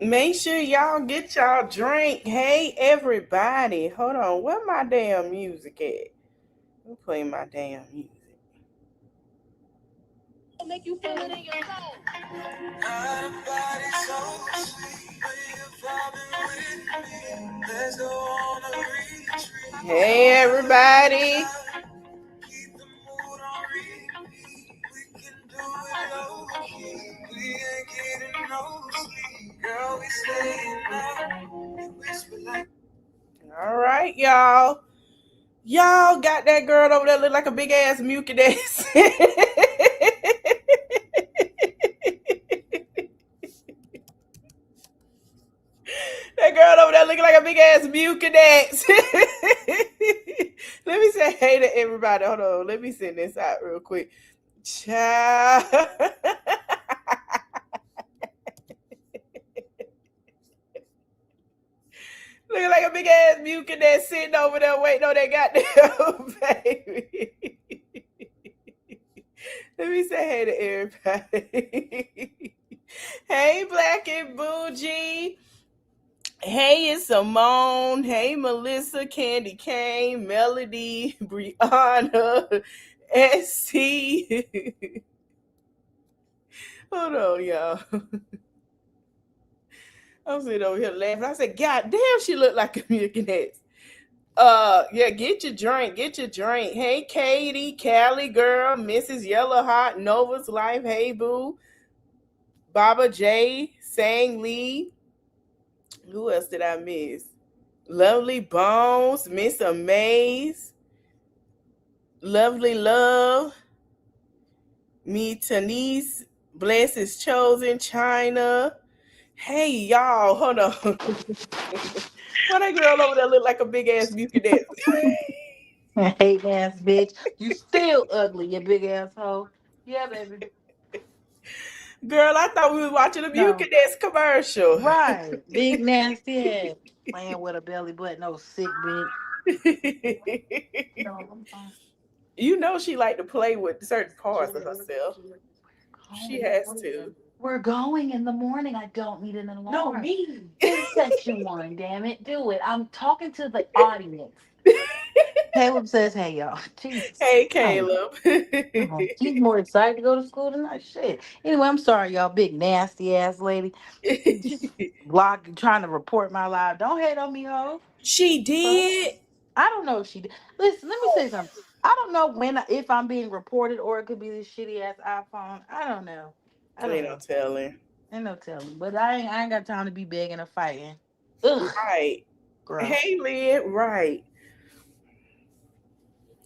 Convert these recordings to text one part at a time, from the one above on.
Make sure y'all get y'all drink. Hey, everybody. Hold on. Where my damn music at? Let me play my damn music. Make you feel it in your soul. Hey, everybody. All right, y'all. Y'all got that girl over there look like a big ass mucus. That girl over there looking like a big ass mucus. Let me say hey to everybody. Hold on. Let me send this out real quick. Child. Looking like a big ass mucus that's sitting over there waiting on that goddamn baby. Let me say hey to everybody. Hey, Black and Bougie. Hey, it's Simone. Hey, Melissa, Candy Cane, Melody, Brianna, SC. Hold on, y'all. I'm sitting over here laughing. I said, God damn, she looked like a mucus. Yeah, get your drink. Get your drink. Hey, Katie, Callie girl, Mrs. Yellow Hot, Nova's Life. Hey, boo. Baba J, Sang Lee. Who else did I miss? Lovely Bones, Miss Amaze, Lovely Love, Me Tanise, Bless is Chosen, China. Hey, y'all, hold on. Why that girl over there look like a big ass mucus? Hey ass bitch. You still ugly, you big asshole. Yeah, baby. Girl, I thought we were watching a No. mucus commercial. Right. Big nasty ass. Playing with a belly button, no sick bitch. No, I'm fine. You know she like to play with certain parts of herself. She has to. We're going in the morning. I don't need an alarm. No, me. Do section one, damn it. Do it. I'm talking to the audience. Caleb says, hey, y'all. Jesus. Hey, Oh, Caleb. she's more excited to go to school than I. Shit. Anyway, I'm sorry, y'all. Big nasty ass lady. Just block trying to report my live. Don't hate on me, ho. She Fuck. did. I don't know if she did. Listen, let me say something. I don't know if I'm being reported or it could be this shitty ass iPhone. I don't know. I don't Ain't know. no telling. Ain't no telling. But I ain't got time to be begging or fighting. Ugh. Right. Gross. Hey, Lid. Right.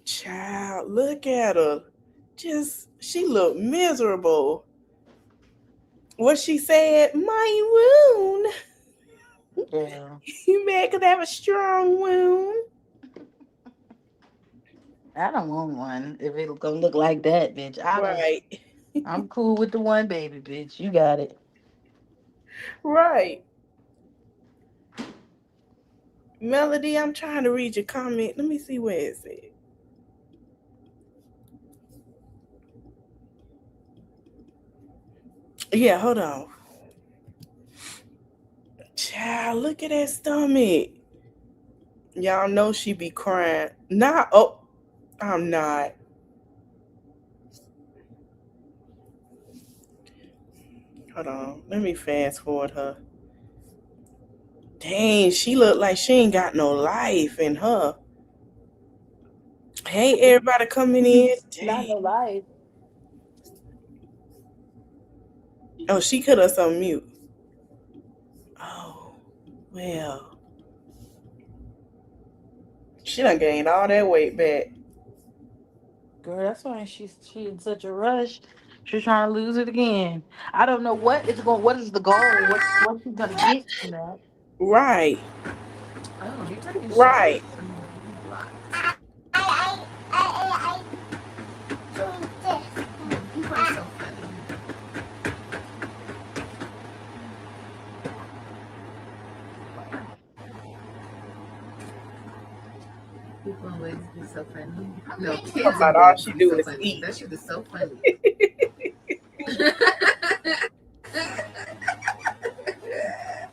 Child, look at her. Just, she looked miserable. What she said, my wound. Yeah. You mad because I have a strong wound. I don't want one if it'll gonna look like that, bitch. Right. I'm cool with the one baby, bitch. You got it. Right. Melody, I'm trying to read your comment. Let me see where it's at. Yeah, hold on. Child, look at that stomach. Y'all know she be crying. Nah, oh, I'm not. Hold on. Let me fast forward her. Dang, she look like she ain't got no life in her. Hey, everybody coming in. Not Dang. no life. Oh, she could have some mute. Oh, well. She done gained all that weight back. Girl, that's why she in such a rush. She's trying to lose it again. I don't know what is the goal? What's she gonna get from that? Right, Oh, you're taking right. shots. People are so funny. People always be so funny. No, I'm kids about and all babies she be do so is funny. eat. That shit is so funny.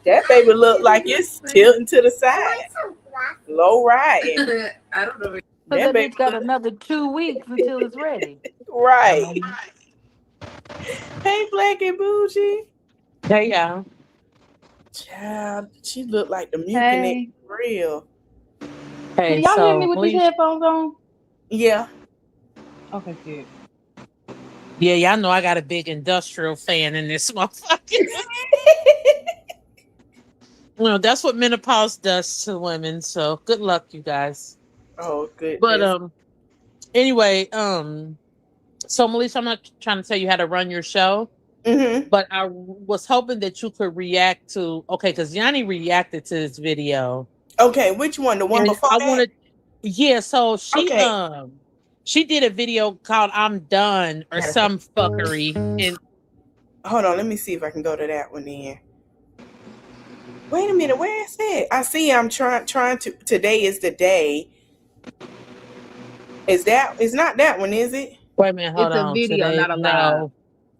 That baby look like it's tilting to the side. Low riding. I don't know. But That that baby bitch got look another 2 weeks until it's ready. right. Hey, Black and Bougie. There you go. Child, she looked like the mucinex Hey. for real. Hey, Can y'all hear so me with these headphones on? Yeah. Okay, good. yeah, y'all know I got a big industrial fan in this motherfucker. Well, that's what menopause does to women. So good luck, you guys. Oh, goodness. But anyway, so Melissa, I'm not trying to tell you how to run your show, but I was hoping that you could react to because Yanni reacted to this video. Okay, which one? The one And before I that? wanted, yeah. So Okay. she did a video called "I'm Done" or some fuckery, and Hold on, let me see if I can go to that one then. Wait a minute, where is it? I see. I'm trying to. Today is the day. Is that? It's not that one, is it? wait a minute, hold It's a on. video, Today, not a live. no,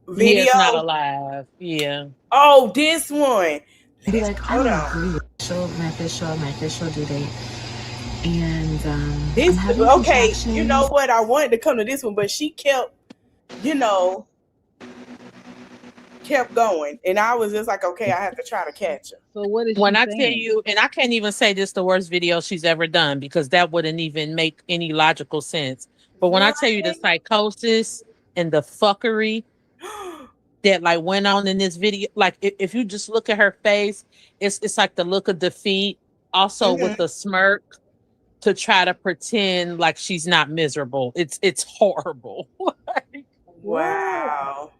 Video. yeah, it's not alive. Yeah. Oh, this one. Be like, Hold I on. don't agree with my official due date. And This I'm having okay. You contractions. know what? I wanted to come to this one, but she kept, kept going, and I was just like, okay, I have to try to catch her. So what is When she I saying? tell you, and I can't even say this the worst video she's ever done because that wouldn't even make any logical sense. But when I tell you the psychosis and the fuckery that like went on in this video, like if you just look at her face, it's like the look of defeat, also with the smirk to try to pretend like she's not miserable. It's horrible. Wow.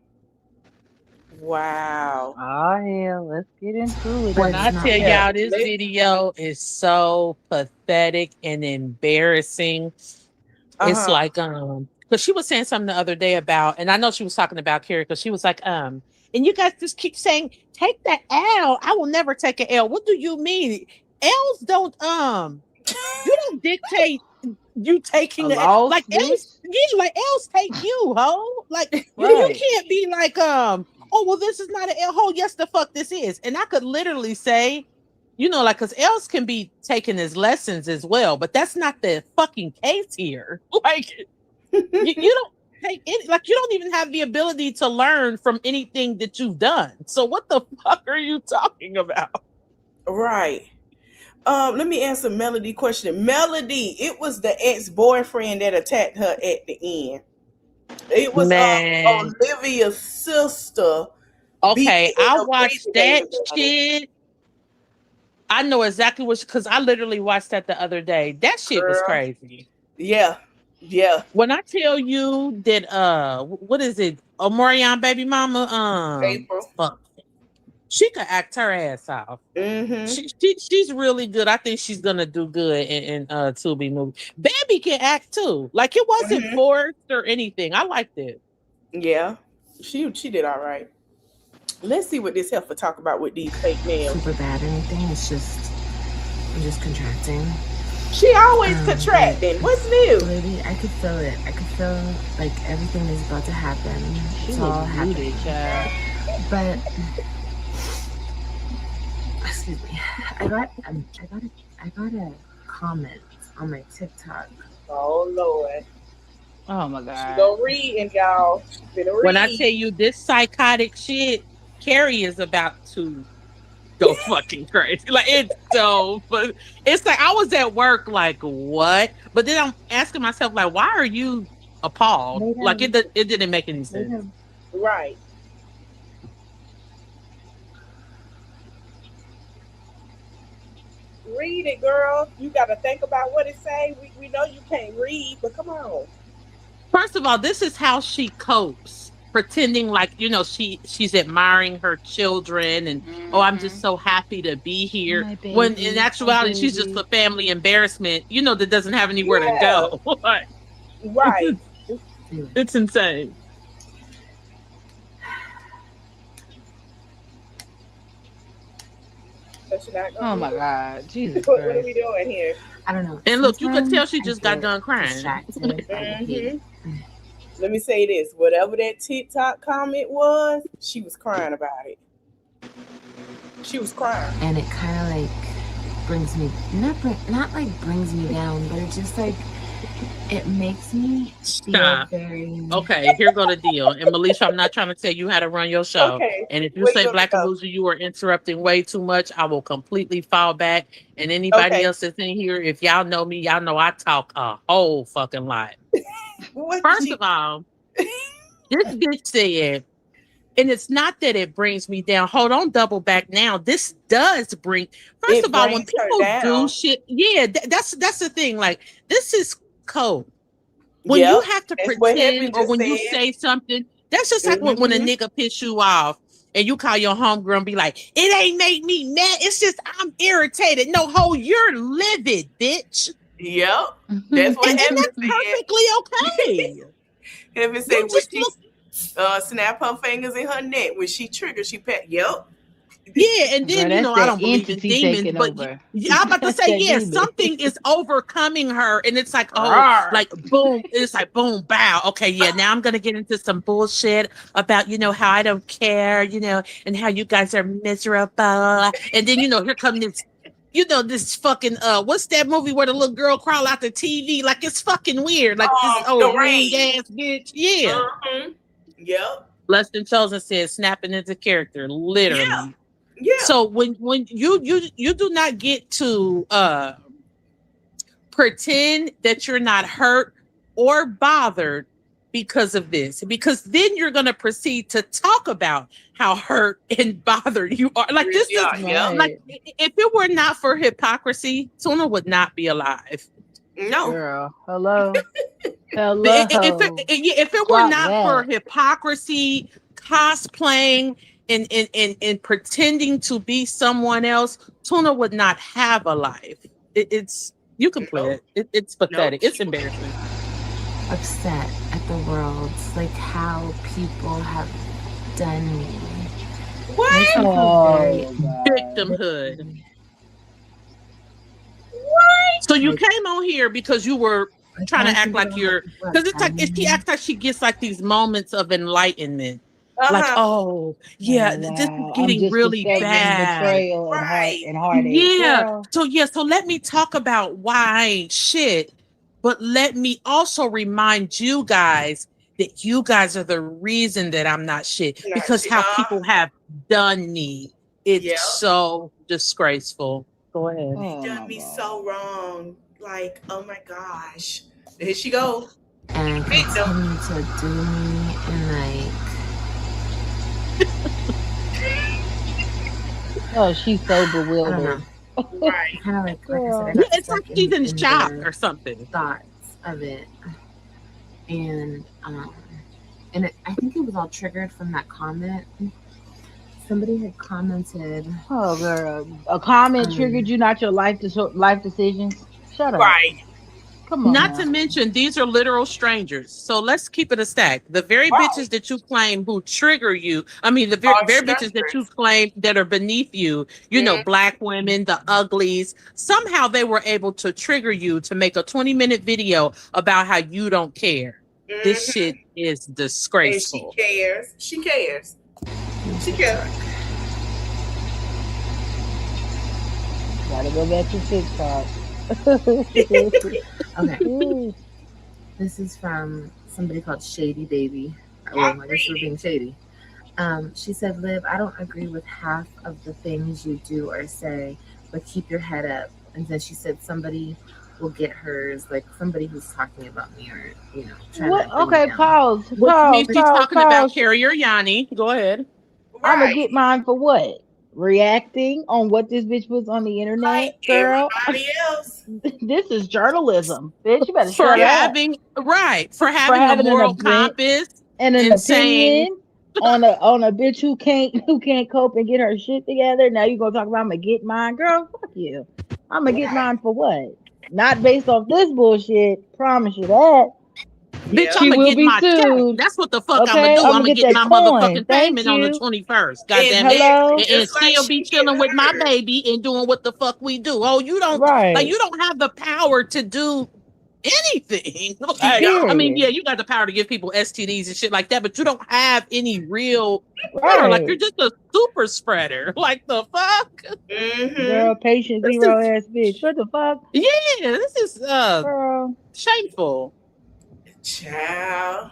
Wow. Oh hell, let's get into it. When I not tell Yeah. y'all this video is so pathetic and embarrassing. It's like because she was saying something the other day about, and I know she was talking about Carrie because she was like, and you guys just keep saying, take the L. I will never take an L. What do you mean? L's don't you don't dictate you taking the loss, like bitch. L's, yeah, like L's take you, ho. Like you Right. can't be like, oh well, this is not an L, ho. Yes, the fuck this is. And I could literally say, like, because L's can be taken as lessons as well, but that's not the fucking case here. Like, you don't take it, like, you don't even have the ability to learn from anything that you've done. So, what the fuck are you talking about? Right. Let me answer Melody question. Melody, it was the ex-boyfriend that attacked her at the end. It was Olivia's sister. Okay, I watched that about shit. I know exactly because I literally watched that the other day. That shit was crazy. Yeah. Yeah. When I tell you that what is it? Omarion baby mama, April. fuck. She could act her ass off. She's really good. I think she's gonna do good in Tubi movie. Baby can act too. Like it wasn't forced or anything. I liked it. Yeah, she did all right. Let's see what this heifer talk about with these fake nails. Super bad or anything. I'm just contracting. She always contracting. What's new? Baby, I could feel it. I could feel like everything is about to happen. It's all happening. But excuse me. I got a comment on my TikTok. Oh Lord. Oh my God. She gonna read, and y'all. When I tell you this psychotic shit, Carrie is about to go fucking crazy. Like it's so, but it's like I was at work, like what? But then I'm asking myself, like, why are you appalled? Like it didn't make any sense. Right. Read it, girl. You gotta think about what it say. We know you can't read, but come on. First of all, this is how she copes, pretending like she's admiring her children and I'm just so happy to be here. When in actuality, she's just a family embarrassment. That doesn't have anywhere to go. Right. It's insane. Oh my God, Jesus What Christ. are we doing here? I don't know. And look, you could tell she just got done crying. Let me say this. Whatever that TikTok comment was, she was crying about it. She was crying. And it kind of like brings me, not like brings me down, but it just like, it makes me feel very... Okay, here go the deal. And Melisha, I'm not trying to tell you how to run your show. Okay. And if you say Black and Bougie, you are interrupting way too much, I will completely fall back. And anybody else that's in here, if y'all know me, y'all know I talk a whole fucking lot. First of all, this bitch said, and it's not that it brings me down. Hold on, double back now. This does bring. First of all, when people do shit, yeah, that's the thing. Like, this is code. When you have to pretend, or when you say something, that's just like when a nigga piss you off and you call your homegirl and be like, "It ain't make me mad. It's just I'm irritated." No, ho, you're livid, bitch. Yep, that's what. And that's perfectly okay. Heaven say when she snap her fingers in her neck when she triggers, she pat. Yep. Yeah, and then I don't believe in demons, but I'm about to say, something is overcoming her, and it's like, like boom, it's like boom, bow. Okay, yeah, now I'm gonna get into some bullshit about how I don't care, and how you guys are miserable, and then here comes this. This fucking what's that movie where the little girl crawl out the TV? Like, it's fucking weird. Like, this old ring ass bitch. Yeah. Yep. Less Than Chosen says snapping into character, literally. Yeah. So when you do not get to pretend that you're not hurt or bothered because of this, because then you're gonna proceed to talk about how hurt and bothered you are. Like, this is like, if it were not for hypocrisy, Tuna would not be alive. No, girl. Hello. Hello. If it were not for hypocrisy, cosplaying, and pretending to be someone else, Tuna would not have a life. It's you can play it. It's pathetic. It's embarrassing. Upset at the world, like how people have done me. What? Victimhood. What? So you came on here because you were trying to act like you're, because it's like she acts like she gets like these moments of enlightenment. Like, this is getting really bad. Betrayal and heartache. Yeah. So let me talk about why I ain't shit, but let me also remind you guys that you guys are the reason that I'm not shit, because how people have done me. It's so disgraceful. Go ahead. They done me so wrong. Like, oh my gosh. Here she go. And continue to do me and like. Oh, she's so bewildered. Right. Kind of like I said, it's like she's in shock or something. Thoughts of it, and I think it was all triggered from that comment. Somebody had commented. Oh, girl, a comment triggered you, not your life decisions. Shut up. Right. Come on. Not now. to mention, these are literal strangers. So let's keep it a stack. The very bitches that you claim who trigger you, I mean, the very bitches that you claim that are beneath you, Black women, the uglies, somehow they were able to trigger you to make a 20-minute video about how you don't care. This shit is disgraceful. And she cares. She cares. She cares. Gotta go back to TikTok. Okay. This is from somebody called Shady Baby. I guess we're being shady. She said, Liv, I don't agree with half of the things you do or say, but keep your head up. And then she said somebody will get hers, like somebody who's talking about me or, trying to. Okay, pause. She's talking about Carrier Yanni. Go ahead. I'm going to get mine for what? Reacting on what this bitch puts on the internet, like girl. Everybody else. This is journalism, bitch. You better for shut having up. For having a moral compass and an opinion on a bitch who can't cope and get her shit together. Now you gonna talk about I'm gonna get mine, girl? Fuck you. I'm gonna get mine for what? Not based off this bullshit. Promise you that. Bitch, I'm gonna get my check. That's what the fuck I'm gonna do. I'm gonna get my motherfucking payment on the 21st. Goddamn it. And still be chilling with my baby and doing what the fuck we do. Oh, you don't you don't have the power to do anything. Like, I mean, yeah, you got the power to give people STDs and shit like that, but you don't have any real. Right. Like you're just a super spreader. Like the fuck. Girl, patient zero ass bitch. What the fuck? Yeah, this is Girl. shameful. Child.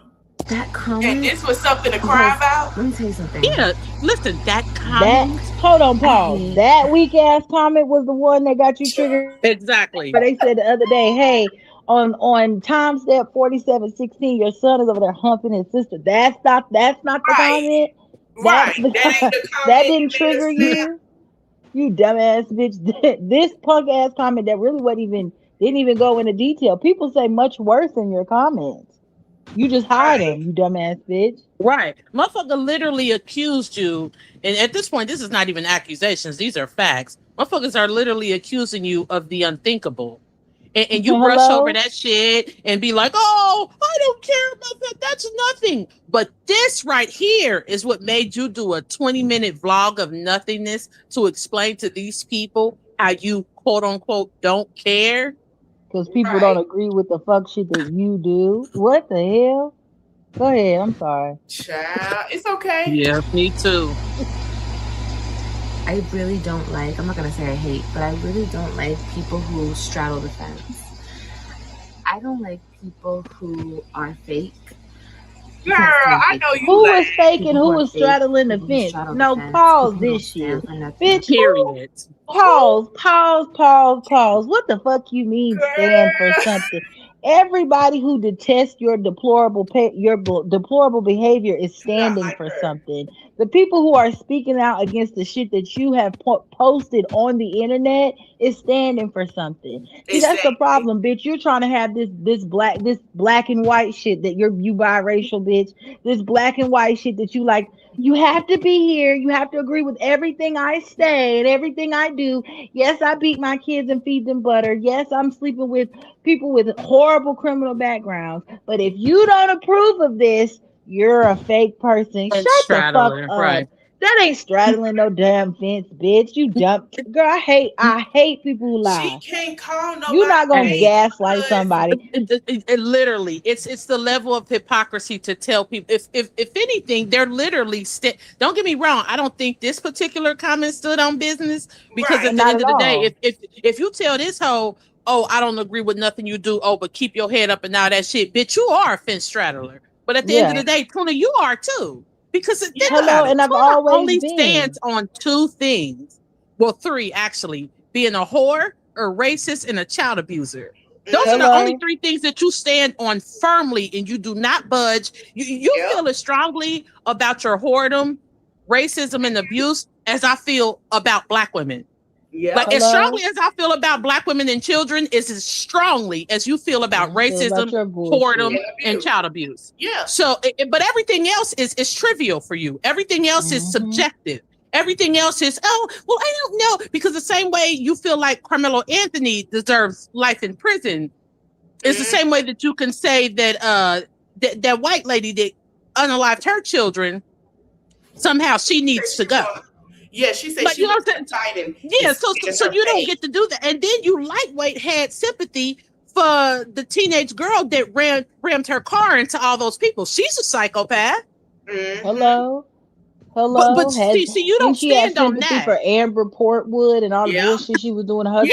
That comment. And this was something to cry about. Let me tell you something. Yeah, listen, that comment. Hold on, pause. That weak ass comment was the one that got you triggered. Exactly. But they said the other day, hey, on time step 4716, your son is over there humping his sister. That's not the comment. Right. That ain't the comment. That didn't trigger you. You dumbass bitch. This punk ass comment that really didn't even go into detail. People say much worse in your comments. You just hide them, you dumbass bitch. Right. Motherfucker literally accused you, and at this point, this is not even accusations, these are facts. Motherfuckers are literally accusing you of the unthinkable. And you brush over that shit and be like, oh, I don't care about that. That's nothing. But this right here is what made you do a 20-minute vlog of nothingness to explain to these people how you, quote unquote, don't care. Because people don't agree with the fuck shit that you do. What the hell? Go ahead. I'm sorry. Child, it's okay. Yeah, me too. I really don't like, I'm not going to say I hate, but I really don't like people who straddle the fence. I don't like people who are fake. Girl, I know you. Who was fake and who was straddling the fence? No, pause this shit. Bitch, period. Pause. What the fuck you mean stand for something? Everybody who detests your deplorable behavior is standing for something. The people who are speaking out against the shit that you have posted on the internet is standing for something. See, that's the problem, bitch. You're trying to have this black and white shit that you biracial, bitch. This black and white shit that you like. You have to be here. You have to agree with everything I say and everything I do. Yes, I beat my kids and feed them butter. Yes, I'm sleeping with people with horrible criminal backgrounds. But if you don't approve of this, you're a fake person. Shut the fuck up. Right. That ain't straddling no damn fence, bitch. You dumb girl. I hate people who lie. She can't call nobody. You're not gonna gaslight somebody. It literally, it's the level of hypocrisy to tell people. If anything, they're literally. Don't get me wrong. I don't think this particular comment stood on business because at the end of the day, if you tell this hoe, oh, I don't agree with nothing you do. Oh, but keep your head up and all that shit, bitch. You are a fence straddler. But at the end of the day, Tuna, you are too. Because I've always only stands on two things. Well, three actually: being a whore, a racist, and a child abuser. Those are the only three things that you stand on firmly, and you do not budge. You feel as strongly about your whoredom, racism, and abuse as I feel about Black women. Yeah. Like as strongly as I feel about Black women and children is as strongly as you feel about racism, whoredom, and child abuse. Yeah. So, but everything else is trivial for you. Everything else is subjective. Everything else is, oh, well, I don't know. Because the same way you feel like Carmelo Anthony deserves life in prison, it's the same way that you can say that that white lady that unalived her children, somehow she needs to go. Yeah, she said she was excited. Yeah, so you don't get to do that. And then you lightweight had sympathy for the teenage girl that rammed her car into all those people. She's a psychopath. Hello. But see, you don't stand on that. For Amber Portwood and all the bullshit she was doing to her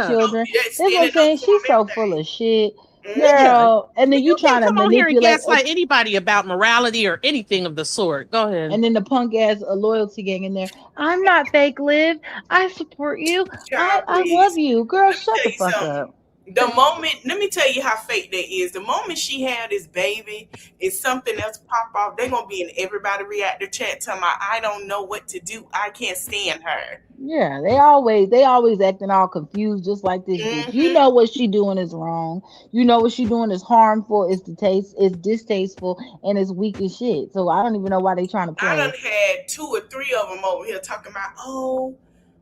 children. That's what I'm saying. She's so full of shit. Girl, and then you trying to come on here and gaslight anybody about morality or anything of the sort. Go ahead. And then the punk ass loyalty gang in there. I'm not fake, Liv. I support you. I love you, girl. Shut the fuck up. The moment, let me tell you how fake that is. The moment she had this baby, is something else pop off. They're gonna be in everybody reactor chat talking about, I don't know what to do. I can't stand her. Yeah, they always acting all confused, just like this bitch. You know what she doing is wrong. You know what she doing is harmful. It's distasteful, and it's weak as shit. So I don't even know why they trying to play. I done had 2 or 3 of them over here talking about, oh,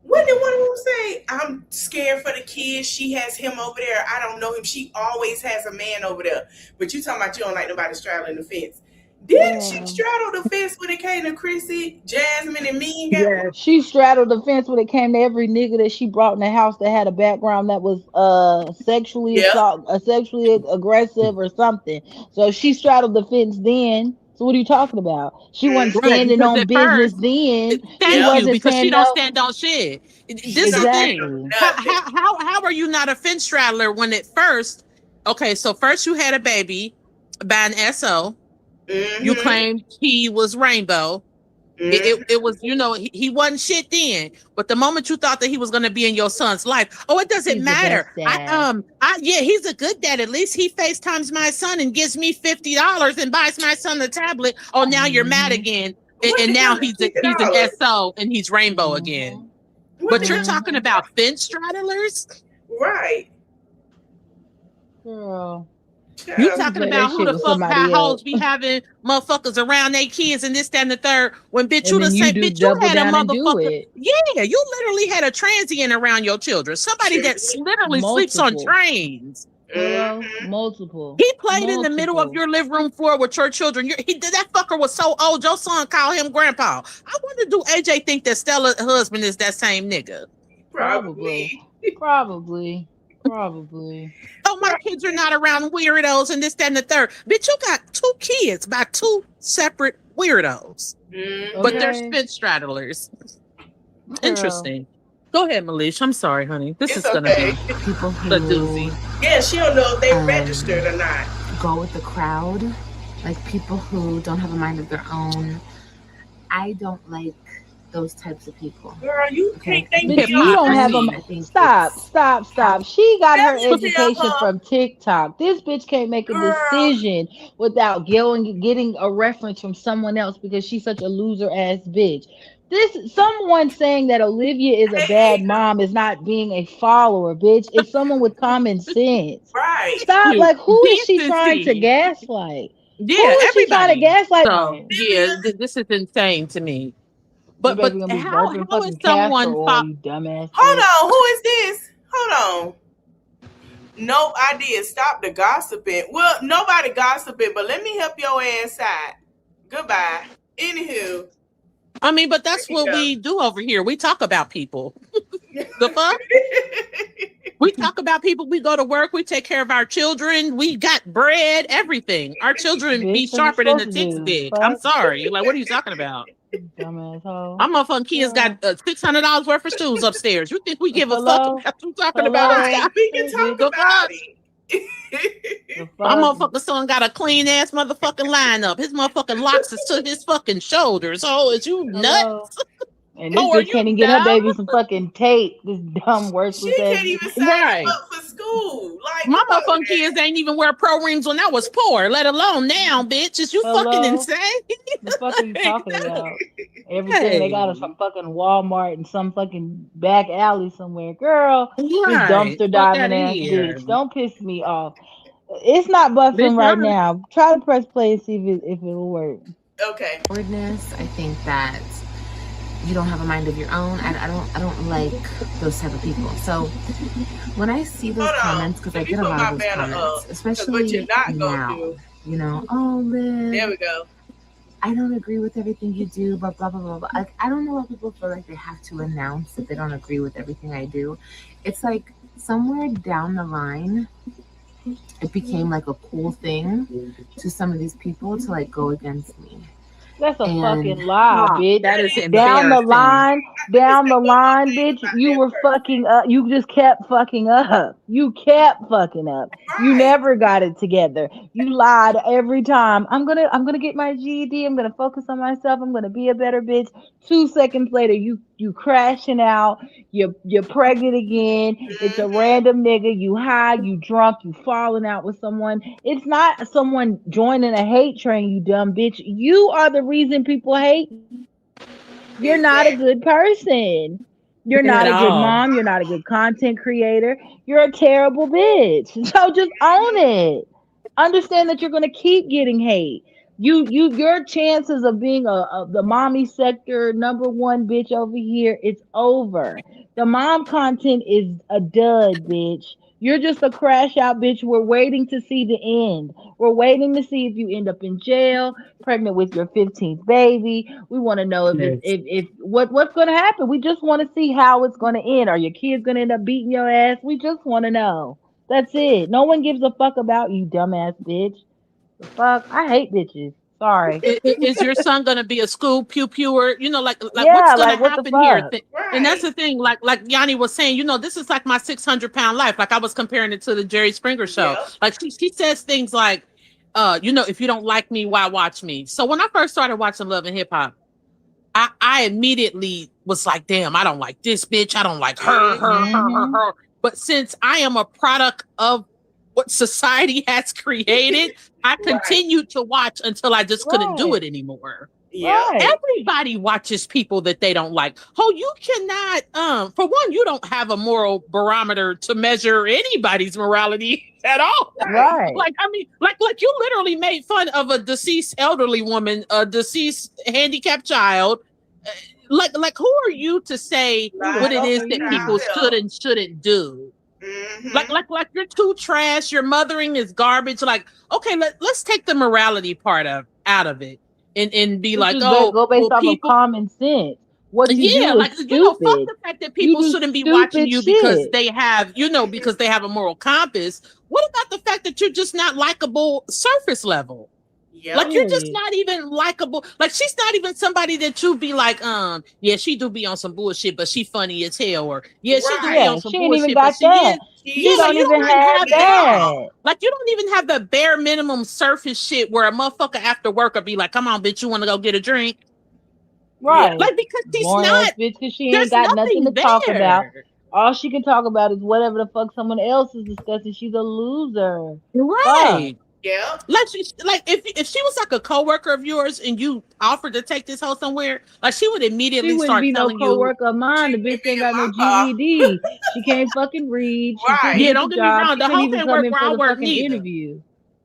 what did one of them say? I'm scared for the kids. She has him over there. I don't know him. She always has a man over there. But you talking about you don't like nobody straddling the fence. Didn't she straddle the fence when it came to Chrissy, Jasmine, and Mean? Yeah, she straddled the fence when it came to every nigga that she brought in the house that had a background that was sexually sexually aggressive or something. So she straddled the fence then. So what are you talking about? She wasn't standing on business then. Thank you, because she don't stand on shit. This is the thing. Nothing. How are you not a fence straddler when at first? Okay, so first you had a baby by an SO. You claimed he was rainbow. It was, you know, he wasn't shit then. But the moment you thought that he was going to be in your son's life, it doesn't matter. Yeah, he's a good dad. At least he FaceTimes my son and gives me $50 and buys my son the tablet. Oh, now you're mad again, and now he's an SO and he's rainbow again. But you're talking about fence straddlers, right? Girl. You talking about who the fuck hoes be having motherfuckers around their kids and this, that, and the third. When bitch, you the same bitch, you had a motherfucker. Yeah, you literally had a transient around your children. Somebody that literally sleeps on trains. Multiple. He played in the middle of your living room floor with your children. That fucker was so old. Your son called him grandpa. I wonder, do AJ think that Stella's husband is that same nigga? Probably. Oh, my kids are not around weirdos and this, that, and the third. Bitch, you got 2 kids by 2 separate weirdos. But they're fence straddlers. Interesting. Go ahead, Malish. I'm sorry, honey. This is going to be people a doozy. Yeah, she don't know if they registered or not. Go with the crowd. Like people who don't have a mind of their own. I don't like those types of people. Girl, you can't think you don't have a stop. She got her education from TikTok. This bitch can't make a decision without getting a reference from someone else because she's such a loser ass bitch. Someone saying that Olivia is a bad mom is not being a follower, bitch. It's someone with common sense. Right. Stop. Like, who is she trying to gaslight? Yeah, who is she trying to gaslight? So, yeah, this is insane to me. But how is someone dumbass? Hold on, who is this? Hold on. No idea. Stop the gossiping. Well, nobody gossiping, but let me help your ass out. Goodbye. Anywho. I mean, but that's what we do over here. We talk about people. The fuck? We talk about people. We go to work. We take care of our children. We got bread, everything. Our children be sharper than the tick stick. I'm sorry. Like, what are you talking about? Dumbass hoe. Our motherfucking kids got $600 worth of stools upstairs. You think we give a fuck about you talking about? We can talk about it. My motherfucking son got a clean ass motherfucking lineup. His motherfucking locks is to his fucking shoulders. Oh, is you nuts? And this bitch can't even get her baby some fucking tape. This dumb worthless ass. She can't even sign up for school. Like, my motherfucking kids ain't even wear pro rings when I was poor, let alone now, bitch. Is you fucking insane? The fuck are you talking about? Everything they got is from fucking Walmart and some fucking back alley somewhere. Girl, this dumpster diving ass bitch. Don't piss me off. It's not buffing right now. Try to press play and see if it'll work. Okay. Forwardness, I think that you don't have a mind of your own. I don't like those type of people. So when I see those comments, because I get a lot of those comments, especially now, you know, oh, Liv, there we go. I don't agree with everything you do, but blah, blah, blah, blah. Like, I don't know why people feel like they have to announce that they don't agree with everything I do. It's like somewhere down the line, it became like a cool thing to some of these people to like go against me. That's a fucking lie, bitch. That is down the line, bitch. You were fucking up. You just kept fucking up. You kept fucking up. You never got it together. You lied every time. I'm gonna get my GED. I'm gonna focus on myself. I'm gonna be a better bitch. 2 seconds later, you crashing out. You're pregnant again. It's a random nigga. You high. You drunk. You falling out with someone. It's not someone joining a hate train. You dumb bitch. You are the reason people hate. You're not a good person. You're not a good mom. You're not a good content creator. You're a terrible bitch. So just own it. Understand that you're gonna keep getting hate. Your chances of being the mommy sector #1 bitch over here, it's over. The mom content is a dud, bitch. You're just a crash out bitch. We're waiting to see the end. We're waiting to see if you end up in jail, pregnant with your 15th baby. We want to know Yes. if what's going to happen. We just want to see how it's going to end. Are your kids going to end up beating your ass? We just want to know. That's it. No one gives a fuck about you, dumbass bitch. The fuck? I hate bitches. Sorry. Is your son gonna be a school pewer? You know, like what's Yeah, gonna like what the happen here? fuck? And that's Right. the thing. Like Yanni was saying, you know, this is like my 600-pound life. Like I was comparing it to the Jerry Springer show. Yep. Like she says things like, you know, if you don't like me, why watch me? So when I first started watching Love and Hip Hop, I immediately was like, damn, I don't like this bitch. I don't like her, Mhm. her. But since I am a product of what society has created, I continued to watch until I just couldn't do Right. it anymore. Yep. Right. Everybody watches people that they don't like. Oh, you cannot, for one, you don't have a moral barometer to measure anybody's morality at all. Right. Like, I mean, like you literally made fun of a deceased elderly woman, a deceased handicapped child. Like who are you to say Not what it fuck is are that you? people child. should and shouldn't do? Mhm. Like you're too trash, your mothering is garbage. Like, okay, let's take the morality part out of it and be Let's like, just oh, go based well, off of people, common sense. What you yeah, do is like, you know, fuck stupid. the fact that You people do shouldn't be watching stupid you because shit. they have, you know, because they have a moral compass. What about the fact that you're just not likable surface level? Yep. Like you're just Period. not even likable. Like she's not even somebody that you be like, yeah, she do be on some bullshit, but she funny as hell, or yeah, she do be Right. on Yeah, some she ain't even bullshit, but got she is. that. She She Yeah, like don't you even don't even have have that. that. Like you don't even have the bare minimum surface shit where a motherfucker after work will be like, come on, bitch, you want to go get a drink? Yep. Right. Like because she's Boring ass not. bitch because she ain't There's got nothing to nothing talk about. there. All she can talk about is whatever the fuck someone else is discussing. She's a loser. Fuck. Right. Yep. Like if she was like a coworker of yours and you offered to take this hoe somewhere, like she would She immediately wouldn't start be no telling you, co-worker of mine. She The could bitch be ain't in got no my car. GED. She can't fucking read. She couldn't yeah, get the don't get me job. wrong, She the couldn't hoe even can't come work in where for I the work fucking neither. interview.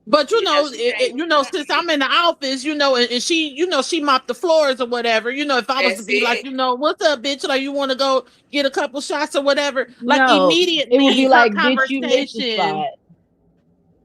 But you Yeah, know, she can't. you know, since I'm in the office, you know, and she, you know, she mopped the floors or whatever. You know, if I was to That's be like, it. you know, what's up, bitch? Like, you want to go get a couple shots or whatever? Like, No, it would immediately, be her like, bitch, you missed the conversation, spot.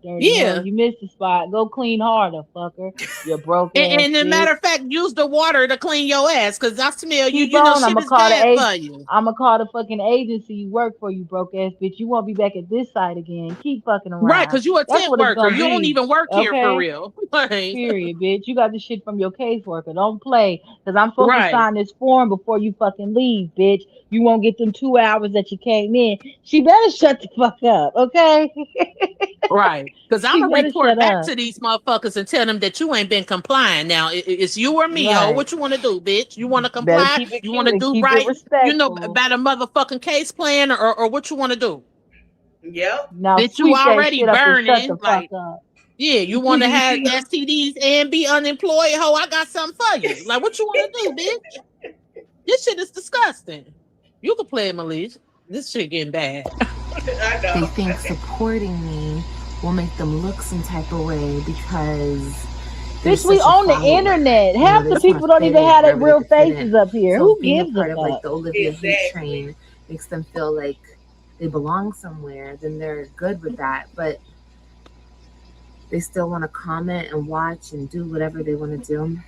Dirty hoe, yeah. you missed the spot. Go clean harder, fucker. You broke ass And as a bitch. matter of fact, use the water to clean your ass because I smell you. Keep You know, on. shit is bad for you. I'ma call the fucking agency you work for, you broke ass bitch. You won't be back at this site again. Keep fucking Right, around. because you a That's temp what it's worker. gonna You don't be. even work here for Okay? real. Right. Period, bitch. You got the shit from your caseworker. Don't play. Cause I'm supposed to Right. sign this form before you fucking leave, bitch. You won't get them 2 hours that you came in. She better shut the fuck up, okay? Right. Because I'm She going to better report shut back up. to these motherfuckers and tell them that you ain't been complying. Now, it's you or me, ho. Right. What you want to do, bitch? You want to Better comply? keep it You want cute to and do keep it right, you know, respectful. about a motherfucking case plan or what you want to do? Yep. Now Bitch, you sweep that already shit up and shut the burning. fuck Like, up. yeah, you want to have STDs and be unemployed, ho? I got something for you. Like, what you want to do, bitch? This shit is disgusting. You can play it, Melise. This shit getting bad. I They know. think supporting me will make them look some type of way because there's Bitch, we such a on the follower. internet. You know, Half they the just want people to don't fit even in have their wherever they real can fit in. faces up here. So Who being a gives a part of like fuck? the Olivia hate Exactly. train makes them feel like they belong somewhere, then they're good with that. But they still want to comment and watch and do whatever they want to do.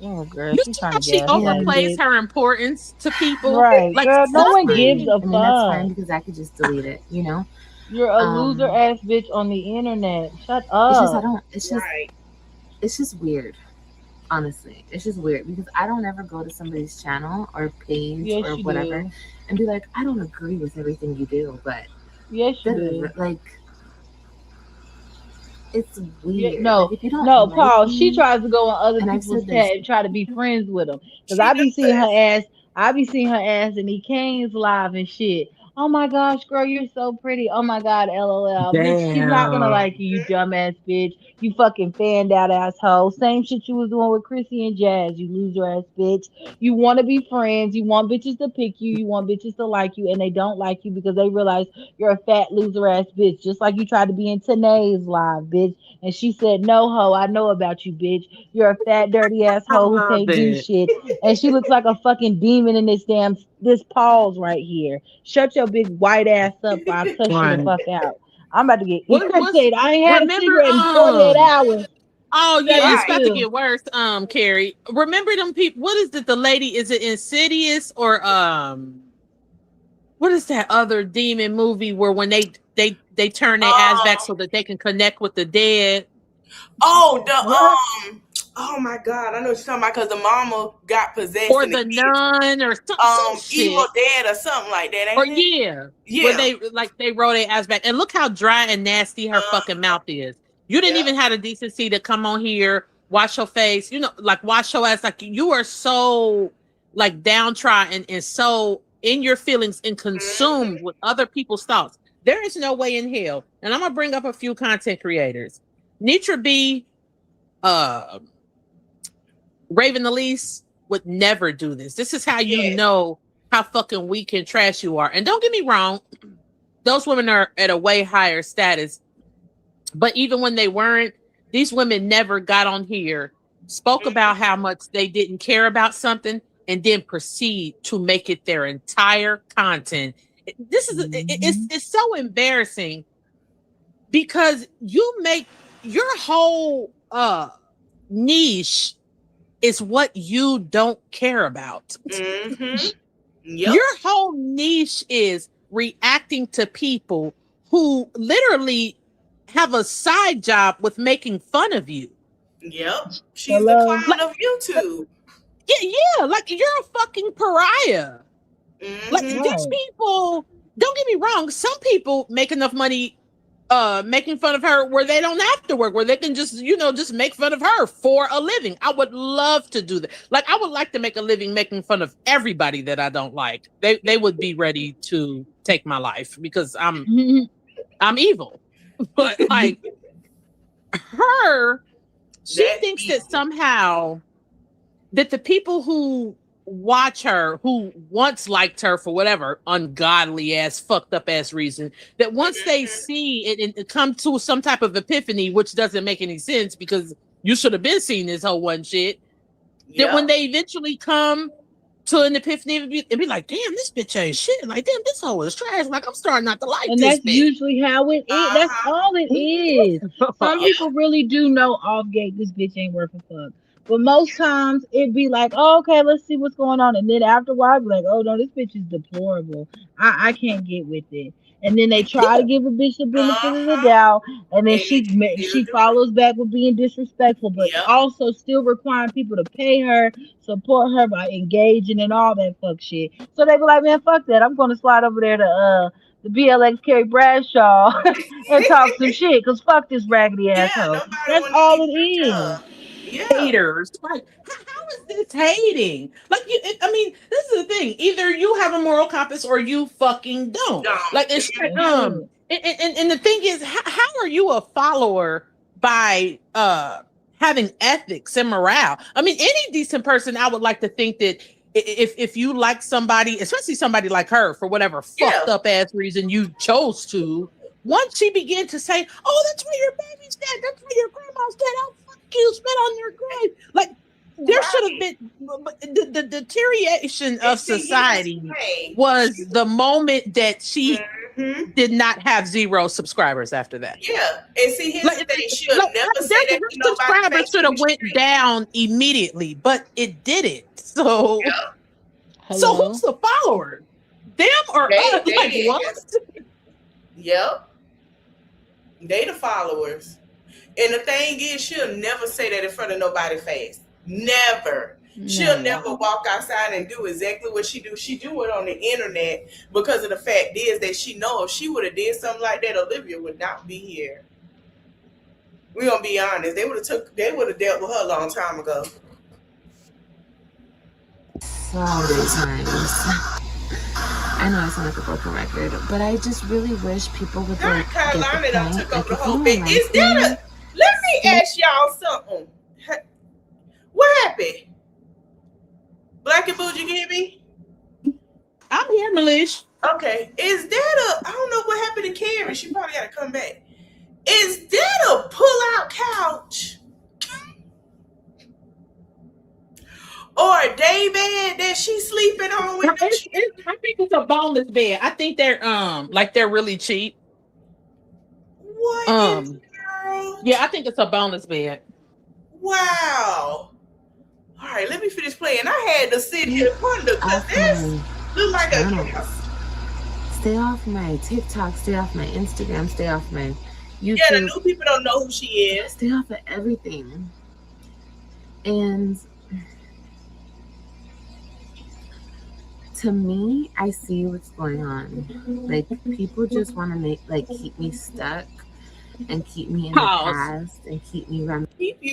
Oh, girl, You she's see trying how to she gaslight a overplays bitch. her importance to people? Right, Like girl. No That's one fine. gives nothing. a I mean, that's fine fuck. because I could just delete it, you know? You're a loser Um, ass bitch on the internet. Shut it's just, I up. don't, Right. it's just weird. Honestly, it's just weird because I don't ever go to somebody's channel or page Yes, or you whatever do. and be like, I don't agree with everything you do, but Yes, you do. like it's Yeah, weird. Like no, if you don't no, like Paul. She me, tries to go on other and I've people's said this, chat and try to be friends with them. Cause She I be seeing her does. ass. I be seeing her ass in the Kane's live and shit. Oh my gosh, girl, you're so pretty. Oh my god, LOL. Bitch, she's not gonna Damn. like you, you dumbass bitch. You fucking fanned out asshole. Same shit you was doing with Chrissy and Jazz, you loser ass bitch. You want to be friends. You want bitches to pick you. You want bitches to like you, and they don't like you because they realize you're a fat loser ass bitch. Just like you tried to be in Tanae's live, bitch. And she said, no, ho, I know about you, bitch. You're a fat, dirty ass I hoe who love can't do it. shit. And she looks like a fucking demon in this damn this pause right here. Shut your big white ass up or I'll cuss you the Right. fuck out. I'm about to get What's irritated. I ain't had a remember? cigarette in 48 hours. Oh yeah, it's about to 72. get worse. Carrie, remember them people? What is it? The lady? Is it Insidious or what is that other demon movie where when they turn their ass back so that they can connect with the dead? Oh, What? oh my God, I know what you're talking about because the mama got possessed. Or and the nun or some shit. Evil Dead or something like that. Or Ain't it? yeah, where they roll their ass back. And look how dry and nasty her fucking mouth is. You didn't even have the decency to come on here, wash your face, like wash your ass. Like you are so like downtrodden and so in your feelings and consumed with other people's thoughts. There is no way in hell. And I'm gonna bring up a few content creators. Nitra B, Raven Elise would never do this. This is how you know how fucking weak and trash you are. And don't get me wrong, those women are at a way higher status. But even when they weren't, these women never got on here, spoke about how much they didn't care about something, and then proceed to make it their entire content. This is it's so embarrassing because you make your whole niche is what you don't care about. Yep. Your whole niche is reacting to people who literally have a side job with making fun of you. Yep. She's the clown of YouTube. Yeah, like you're a fucking pariah. Like these people, don't get me wrong, some people make enough money making fun of her where they don't have to work, where they can just just make fun of her for a living. I would love to do that. Like I would like to make a living making fun of everybody that I don't like. They would be ready to take my life because I'm evil. But like her, she thinks that somehow that the people who watch her, who once liked her for whatever ungodly ass, fucked up ass reason, that once they see it and come to some type of epiphany, which doesn't make any sense because you should have been seeing this whole one shit, that when they eventually come to an epiphany and be like, damn, this bitch ain't shit. Like, damn, this hoe is trash. Like, I'm starting not to like and this that's bitch. usually how it is. That's all it is. Some people really do know off gate this bitch ain't worth a fuck. But most times it'd be like, oh, okay, let's see what's going on. And then after a while, I'd be like, oh no, this bitch is deplorable. I can't get with it. And then they try to give a bitch the benefit of the doubt, and then she follows back with being disrespectful, but also still requiring people to pay her, support her by engaging and all that fuck shit. So they be like, man, fuck that. I'm going to slide over there to the BLX Carrie Bradshaw and talk some shit, because fuck this raggedy asshole. That's all it is. Haters. Like, how is this hating? Like, I mean, this is the thing. Either you have a moral compass or you fucking don't. Like, it's and the thing is, how are you a follower by having ethics and morale? I mean, any decent person, I would like to think that if you like somebody, especially somebody like her, for whatever fucked up ass reason you chose to, once she began to say, "Oh, that's where your baby's dead. That's where your grandma's dead. Oh, fuck you, spit on your grave." Like, there should have been the deterioration of society was the moment that she did not have 0 subscribers after that. Yeah, and see, here's the thing: she'll never say that to nobody. Subscribers should have went down immediately, but it didn't. So, so who's the follower? Them or us? Like what? Yep. They the followers. And the thing is, she'll never say that in front of nobody's face. Never. She'll never walk outside and do exactly what she do. She do it on the internet because of the fact is that she knows if she would have did something like that, Olivia would not be here. We're gonna be honest. They would have dealt with her a long time ago. So many times. I know I sound like a broken record, but I just really wish people would like Carolina get the took point. over the Like, whole thing. Is that let me ask y'all something. What happened? Black and Bougie Gibby? I'm here, Malish. Okay. Is that I don't know what happened to Carrie. She probably got to come back. Is that a pull-out couch? or a day bed that she's sleeping on with the I think it's a boneless bed. I think they're like they're really cheap. What in the world? Yeah, I think it's a boneless bed. Wow. All right, let me finish playing. I had to sit here and wonder because this looks like a chaos. Stay off my TikTok, stay off my Instagram, stay off my YouTube. Yeah, the new people don't know who she is. Stay off of everything. And to me, I see what's going on. Like, people just want to keep me stuck and keep me in the past and keep me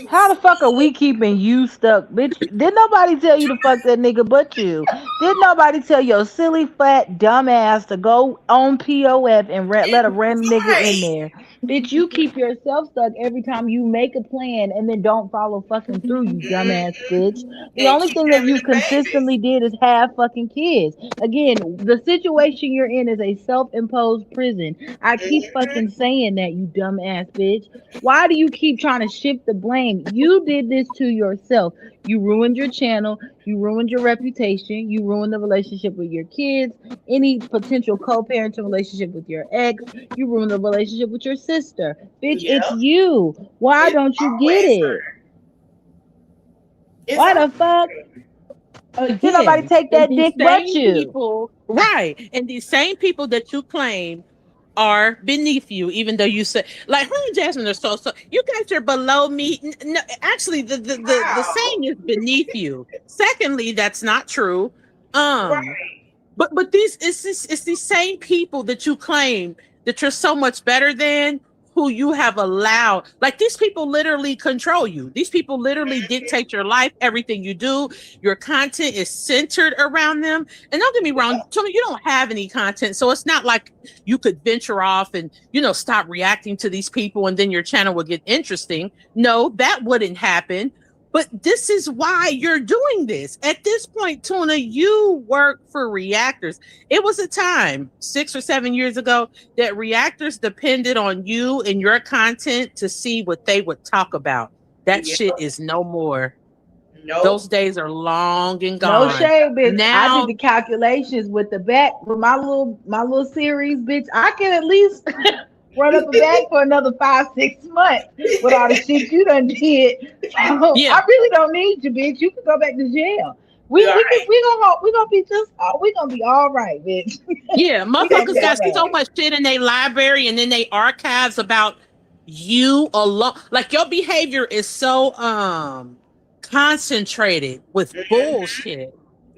How the fuck are we keeping you stuck, bitch? Did nobody tell you to fuck that nigga but you? Did nobody tell your silly, fat, dumb ass to go on POF and let a random nigga in there? Bitch, you keep yourself stuck every time you make a plan and then don't follow fucking through, you dumbass bitch. The only thing that you consistently did is have fucking kids. Again, the situation you're in is a self-imposed prison. I keep fucking saying that, you dumbass bitch. Why do you keep trying to shift the blame? You did this to yourself. You ruined your channel. You ruined your reputation. You ruined the relationship with your kids, any potential co-parenting relationship with your ex. You ruined the relationship with your sister. Bitch, it's you. Why don't you get it? Why the fuck? Did nobody take that dick but you? People, right. And these same people that you claim are beneath you, even though you say, like, her and Jasmine are so you guys are below me. No, actually, the saying is beneath you. Secondly, that's not true. But it's these same people that you claim that you're so much better than, who you have allowed. Like, these people literally control you. These people literally dictate your life, everything you do. Your content is centered around them. And don't get me wrong, Tony, you don't have any content, so it's not like you could venture off and, stop reacting to these people and then your channel would get interesting. No, that wouldn't happen. But this is why you're doing this. At this point, Tuna, you work for reactors. It was a time 6 or 7 years ago that reactors depended on you and your content to see what they would talk about. That shit is no more. No. Those days are long and gone. No shade, bitch. Now, I did the calculations with my little series, bitch. I can at least run up a bag for another 5-6 months with all the shit you done did. So I really don't need you, bitch. You can go back to jail. We gonna be all right, bitch. Yeah, motherfuckers got so much shit in their library and then they archives about you alone. Like, your behavior is so concentrated with bullshit.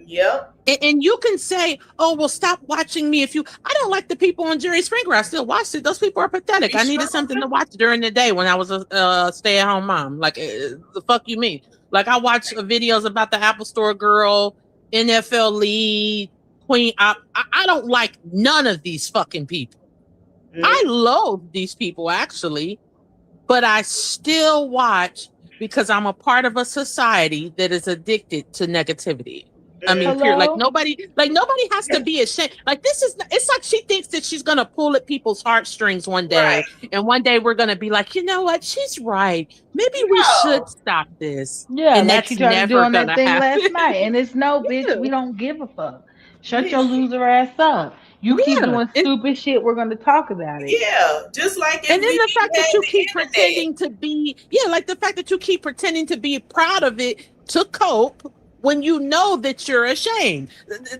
Yep. And you can say, oh, well, stop watching me. I don't like the people on Jerry Springer. I still watched it. Those people are pathetic. I needed something to watch during the day when I was a stay-at-home mom. Like, the fuck you mean? Like, I watch videos about the Apple Store girl, NFL lead, Queen. I don't like none of these fucking people. I loathe these people, actually. But I still watch because I'm a part of a society that is addicted to negativity. I mean, pure, like nobody has to be ashamed. Like, it's like she thinks that she's gonna pull at people's heartstrings one day, and one day we're gonna be like, you know what, she's right. Maybe we should stop this. Yeah, and like that's she tried to do on that thing happen. last night, and it's no, bitch. We don't give a fuck. Shut your loser ass up. You keep doing stupid shit, we're going to talk about it. Yeah, just like. And then the fact that you keep pretending to be, like the fact that you keep pretending to be proud of it to cope when you know that you're ashamed.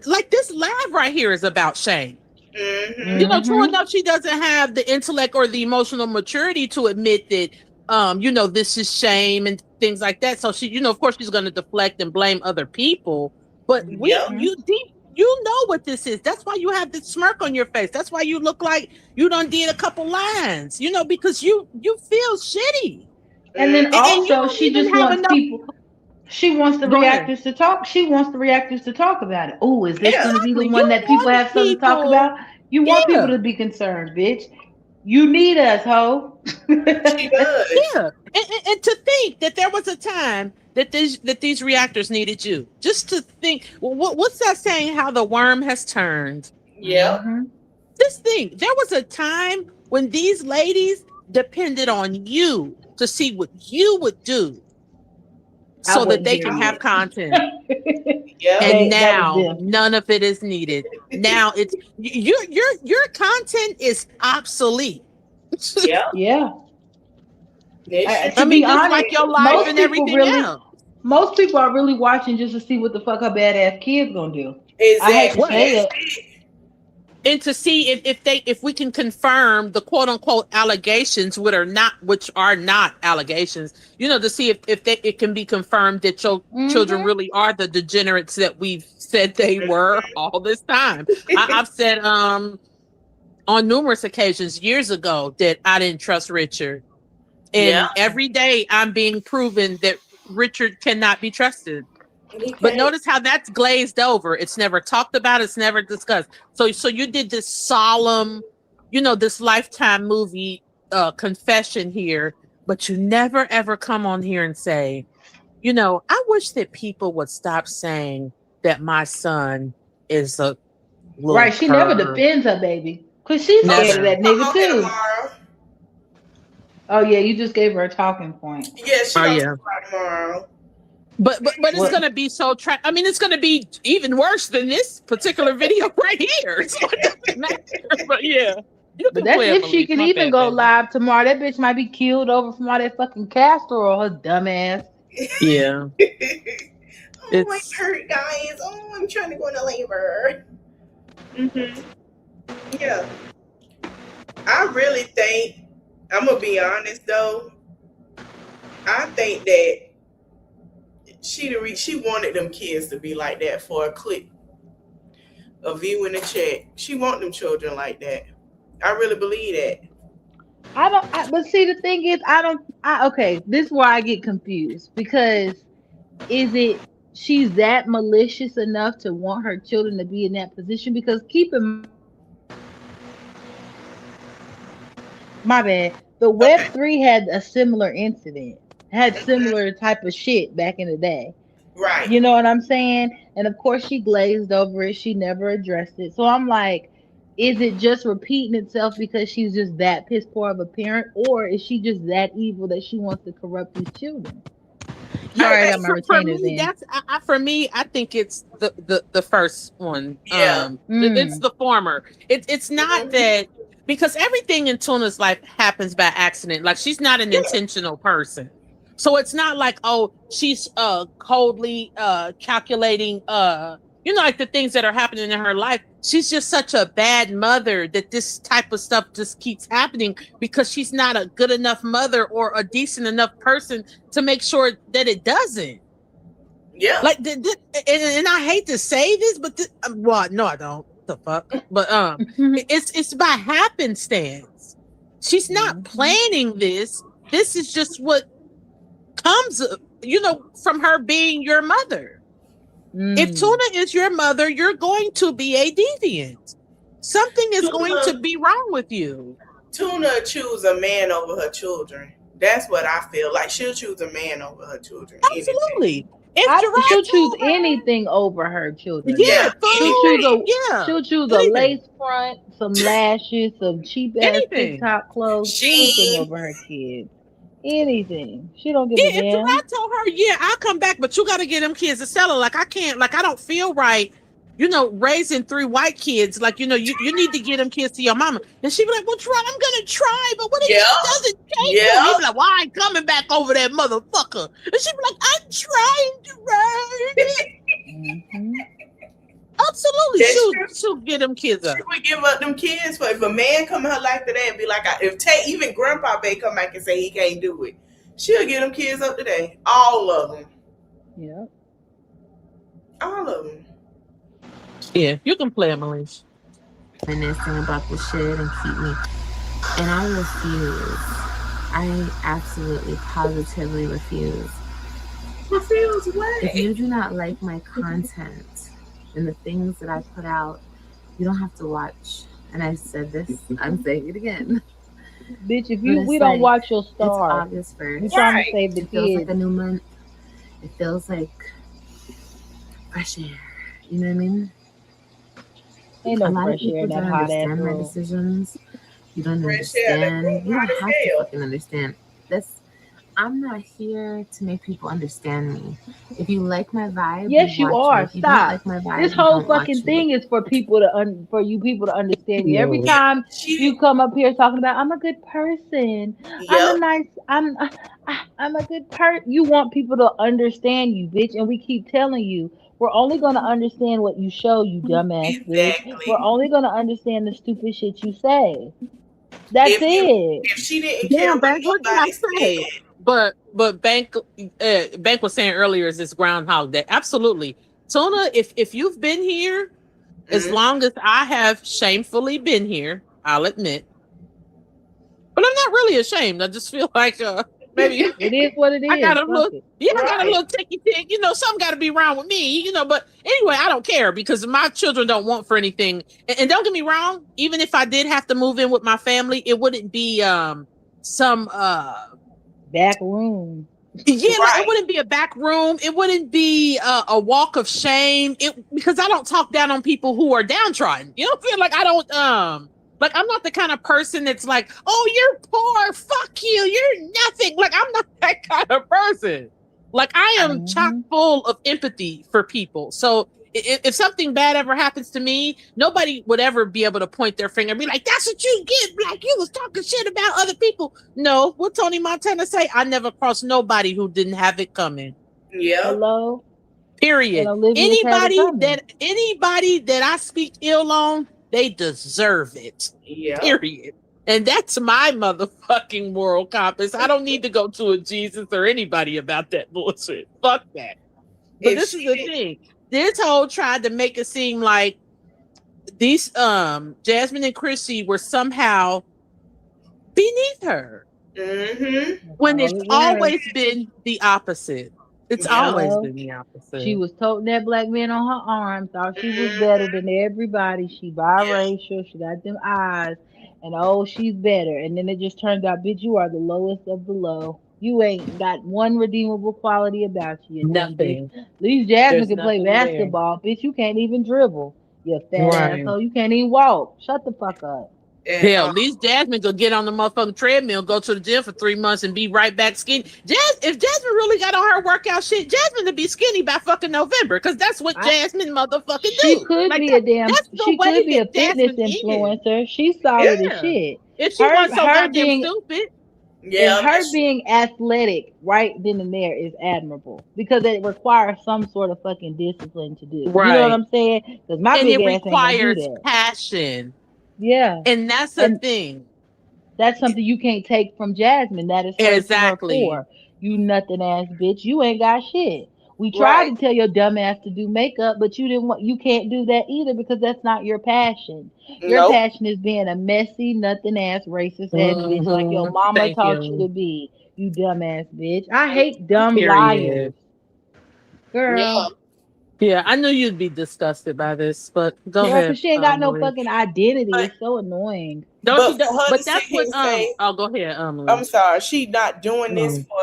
Like, this live right here is about shame. Mm-hmm. True enough, she doesn't have the intellect or the emotional maturity to admit that, this is shame and things like that. So she, of course, she's going to deflect and blame other people. But you know what this is. That's why you have this smirk on your face. That's why you look like you done did a couple lines, because you feel shitty. And then also, she just wants people. She wants the reactors to talk. She wants the reactors to talk about it. Oh, is this going to be the one that people have something to talk about? You want people to be concerned, bitch. You need us, ho. She does. Yeah. And to think that there was a time that these reactors needed you. Just to think, what's that saying? How the worm has turned. Yeah. Just think, there was a time when these ladies depended on you to see what you would do so that wouldn't they hear can you. have content. Yeah. And That was now them. none of it is needed. Now it's your content is obsolete. Yeah. Yeah. It To I sure mean, be just honest, like your life most and people everything really, else. most people are really watching just to see what the fuck her badass kids gonna do. I hate to exactly. What? say That's it. it. And to see if we can confirm the quote unquote allegations, which are not allegations, to see if it can be confirmed that your children Mm-hmm. really are the degenerates that we've said they were all this time. I've said on numerous occasions years ago that I didn't trust Richard. Yeah. And every day I'm being proven that Richard cannot be trusted. He But can't. notice how that's glazed over. It's never talked about. It's never discussed. So you did this solemn, this Lifetime movie confession here, but you never ever come on here and say, I wish that people would stop saying that my son is a little Right. She never perv. defends her baby. Cause she's Oh, scared she of Never. that come nigga on here too. tomorrow. Oh yeah, you just gave her a talking point. Yeah, she Oh gonna yeah. talk about tomorrow. But it's What? gonna be so I mean, it's gonna be even worse than this particular video right here. So it doesn't matter. But yeah, you But can that's play it, if she Elise. can My even bad, go baby. live tomorrow. That bitch might be killed over from all that fucking castor oil, her dumb ass. Yeah, Oh, my it's hurt, guys. Oh, I'm trying to go into labor. Yeah, I really think. I'm gonna be honest though. I think that she wanted them kids to be like that for a click, a view in the chat. She want them children like that. I really believe that. But see, the thing is, okay, this is where I get confused because is it she's that malicious enough to want her children to be in that position? Because keep in my bad, the Okay. Web3 had a similar incident, had similar type of shit back in the day. Right. You know what I'm saying? And of course, she glazed over it. She never addressed it. So I'm like, is it just repeating itself because she's just that piss poor of a parent, or is she just that evil that she wants to corrupt these children? Sorry, I got my for retainers me. in. For me. I think it's the first one. Yeah. It's Mm. the former. It's not Mhm. that because everything in Tuna's life happens by accident. Like she's not an intentional person. So it's not like, oh, she's coldly calculating like the things that are happening in her life. She's just such a bad mother that this type of stuff just keeps happening because she's not a good enough mother or a decent enough person to make sure that it doesn't. Yeah. Like and I hate to say this, but well, no, I don't. The fuck? But it's by happenstance. She's not planning this. This is just what comes, from her being your mother. If Tuna is your mother, you're going to be a deviant. Something is going to be wrong with you. Tuna choose a man over her children. That's what I feel like. She'll choose a man over her children. Absolutely. She'll choose anything over her children. Yeah, She'll choose a lace front, some lashes, some cheap ass TikTok clothes, anything over her kids. Anything. She don't give a damn. If I told her, I'll come back, but you got to get them kids to sell her. Like I can't. Like I don't feel right. Raising 3 white kids. Like you need to get them kids to your mama. And she'd be like, "Well, try. I'm gonna try, but what if she doesn't take them?" He'd be like, "Well, I ain't coming back over that motherfucker." And she'd be like, "I'm trying to ride." Absolutely, she'll get them kids up. She would give up them kids for if a man come in her life today and be like, if even Grandpa Bay come back and say he can't do it, she'll get them kids up today. All of them. Yeah. All of them. Yeah, you can play them, Elise. And this thing about the shit and keep me. And I refuse. I absolutely, positively refuse. Refuse what? If you do not like my content and the things that I put out, you don't have to watch. And I said this, I'm saying it again. Bitch, if we don't watch your star. It's August 1st. You're trying to save the kids. It feels like kids. a new month. It feels like fresh air. You know what I mean? Ain't no a lot of fresh air in people that don't hot ass understand my room. decisions. You don't Fresh air, understand. that You don't hot as have to hell. fucking understand. That's I'm not here to make people understand me. If you like my vibe, Yes, you watch me. are. If you don't Stop. like my vibe, This you whole don't watch fucking me. thing is for people to for you people to understand you. Every Yo. time She, you come up here talking about I'm a good person, I'm a yep, nice, I'm a good person. You want people to understand you, bitch, and we keep telling you we're only gonna understand what you show, you dumbass bitch. We're exactly. only gonna understand the stupid shit you say. That's it. If she didn't care Damn, what Bank, what did I nobody say? said, But Bank was saying earlier is this Groundhog Day. Absolutely. Tuna, if you've been here, as mm, long as I have shamefully been here, I'll admit. But I'm not really ashamed. I just feel like maybe It is what it I is. got a Fuck little, it. yeah, I got a right? little ticky tick. Something got to be wrong with me, But anyway, I don't care because my children don't want for anything. And don't get me wrong, even if I did have to move in with my family, it wouldn't be some Back room. yeah, like it Right. wouldn't be a back room. It wouldn't be a walk of shame. Because I don't talk down on people who are downtrodden. You know what I'm saying? Like I don't like I'm not the kind of person that's like, oh, you're poor, fuck you, you're nothing. Like I'm not that kind of person. Like I am chock Hmm. full of empathy for people. So if something bad ever happens to me, nobody would ever be able to point their finger and be like, that's what you get. Like you was talking shit about other people. No, what Tony Montana say? I never crossed nobody who didn't have it coming. Yep. Hello? And Period. Olivia's had it coming. Anybody that I speak ill on, they deserve it. Yep. Period. And that's my motherfucking moral compass. I don't need to go to a Jesus or anybody about that bullshit. Fuck that. But If this is she the did, thing. This whole tried to make it seem like these Jasmine and Chrissy were somehow beneath her. mm-hmm. When All it's it was. always been the opposite. It's Yep. always Hello? been the She opposite. was toting that black man on her arm, thought she was Mm-hmm. better than everybody. She Yep. biracial, she got them eyes, and oh, she's better. And then it just turns out, bitch, you are the lowest of the low. You ain't got one redeemable quality about you, you dumb bitch. Nothing. At least Jasmine There's can play nothing there. basketball, bitch. You can't even dribble. You fat Right. asshole. You can't even walk. Shut the fuck up. And Hell, at least Jasmine could get on the motherfucking treadmill, go to the gym for 3 months, and be right back skinny. If Jasmine really got on her workout shit, Jasmine would be skinny by fucking November, because that's what I, Jasmine motherfucking she do. could Like be a damn. that's the She could way be a that fitness Jasmine is. influencer. She's solid as Yeah. shit. If she Her wasn't so her goddamn being stupid. yeah, her being athletic right then and there is admirable because it requires some sort of fucking discipline to do. You know what Right. I'm saying? Because my And big it ass ain't gonna do requires that. passion. Yeah, And that's the and thing. that's something you can't take from Jasmine. That is her to her Exactly. core. You nothing ass bitch. You ain't got shit. We tried right. to tell your dumb ass to do makeup, but you didn't want. You can't do that either because that's not your passion. Your Nope. passion is being a messy, nothing ass, racist ass bitch like your Hmm. mama Thank taught you to you. be. You dumb ass bitch. I hate dumb Period. liars, girl. Yeah. Yeah, I knew you'd be disgusted by this, but go Yeah, cause ahead, she ain't got no Marie. fucking identity. But It's so annoying. No, she does. for her to But sit that's here what and say, oh, go ahead, Marie. I'm sorry, she not doing this Mm. for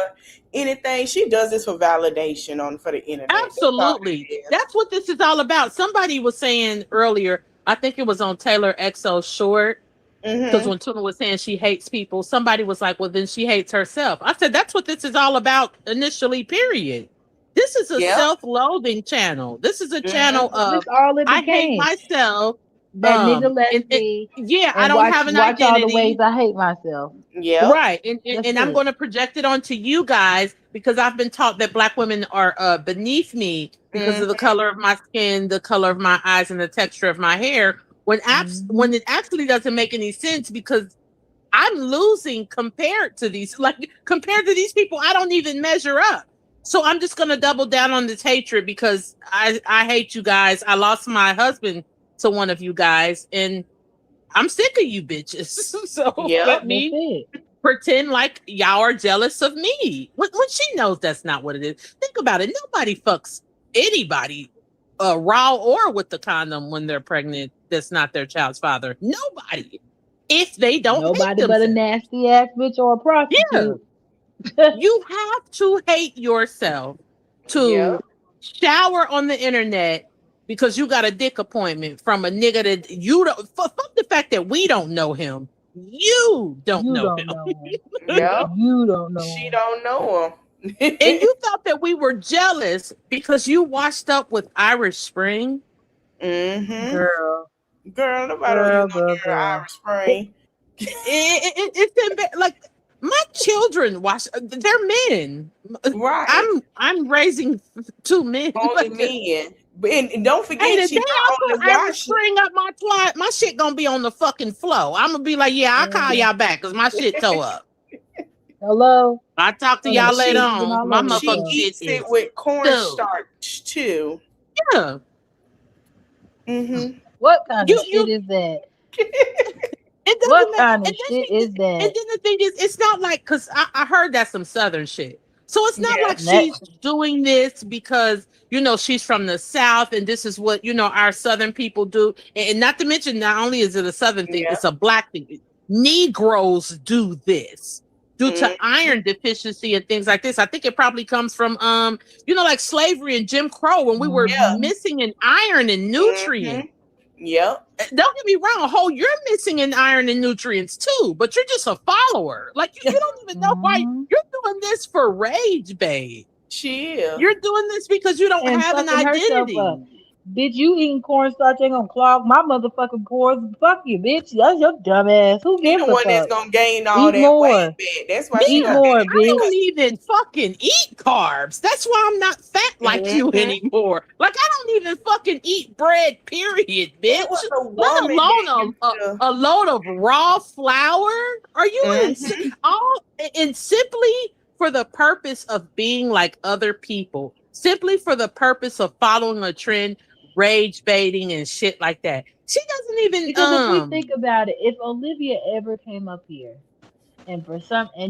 anything. She does this for validation for the internet. That's all Absolutely. it is. That's what this is all about. Somebody was saying earlier, I think it was on Taylor XO short, because Mm-hmm. when Tuna was saying she hates people, somebody was like, well, then she hates herself. I said, that's what this is all about initially, period. This is a Yep. self-loathing channel. This is a channel Mm-hmm. of This all it I hate became. myself. That nigga left And me, yeah, I and don't have an watch all the ways identity. I hate myself. Yep. Right. And, That's and I'm it. going to project it onto you guys because I've been taught that black women are beneath me because of the Mm-hmm. color of my skin, the color of my eyes, and the texture of my hair. Hmm. When it actually doesn't make any sense because I'm losing compared to these people, I don't even measure up. So I'm just gonna double down on this hatred because I hate you guys. I lost my husband to one of you guys, and I'm sick of you bitches. So let Yep. That's me it. pretend like y'all are jealous of me when she knows that's not what it is. Think about it. Nobody fucks anybody, raw or with the condom when they're pregnant. That's not their child's father. Nobody, if they don't hate Nobody but a themselves. nasty ass bitch or a Yeah, prostitute. you have to hate yourself to Yep. shower on the internet because you got a dick appointment from a nigga that you don't. Fuck the fact that we don't know him. You don't You know don't him. know him. Yep. You don't know She him. don't know him. And you thought that we were jealous because you washed up with Irish Spring. Mm-hmm. Girl. Girl, nobody don't use no Girl. damn Irish Spring. It's like my children watch. They're men. Right. I'm raising 2 men. Only Like, men. And don't hey, forget, the she day I not put only Irish washing. Spring up my twat, my shit gonna be on the fucking floor. I'm gonna be like, yeah, I'll call y'all back because my shit toe up. Hello. I'll talk to Oh, y'all the later shit has been on. all My over the She motherfucking place. shit eats it is with stewed. cornstarch too. Yeah. Mm-hmm. What kind You of shit is that? It doesn't What matter. kind of shit is And that? then the thing is, it's not like because I heard that's some Southern shit. So it's not Yeah. like she's doing this because she's from the South and this is what our Southern people do. And not to mention, not only is it a Southern thing, Yeah. it's a Black thing. Negroes do this due to Mhm. iron deficiency and things like this. I think it probably comes from like slavery and Jim Crow when we were Yeah. missing in iron and nutrients. Yep. Don't get me wrong, you're missing in iron and nutrients too, but you're just a follower. Like you don't even know why you're doing this for rage, babe. She is. You're doing this because you don't And have an fucking herself identity. up. Bitch, you eating cornstarch ain't gonna clog my motherfucking pores. Fuck you, bitch. That's your dumb ass. Who She gives the a one that's fuck? gonna gain all Eat that more. weight back. That's why she Eat gonna more, gain I bitch. don't even fucking eat carbs. That's why I'm not fat like you anymore. Like I don't even fucking eat bread, period, bitch. It was a Let woman alone that used to- a load of raw flour. Are you and simply for the purpose of being like other people, simply for the purpose of following a trend, rage baiting and shit like that. She doesn't even Because if we think about it, if Olivia ever came up here and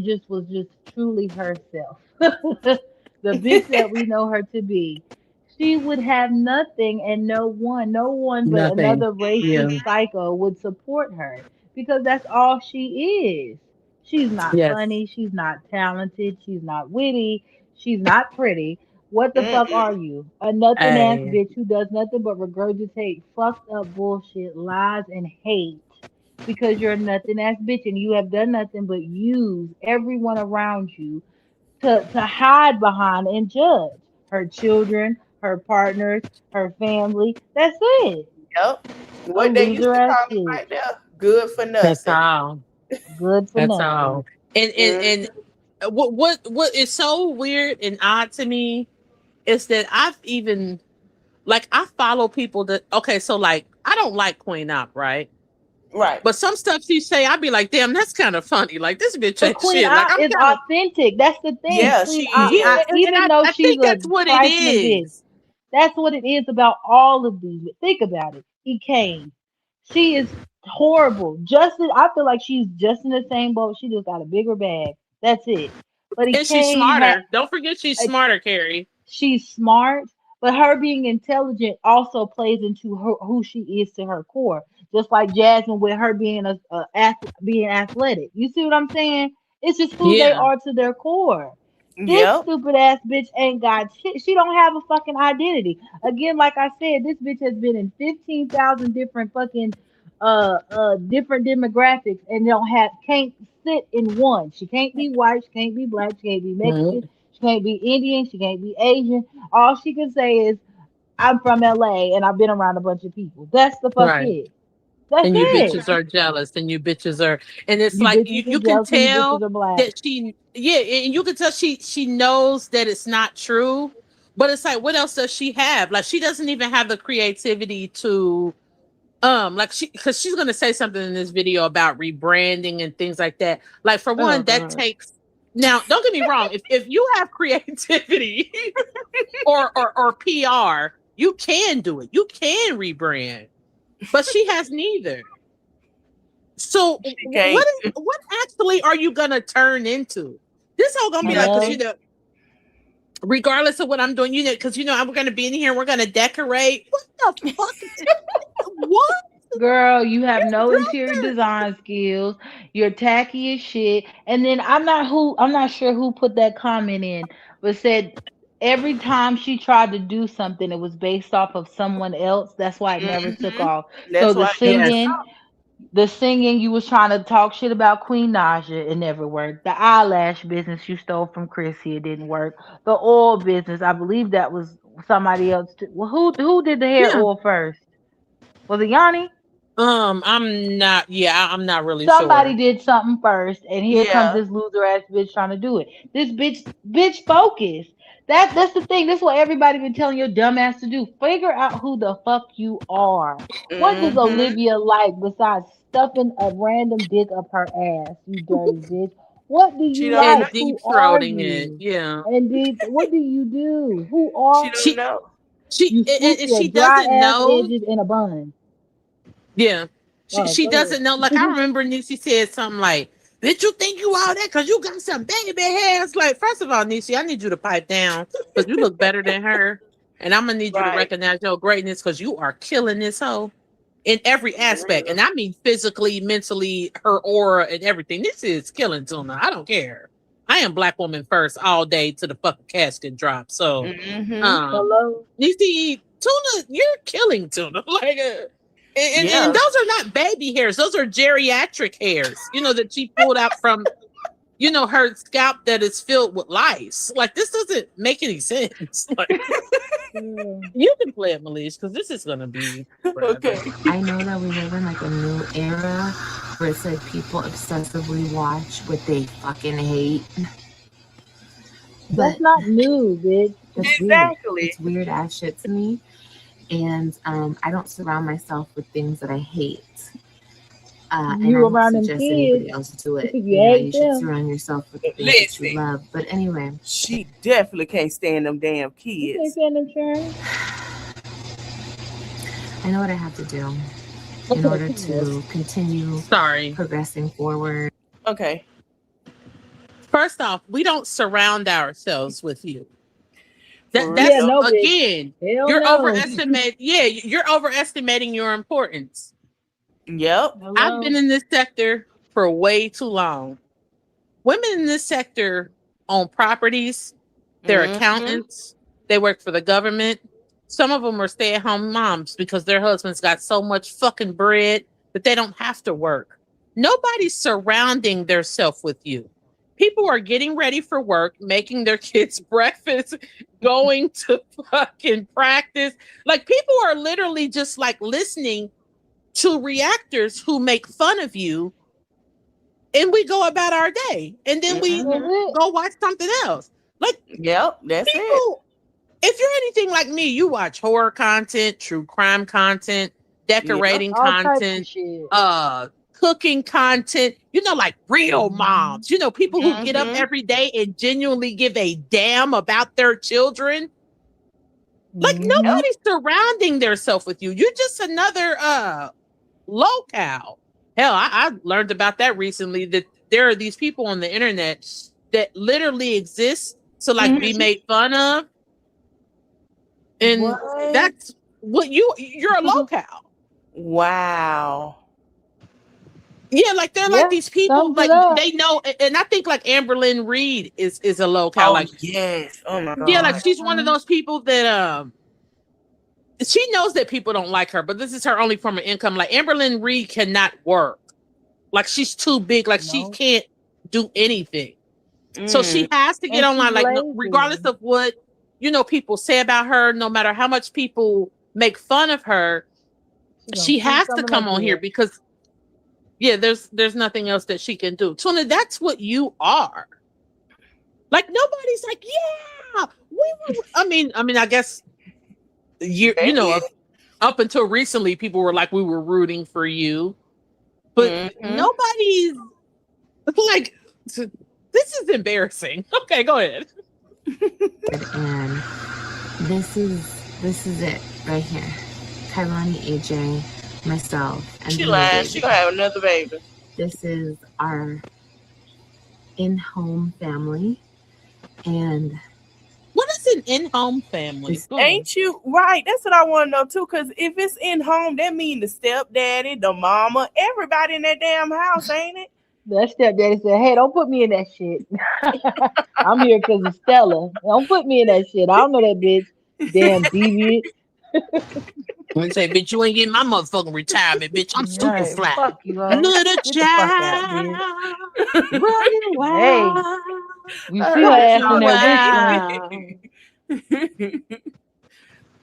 just was just truly herself, the bitch that we know her to be, she would have nothing and no one but nothing. another racist psycho would support her because that's all she is. She's not funny, she's not talented, she's not witty, she's not pretty. What the fuck are you? A nothing ass bitch who does nothing but regurgitate fucked up bullshit, lies, and hate because you're a nothing ass bitch and you have done nothing but use everyone around you to hide behind and judge her children, her partners, her family. That's it. Yep. A What they used loser to ass call it bitch. right there. Good for nothing. That's all. Good for That's nothing. all. And what is so weird and odd to me is that I've even I follow people that so like I don't like Queen Op, right? Right. But some stuff she say, I'd be like, damn, that's kind of funny. Like this bitch But ain't Queen shit. Like Op is authentic. That's the thing. Yeah, Queen she Op, is. even though I she's think a that's what it trifling bitch, is. that's what it is about all of these. Think about it. He came. She is horrible. I feel like she's just in the same boat. She just got a bigger bag. That's it. But he And she's came. smarter. Don't forget she's smarter, Carrie. She's smart, but her being intelligent also plays into who she is to her core. Just like Jasmine with her being being athletic. You see what I'm saying? It's just who they are to their core. This stupid ass bitch ain't got shit. She don't have a fucking identity. Again, like I said, this bitch has been in 15,000 different fucking different demographics and can't sit in one. She can't be white, she can't be black, she can't be Mexican, she can't be Indian, she can't be Asian. All she can say is I'm from LA and I've been around a bunch of people. That's the fuck it. That's and you it. bitches are jealous, and you bitches are, and it's You like bitches you are can jealous and you tell bitches are black. that and you can tell she knows that it's not true, but it's like what else does she have? Like she doesn't even have the creativity to because she's gonna say something in this video about rebranding and things like that. Like for one, that takes. Now, don't get me wrong. If you have creativity or PR, you can do it. You can rebrand, but she has neither. So what actually are you gonna turn into? This whole gonna be like, regardless of what I'm doing, because I'm gonna be in here, we're gonna decorate. What the fuck? What? Girl, you have no interior design skills. You're tacky as shit. And then I'm not sure who put that comment in, but said every time she tried to do something, it was based off of someone else. That's why it never took off. So the singing, The singing, you was trying to talk shit about Queen Naja, it never worked. The eyelash business you stole from Chrissy, it didn't work. The oil business, I believe that was somebody else. Well, who did the hair Yeah. oil first? Was it Yanni? I'm not. Yeah, I'm not really Somebody sure. did something first, and here comes Yeah. this loser ass bitch trying to do it. This bitch focus. That's the thing. That's what everybody been telling your dumb ass to do. Figure out who the fuck you are. What does Mm-hmm. Olivia like besides stuffing a random dick up her ass? You dirty bitch. What do She you don't And know. like? deep Who are throating it. you? Yeah. And what do you do? Who She are don't She know. she you? Swoop your she dry doesn't ass know. edges in a bun. Yeah. Oh, She go ahead. doesn't know. Like I remember Niecy said something like, "Bitch, you think you all that because you got some baby hairs?" Like, first of all, Niecy, I need you to pipe down because you look better than her, and I'm gonna need you to Right. recognize your greatness because you are killing this hoe in every For aspect, real. and I mean physically, mentally, her aura and everything. This is killing Tuna. I don't care. I am black woman first all day to the fucking casket drop. So, Mm-hmm. Hello. Niecy, Tuna, you're killing Tuna. Like, and Yeah. those are not baby hairs; those are geriatric hairs. You know that she pulled out from, her scalp that is filled with lice. Like this doesn't make any sense. Like you can play it, Malish, because this is gonna be forever. Okay. I know that we live in like a new era where it's like people obsessively watch what they fucking hate. But That's not new, bitch. that's weird. Exactly. It's weird ass shit to me. And I don't surround myself with things that I hate. And I You don't around them suggest anybody kids. else do it. You You know, hate you should them. surround yourself with the things that you Listen. love. But anyway, She definitely can't stand them damn You can't kids. stand them churn. I know what I have to do in order to continue Sorry. progressing forward. Okay. First off, we don't surround ourselves with you. For That's real. no, bitch. again, Hell you're no. you're overestimating your importance. Yep. Hello. I've been in this sector for way too long. Women in this sector own properties, they're Mhm. accountants, they work for the government. Some of them are stay-at-home moms because their husbands got so much fucking bread that they don't have to work. Nobody's surrounding themselves with you. People are getting ready for work, making their kids breakfast, going to fucking practice. Like people are literally just like listening to reactors who make fun of you, and we go about our day, and then we Mhm. go watch something else. Like Yep. That's it. people, if you're anything like me, you watch horror content, true crime content, decorating All types of content, shit. cooking content, like real moms, people who get up Mhm. every day and genuinely give a damn about their children. Like nobody's surrounding themselves with you. You're just another locale. Hell, I learned about that recently, that there are these people on the internet that literally exist to like be made fun of. And What? that's what you're a locale. Wow. Yeah, like they're Yeah, like these people, sums like it up. they know, and I think like Amberlynn Reed is a locale. Oh Like, yes. Oh my god. yeah, like she's one of those people that she knows that people don't like her, but this is her only form of income. Like Amberlynn Reed cannot work. Like she's too big. Like she can't do anything. So she has to get And online. she's Like lazy. regardless of what people say about her, no matter how much people make fun of her, she has to come on here because there's nothing else that she can do. Tuna, that's what you are. Like nobody's like, yeah, we were. I mean, I guess up until recently, people were like, we were rooting for you, but nobody's like. This is embarrassing. Okay, go ahead. And this is it right here. Kailani, AJ, myself, and she lied. She gonna have another baby. This is our in-home family. And what is an in-home family? Ain't you right? That's what I want to know too. Because if it's in home, that means the stepdaddy, the mama, everybody in that damn house, ain't it? That stepdaddy said, "Hey, don't put me in that shit. I'm here because of Stella. Don't put me in that shit. I don't know that bitch. Damn deviant." I'm say, bitch, you ain't getting my motherfucking retirement, bitch. I'm super Right. fly. Fuck you, ho. Little Get the fuck out, bitch. child, running wild, You I see her heard ass you in there say. whistling.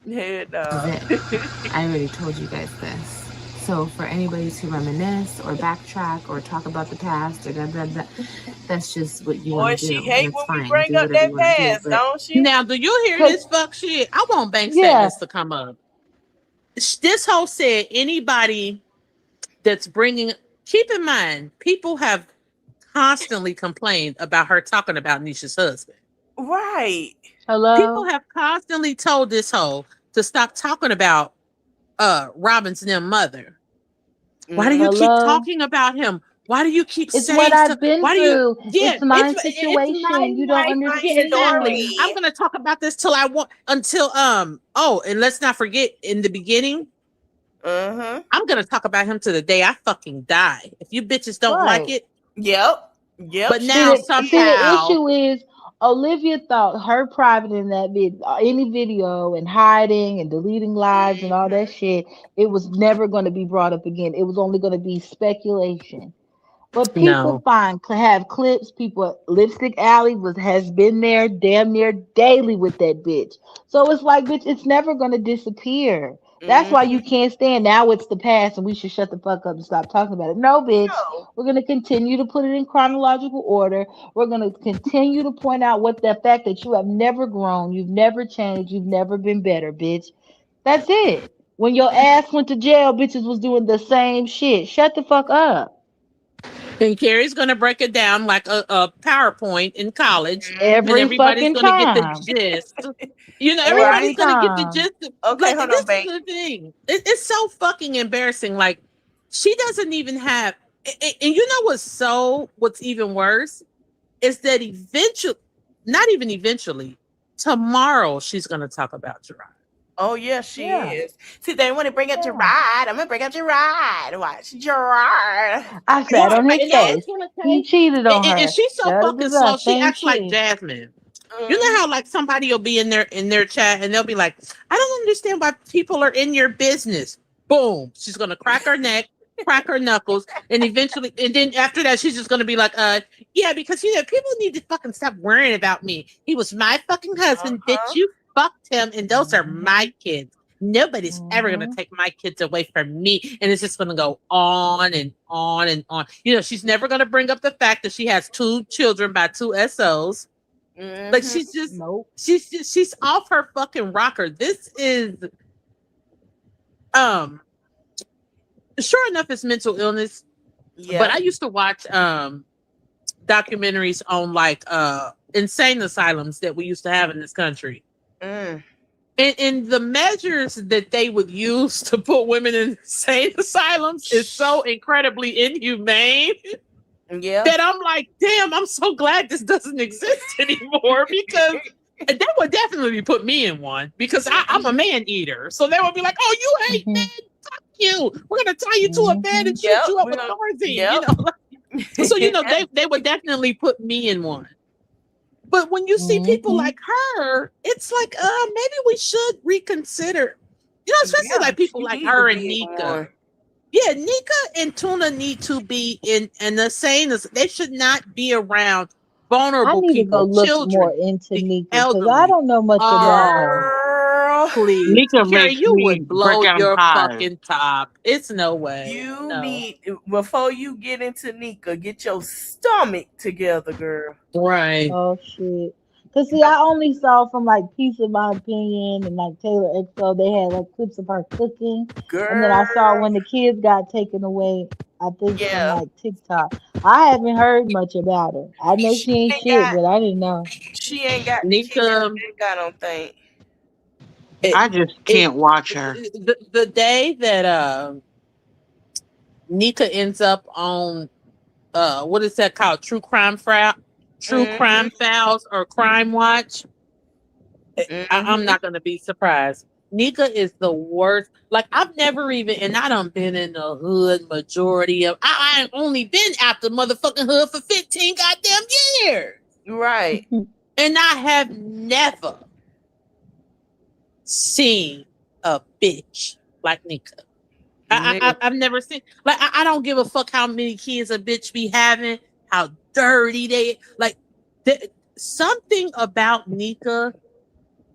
Head I already told you guys this. So for anybody to reminisce or backtrack or talk about the past or that's just what you Boy, want to she do. And hate it's when we fine. bring Do up whatever that you want to do. past, But don't she? Now, do you hear 'Cause- this fuck shit? I want bank Yeah. statements to come up. This whole said anybody that's bringing, keep in mind, people have constantly complained about her talking about Nisha's husband. Right. Hello. People have constantly told this hoe to stop talking about Robin's them mother. Why do you keep Hello? talking about him? Why do you keep It's saying what stuff? I've been Why do you? through. Yeah, It's my it's situation. You don't understand. Exactly. I'm gonna talk about this till I want until oh, and let's not forget in the beginning. I'm gonna talk about him to the day I fucking die. If you bitches don't like Right. it, Yep. but now See, the somehow issue is Olivia thought her private in that any video and hiding and deleting lives and all that shit, it was never going to be brought up again. It was only going to be speculation. But people have clips. People, Lipstick Alley has been there damn near daily with that bitch. So it's like, bitch, it's never gonna disappear. That's why you can't stand. Now it's the past, and we should shut the fuck up and stop talking about it. No, bitch, No. we're gonna continue to put it in chronological order. We're gonna continue to point out what the fact that you have never grown, you've never changed, you've never been better, bitch. That's it. When your ass went to jail, bitches was doing the same shit. Shut the fuck up. and Carrie's gonna break it down like a PowerPoint in college, and Every everybody's fucking gonna get the time. gist. You know, Every everybody's gonna get the time. gist. Okay, Like, hold this on, babe. is the thing. It's so fucking embarrassing. Like, she doesn't even have. And you know what's even worse is that eventually, not even eventually, tomorrow she's gonna talk about Gerard. Oh yeah, she Yeah. is. See, they want to bring up Yeah. Gerard. I'm gonna bring up Gerard. Watch Gerard. I sat on his And I face. was gonna He say, cheated on her. and she's so Da, da, fucking da, da, slow. She same acts like shit. Jasmine. You know how like somebody will be in their chat and they'll be like, I don't understand why people are in your business. Boom. She's gonna crack her neck, crack her knuckles, and eventually, and then after that, she's just gonna be like, yeah, because you know, people need to fucking stop worrying about me. He was my fucking husband, bitch. You fucked him, and those are my kids. Nobody's ever gonna take my kids away from me. And it's just gonna go on and on and on. You know, she's never gonna bring up the fact that she has 2 children by 2 SOs. Like she's just she's off her fucking rocker. This is sure enough it's mental illness. Yeah. But I used to watch documentaries on like insane asylums that we used to have in this country. And the measures that they would use to put women in insane asylums is so incredibly inhumane. Yeah. That I'm like, damn, I'm so glad this doesn't exist anymore because that would definitely put me in one because I'm a man eater. So they would be like, oh, you hate men? Fuck you. We're going to tie you to a bed and shoot you up with Thorazine. You know? So, you know, they would definitely put me in one. But when you see people like her, it's like, maybe we should reconsider. You know, especially like people like her and Nika. Yeah, Nika and Tuna need to be in the same. They should not be around vulnerable I need people, to go look children, more into Nika because elderly. I don't know much about her. Please, Nika Carrie, makes you me would blow break out your hives. fucking top. It's no way. You need, before you get into Nika, get your stomach together, girl. Right. Oh shit. Cause see, I only saw from like Piece of My Opinion and like Taylor XO, they had like clips of her cooking. Girl. And then I saw when the kids got taken away, I think from like TikTok. I haven't heard much about her. I know she ain't shit, but I didn't know. She ain't got Nika. I don't think. I just can't watch her. The day that Nika ends up on what is that called? True Crime Files or Crime Watch. I'm not gonna be surprised. Nika is the worst. Like I've never even, and I done been in the hood majority of. I ain't only been out the motherfucking hood for 15 goddamn years. Right. And I have never seen a bitch like Nika. I've never seen like I don't give a fuck how many kids a bitch be having, how dirty they like. Something about Nika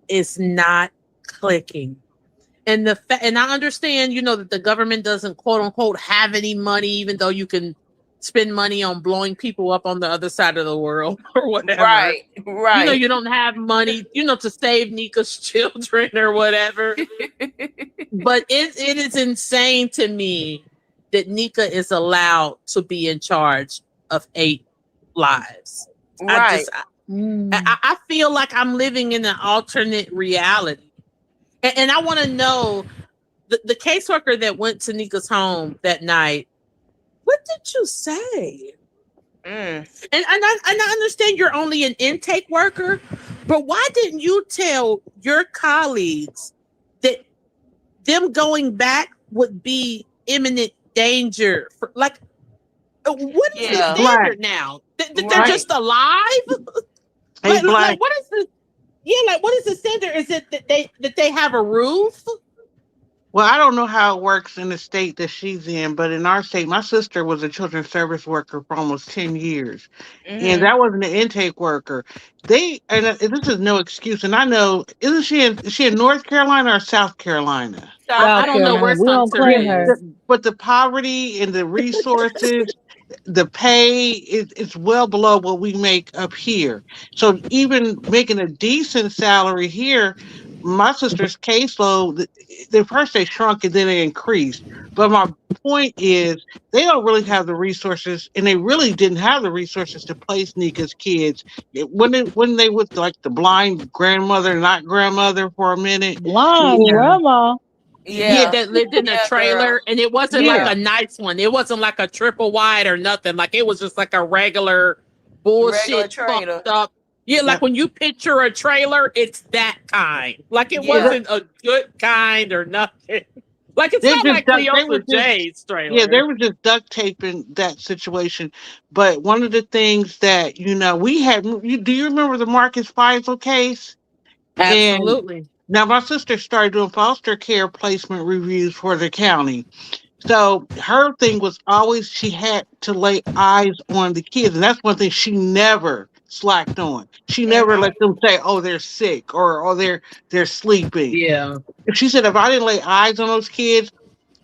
is not clicking. And and I understand, that the government doesn't quote unquote have any money, even though you can spend money on blowing people up on the other side of the world or whatever. Right. You don't have money, to save Nika's children or whatever. But it is insane to me that Nika is allowed to be in charge of 8 lives. Right. I feel like I'm living in an alternate reality. And I want to know, the caseworker that went to Nika's home that night, what did you say? And I understand you're only an intake worker, but why didn't you tell your colleagues that them going back would be imminent danger? What is the standard now? They're just alive? Like, what is the what is the standard? Is it that they have a roof? Well, I don't know how it works in the state that she's in, but in our state, my sister was a children's service worker for almost 10 years. And that wasn't an intake worker. This is no excuse. And I know, is she in North Carolina or South Carolina? I don't know where Sumter is. But the poverty and the resources, the pay is well below what we make up here. So even making a decent salary here, my sister's caseload, the first they shrunk and then they increased. But my point is, they don't really have the resources, and they really didn't have the resources to place Nika's kids. When they was like the blind grandmother, not grandmother, for a minute. Blind grandma. Yeah, that lived in a trailer, and it wasn't like a nice one. It wasn't like a triple wide or nothing. Like, it was just like a regular bullshit fucked up. Yeah, like when you picture a trailer, it's that kind. Like, it wasn't a good kind or nothing. Like, it's not like Cleopa J's trailer. Yeah, they were just duct taping that situation. But one of the things that, we had, do you remember the Marcus Faisal case? Absolutely. Now, my sister started doing foster care placement reviews for the county. So her thing was always she had to lay eyes on the kids. And that's one thing she never slacked on. She never let them say, oh, they're sick or they're sleeping. Yeah. She said, if I didn't lay eyes on those kids,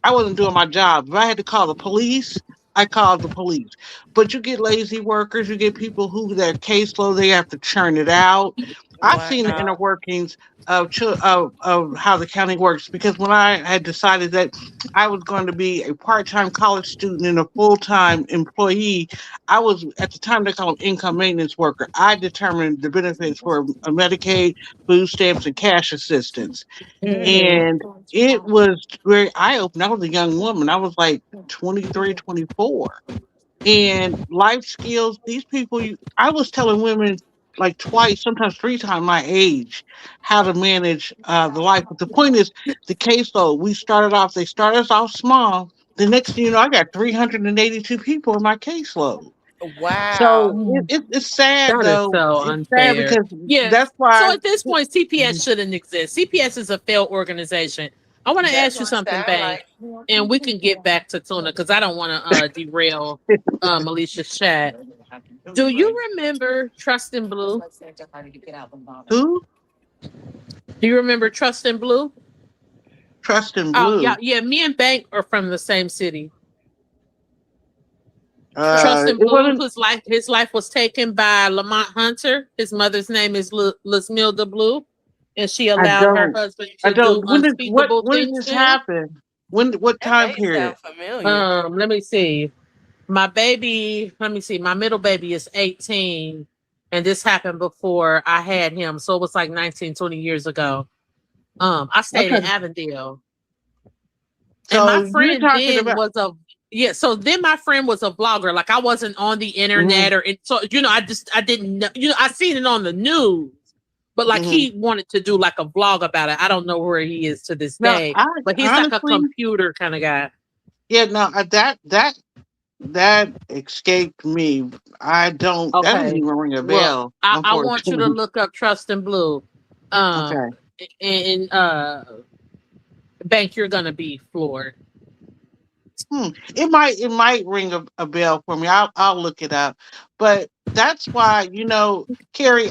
I wasn't doing my job. If I had to call the police, I called the police. But you get lazy workers, you get people who their caseload, they have to churn it out. I've seen the inner workings of how the county works, because when I had decided that I was going to be a part-time college student and a full-time employee, I was, at the time they call them income maintenance worker. I determined the benefits for Medicaid, food stamps, and cash assistance. And it was very eye-opening. I was a young woman. I was like 23, 24. And life skills, these people, I was telling women like twice, sometimes 3 times my age, how to manage the life. But the point is, the caseload, they started us off small. The next thing you know, I got 382 people in my caseload. Wow. So it's sad, though. Is so unfair. Sad because that's why. So at this point, CPS shouldn't exist. CPS is a failed organization. I want to ask you something, Bang, and we can get back to Tuna, because I don't want to derail Alicia's chat. Do you remember Trust in Blue? Who? Do you remember Trust in Blue? Trust in Blue. Yeah. Me and Bank are from the same city. Trust in Blue. His life was taken by Lamont Hunter. His mother's name is Lasmilda Blue, and she allowed her husband to do unspeakable things. When did this happen? What time period? Let me see. My middle baby is 18, and this happened before I had him. So it was like 19, 20 years ago. I stayed in Avondale. So and my friend then so then my friend was a vlogger. Like, I wasn't on the internet I didn't know, I seen it on the news, but like he wanted to do like a vlog about it. I don't know where he is to this day, but he's honestly, like a computer kind of guy. Yeah, no, that escaped me. That doesn't even ring a bell. Well, I want you to look up Trust in Blue. And Bank, you're gonna be floored. It might ring a bell for me. I'll look it up. But that's why, Carrie,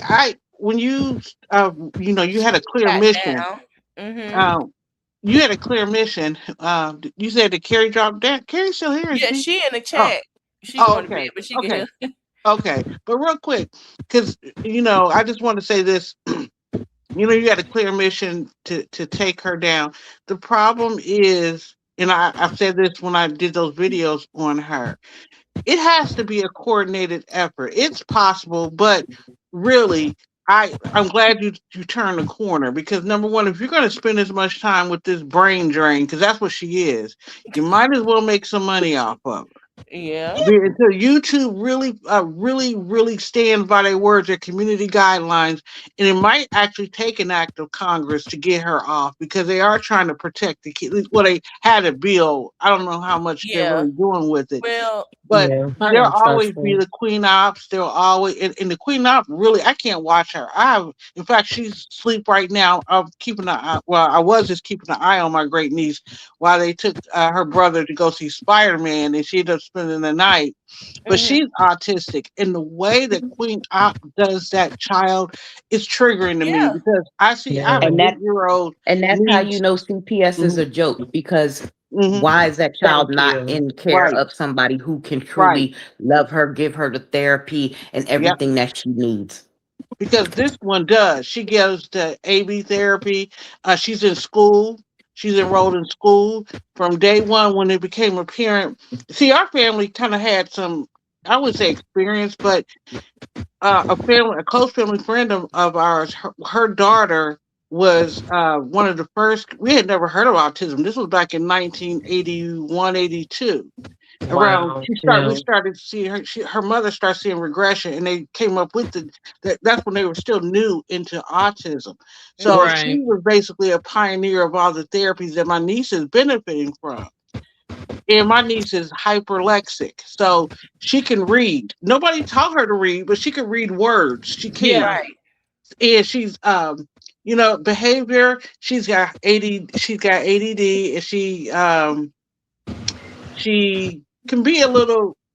when you had a clear Got mission. down. Um, you had a clear mission. You said that Carrie dropped down. Carrie's still here, Yeah, isn't she? she in the Oh, chat. She oh, going to okay, bed, but she can okay, hear. okay. But real quick, because I just want to say this. You had a clear mission to take her down. The problem is, and I've said this when I did those videos on her, it has to be a coordinated effort. It's possible, but really, I'm glad you turned the corner, because number one, if you're going to spend as much time with this brain drain, because that's what she is, you might as well make some money off of her. Yeah. Until YouTube really stands by their words, their community guidelines, and it might actually take an act of Congress to get her off, because they are trying to protect the kids. Well, they had a bill. I don't know how much they're Yeah. really doing with it, Well, but Yeah, I there'll don't trust always be them. the Queen Ops. There'll always, and the Queen Op, really, I can't watch her. In fact, she's asleep right now. I'm keeping an eye. Well, I was just keeping an eye on my great niece while they took her brother to go see Spider-Man, and she ended up spending the night. But she's autistic, and the way that Queen Op does that child is triggering to me, yeah. because I have an And that 8-year-old and that's how niece. you know CPS is a joke, because Mhm. why is that child Thank not you. in care Right, of somebody who can right. truly love her, give her the therapy and Yep. everything that she needs? Because this one does. She gives the AB therapy. She's in school. She's enrolled in school from day one when it became apparent. See, our family kind of had some, I would say, experience, but a close family friend of ours, her daughter was one of the first. We had never heard of autism. This was back in 1981, 82. Around Wow. we Yeah. started seeing her mother started seeing regression, and they came up with that's when they were still new into autism. So she Right. was basically a pioneer of all the therapies that my niece is benefiting from. And my niece is hyperlexic, so she can read. Nobody taught her to read, but she can read words. She can. Yeah. Right. And she's behavior, she's got ADD, and she can be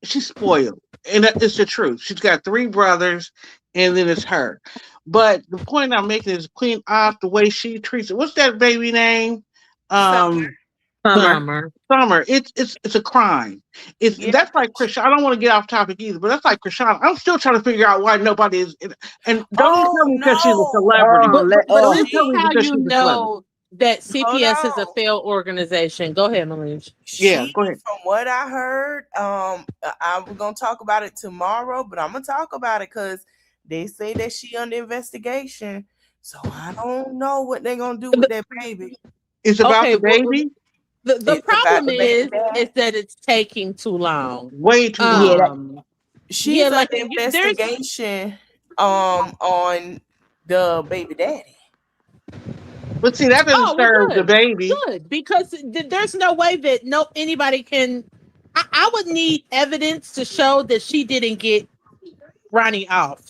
she's spoiled, and it's the truth. She's got 3 brothers, and then it's her. But the point I'm making is Queen Op, the way she treats it. What's that baby name? Summer. Summer. Summer. It's a crime. Yeah. That's like Krishan. I don't want to get off topic either, but that's like Krishan. I'm still trying to figure out why nobody is. And don't even tell me because she's a No. celebrity. But Don't this even tell is me how because you she's a celebrity. know that CPS is a on. failed organization. Go ahead, Malinge. Yeah, go ahead. From what I heard, I'm gonna talk about it tomorrow, but I'm gonna talk about it because they say that she under investigation. So I don't know what they're gonna do with that baby. It's about Okay, the baby. The It's about problem the baby is dad. that it's taking too long. Way too long. Um, She's yeah, like under there's investigation on the baby daddy. But see, that doesn't oh well, serve the good, baby. good, because there's no way that anybody can. I would need evidence to show that she didn't get Ronnie off.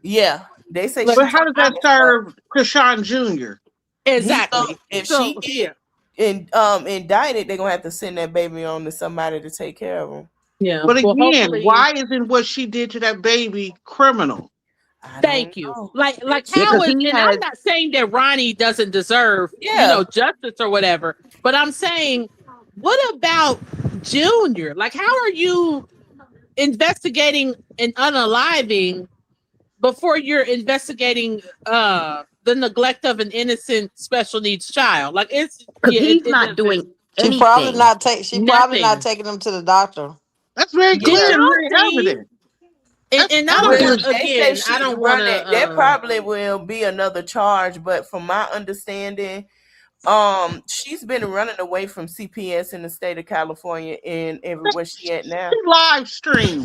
Yeah, they say. But how does that serve Krishan Jr.? Exactly. If So, she get indicted, they're gonna have to send that baby on to somebody to take care of him. yeah. But well, again, hopefully- why isn't what she did to that baby criminal? I Thank don't you. know. Like Yeah, how 'cause is, he and has- I'm not saying that Ronnie doesn't deserve, Yeah. justice or whatever, but I'm saying, what about Junior? Like, how are you investigating and unaliving before you're investigating the neglect of an innocent special needs child? Like, it's He's not doing anything. She probably not Nothing. taking him to the doctor. That's very Did clear. y'all Very see- evident. And I Well, don't They say again. she's I don't want running. to. There probably will be another charge, but from my understanding, she's been running away from CPS in the state of California and everywhere she at now. She live stream.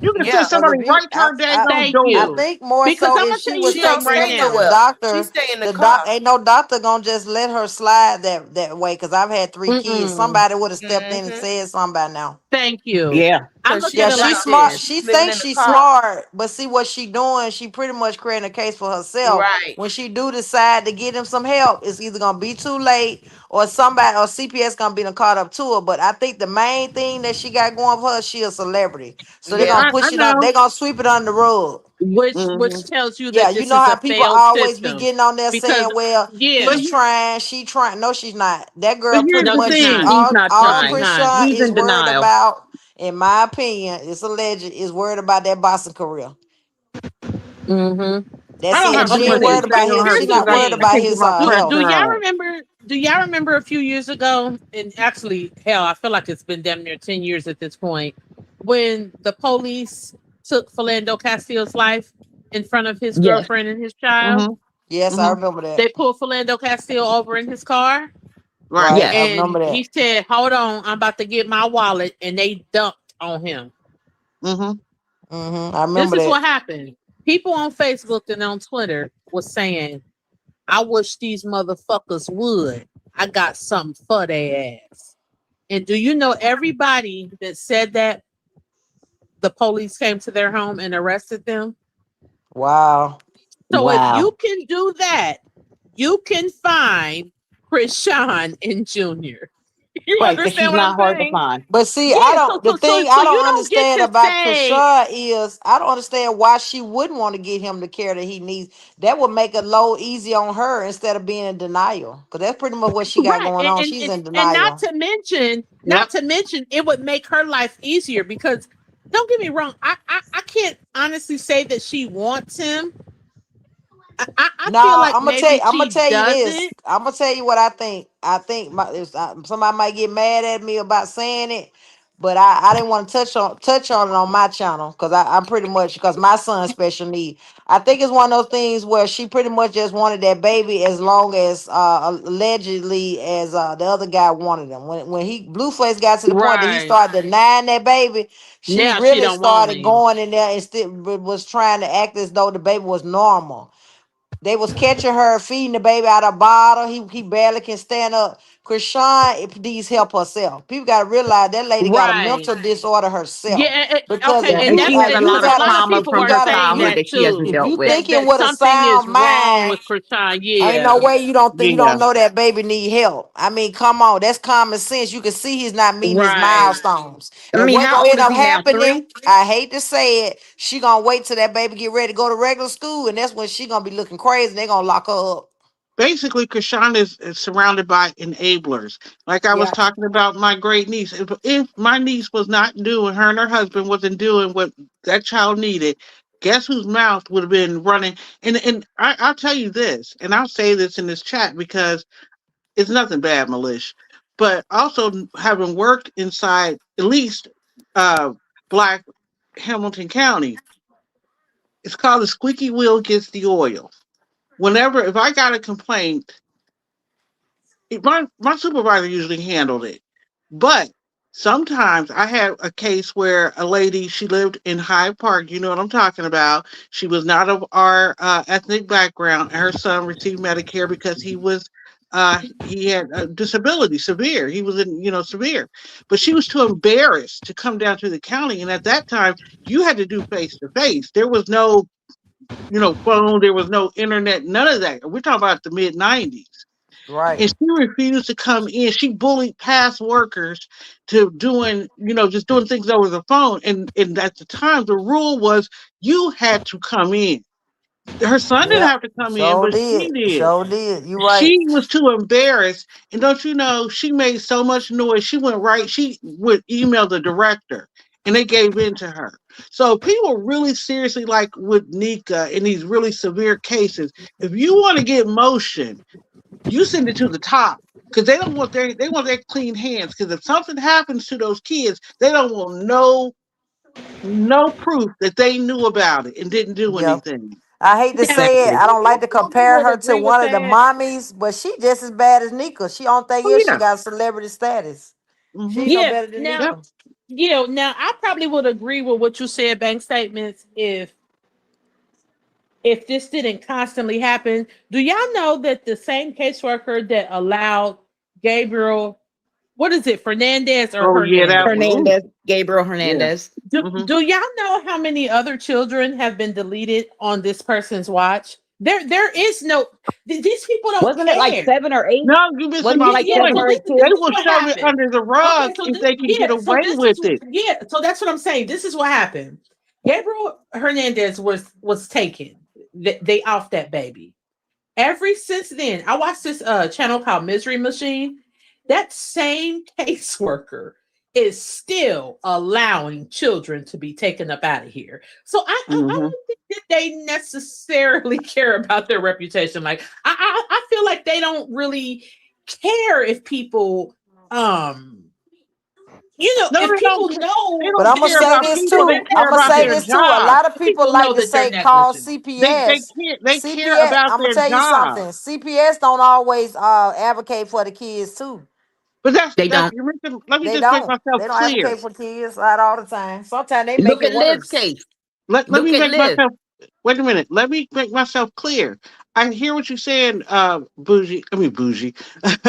You can Yeah, send somebody but right to her daggone Thank door. you. I think more Because so I'ma if tell she you was She taking don't something him right stay to now. the nowhere. doctor, She stay in the the car. ain't no doctor gonna just let her slide that way. Because I've had 3 kids. Mm-mm. Somebody would have stepped in and Mhm. said something by now. Thank you. Yeah. I So look she at Yeah, it she's like smart. this. She living thinks in the she's car. smart, but see what she doing. She pretty much creating a case for herself. Right. When she do decide to get him some help, it's either gonna be too late or somebody or CPS gonna be done caught up to her. But I think the main thing that she got going for her, she a celebrity, so they're Yeah. gonna I push it on. know. They're gonna sweep it under the rug. Hmm. Which tells you Yeah, that you this know is how a people failed always be system. getting on there Because saying, "Well, yeah, But he's trying, she trying." No, she's not. That but girl here's pretty no, the much she's she not. thing. He's not No, all she's trying. not. Krishan He's is in worried denial. about, in my opinion, it's alleged, is worried about that boxing career. Mm-hmm. That's I don't it. have And too She Okay, ain't much but worried because about respect for his. her She here's the not because worried thing. about I take his my Do health. pressure y'all off. remember? Do y'all remember a few years ago? And actually, hell, I feel like it's been damn near 10 years at this point. When the police took Philando Castile's life in front of his Yes. girlfriend and his child, hmm Yes, I hmm remember that. they pulled Philando Castile over in his car, Right. Right, Yes. I and remember that. he said, "Hold on, I'm about to get my wallet," and they dumped on him. Hmm. I This remember is that. what happened. People on Facebook and on Twitter was saying, "I wish these motherfuckers would. I got something for their ass." And do you know everybody that said that the police came to their home and arrested them? Wow. So if you Wow. can do that, you can find Krishan and Junior. You Right, because understand she's what I'm not hard to saying? find. But see, I Yeah. don't. The thing I So you don't don't get understand to about say Krishan is I don't understand why she wouldn't want to get him the care that he needs. That would make it low easy on her instead of being in denial. Because that's pretty much what she got right, going on. She's in and not denial. to mention, Yep. it would make her life easier because don't get me wrong, I can't honestly say that she wants him. I No, feel like I'm gonna tell you. maybe I'm gonna she tell you this. doesn't. I'm gonna tell you what I think. I think somebody might get mad at me about saying it, but I didn't want to touch on it on my channel because I'm pretty much because my son's special need. I think it's one of those things where she pretty much just wanted that baby as long as allegedly as the other guy wanted him. When he Blueface got to the point that he Right. started denying that baby, she Now she really don't want started him. going in there and still was trying to act as though the baby was normal. They was catching her feeding the baby out of a bottle. He barely can stand up. Krishan needs help herself. People gotta realize that lady got a Right. mental disorder herself. Yeah. Because Okay. Yeah, if And and you that's she has a because you lot of a gotta lot of trauma people from were her saying childhood that that she hasn't too. if dealt you with. thinking That with a something is sound wrong mind, with Krishan. ain't no Yeah. way you don't Yeah. know that baby need help. I mean, come on, that's common sense. You can see he's not meeting his Right. milestones. I And mean, what how gonna old end is up he now? happening? 3? I hate to say it, she gonna wait till that baby get ready to go to regular school, and that's when she gonna be looking crazy. And they gonna lock her up. Basically, Krishan is surrounded by enablers. Like I was Yeah. talking about my great niece. If my niece was not doing, her and her husband wasn't doing what that child needed, guess whose mouth would have been running? I'll tell you this, and I'll say this in this chat because it's nothing bad, Malish. But also having worked inside at least Black Hamilton County, it's called the squeaky wheel gets the oil. If I got a complaint, my supervisor usually handled it. But sometimes I had a case where a lady, she lived in Hyde Park. You know what I'm talking about. She was not of our ethnic background, and her son received Medicare because he had a disability, severe. He was severe. But she was too embarrassed to come down to the county. And at that time, you had to do face to face. There was no, phone. There was no internet, none of that. We're talking about the mid 90s, Right. and she refused to come in. She bullied past workers to just doing things over the phone. And at the time, the rule was you had to come in. Her son didn't Yep. have to come in, Sure but she did. did. Sure did. You right. She was too embarrassed. And don't you know, she made so much noise. She would email the director and they gave in to her. So people really seriously, like with Nika in these really severe cases, if you want to get motion, you send it to the top because they want their clean hands. Because if something happens to those kids, they don't want no proof that they knew about it and didn't do Yep. anything. I hate to Now, say it. Exactly. I don't like to I probably compare would her to agree with one of the that. mommies, but she just as bad as Nika. She on thing Oh, is she yeah. got celebrity status. She Hmm. ain't no Yeah. better than Now, Yep. Nika. now I probably would agree with what you said, bank statements, if this didn't constantly happen. Do y'all know that the same caseworker that allowed Gabriel what is it, Fernandez or Oh yeah, that Hernandez? one. Ooh, Hernandez, Gabriel yeah. Hernandez. Mhm. Do y'all know how many other children have been deleted on this person's watch? There is no. These people don't Wasn't it like care. 7 or 8? No, you're missing Wasn't it my like Yeah, 7 so point. or 8 They this kids? is will what shove it happened. under the Okay, rug so if they can get so away this with is it. so that's what I'm saying. This is what happened. Gabriel Hernandez was taken. They off that baby. Ever since then, I watched this channel called Misery Machine. That same caseworker is still allowing children to be taken up out of here. So I Hmm. don't think that they necessarily care about their reputation. Like I feel like they don't really care if people No, if they people don't. They know But don't I'm that gonna care this say about this person people. They too. is care I'm gonna about say their negligent, this too. A job. lot of people people know like to that they're say call negligent. They CPS. care. They care CPS. about I'm gonna their tell you job. something. CPS don't always advocate for the kids too. But They that's. don't. Let me They just make don't. myself They don't clear. advocate for kids out all the time. Sometimes they make Look it at Liv's worse. case. Let me Look at make Liv. myself. Wait a minute. Let me make myself clear. I hear what you're saying, bougie. I mean bougie.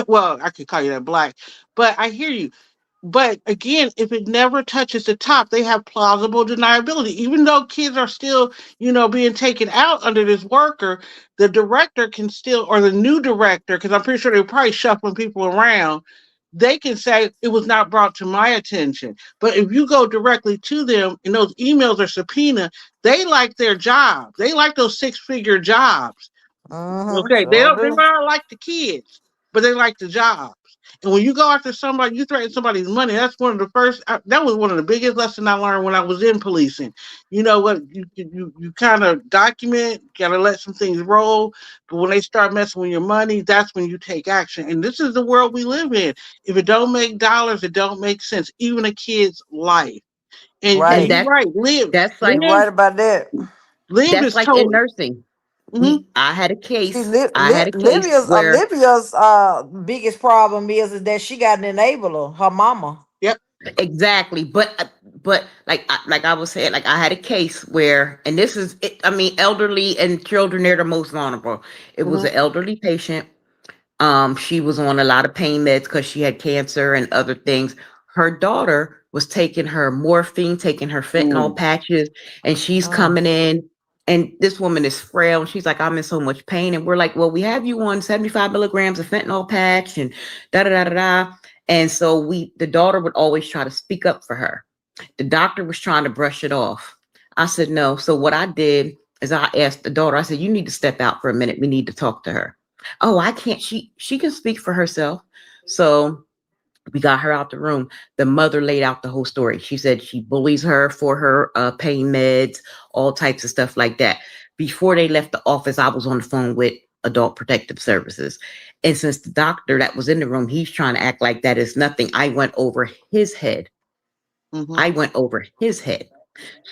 Well, I could call you that, Black. But I hear you. But again, if it never touches the top, they have plausible deniability. Even though kids are still, being taken out under this worker, the director can still, or the new director, because I'm pretty sure they're probably shuffling people around, they can say it was not brought to my attention. But if you go directly to them and those emails are subpoena, they like their job. They like those six-figure jobs. Okay, they Sure don't. They do. might not like the kids, but they like the jobs. And when you go after somebody, you threaten somebody's money. That's one of the first. That was one of the biggest lessons I learned when I was in policing. You know what? You kind of document, gotta let some things roll. But when they start messing with your money, that's when you take action. And this is the world we live in. If it don't make dollars, it don't make sense. Even a kid's life. And And Right. you're right. that's like You're right about that. Live that's is like in total. nursing. Hmm. I had a See, case. I had a case Livia's where biggest problem is that she got an enabler, her mama. Yep. exactly, but like I was saying, like I had a case where, and this is it, I mean, elderly and children, they're the most vulnerable. It was Hmm. an elderly patient. She was on a lot of pain meds because she had cancer and other things. Her daughter was taking her morphine, taking her fentanyl Mm. patches, and she's Mm. coming in. And this woman is frail. And she's like, I'm in so much pain. And we're like, well, we have you on 75 milligrams of fentanyl patch and da da da da da. And so the daughter would always try to speak up for her. The doctor was trying to brush it off. I said, no. So what I did is I asked the daughter, I said, you need to step out for a minute. We need to talk to her. Oh, I can't. She can speak for herself. So we got her out the room. The mother laid out the whole story. She said she bullies her for her pain meds, all types of stuff like that. Before they left the office, I was on the phone with Adult Protective Services. And since the doctor that was in the room, he's trying to act like that is nothing, I went over his head. Hmm. I went over his head.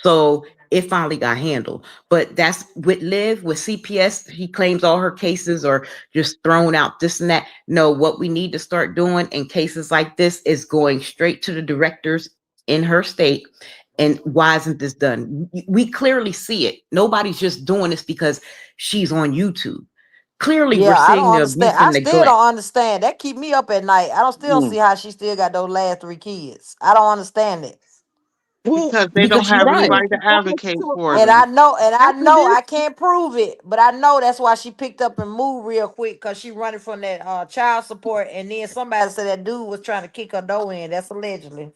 So it finally got handled. But that's with Liv, with CPS, he claims all her cases are just thrown out, this and that. No, what we need to start doing in cases like this is going straight to the directors in her state. And why isn't this done? We clearly see it. Nobody's just doing this because she's on YouTube. Clearly, we're Yeah, I seeing don't the understand. abuse I and still neglect. don't understand. That keep me up at night. I don't still Mm. see how she still got those last 3 kids. I don't understand it. Well, Because they Because don't she have because right. anybody to the guy advocate took for And them. I after know this. I can't prove it, but I know that's why she picked up and moved real quick because she running from that child support, and then somebody said that dude was trying to kick her door in. That's allegedly.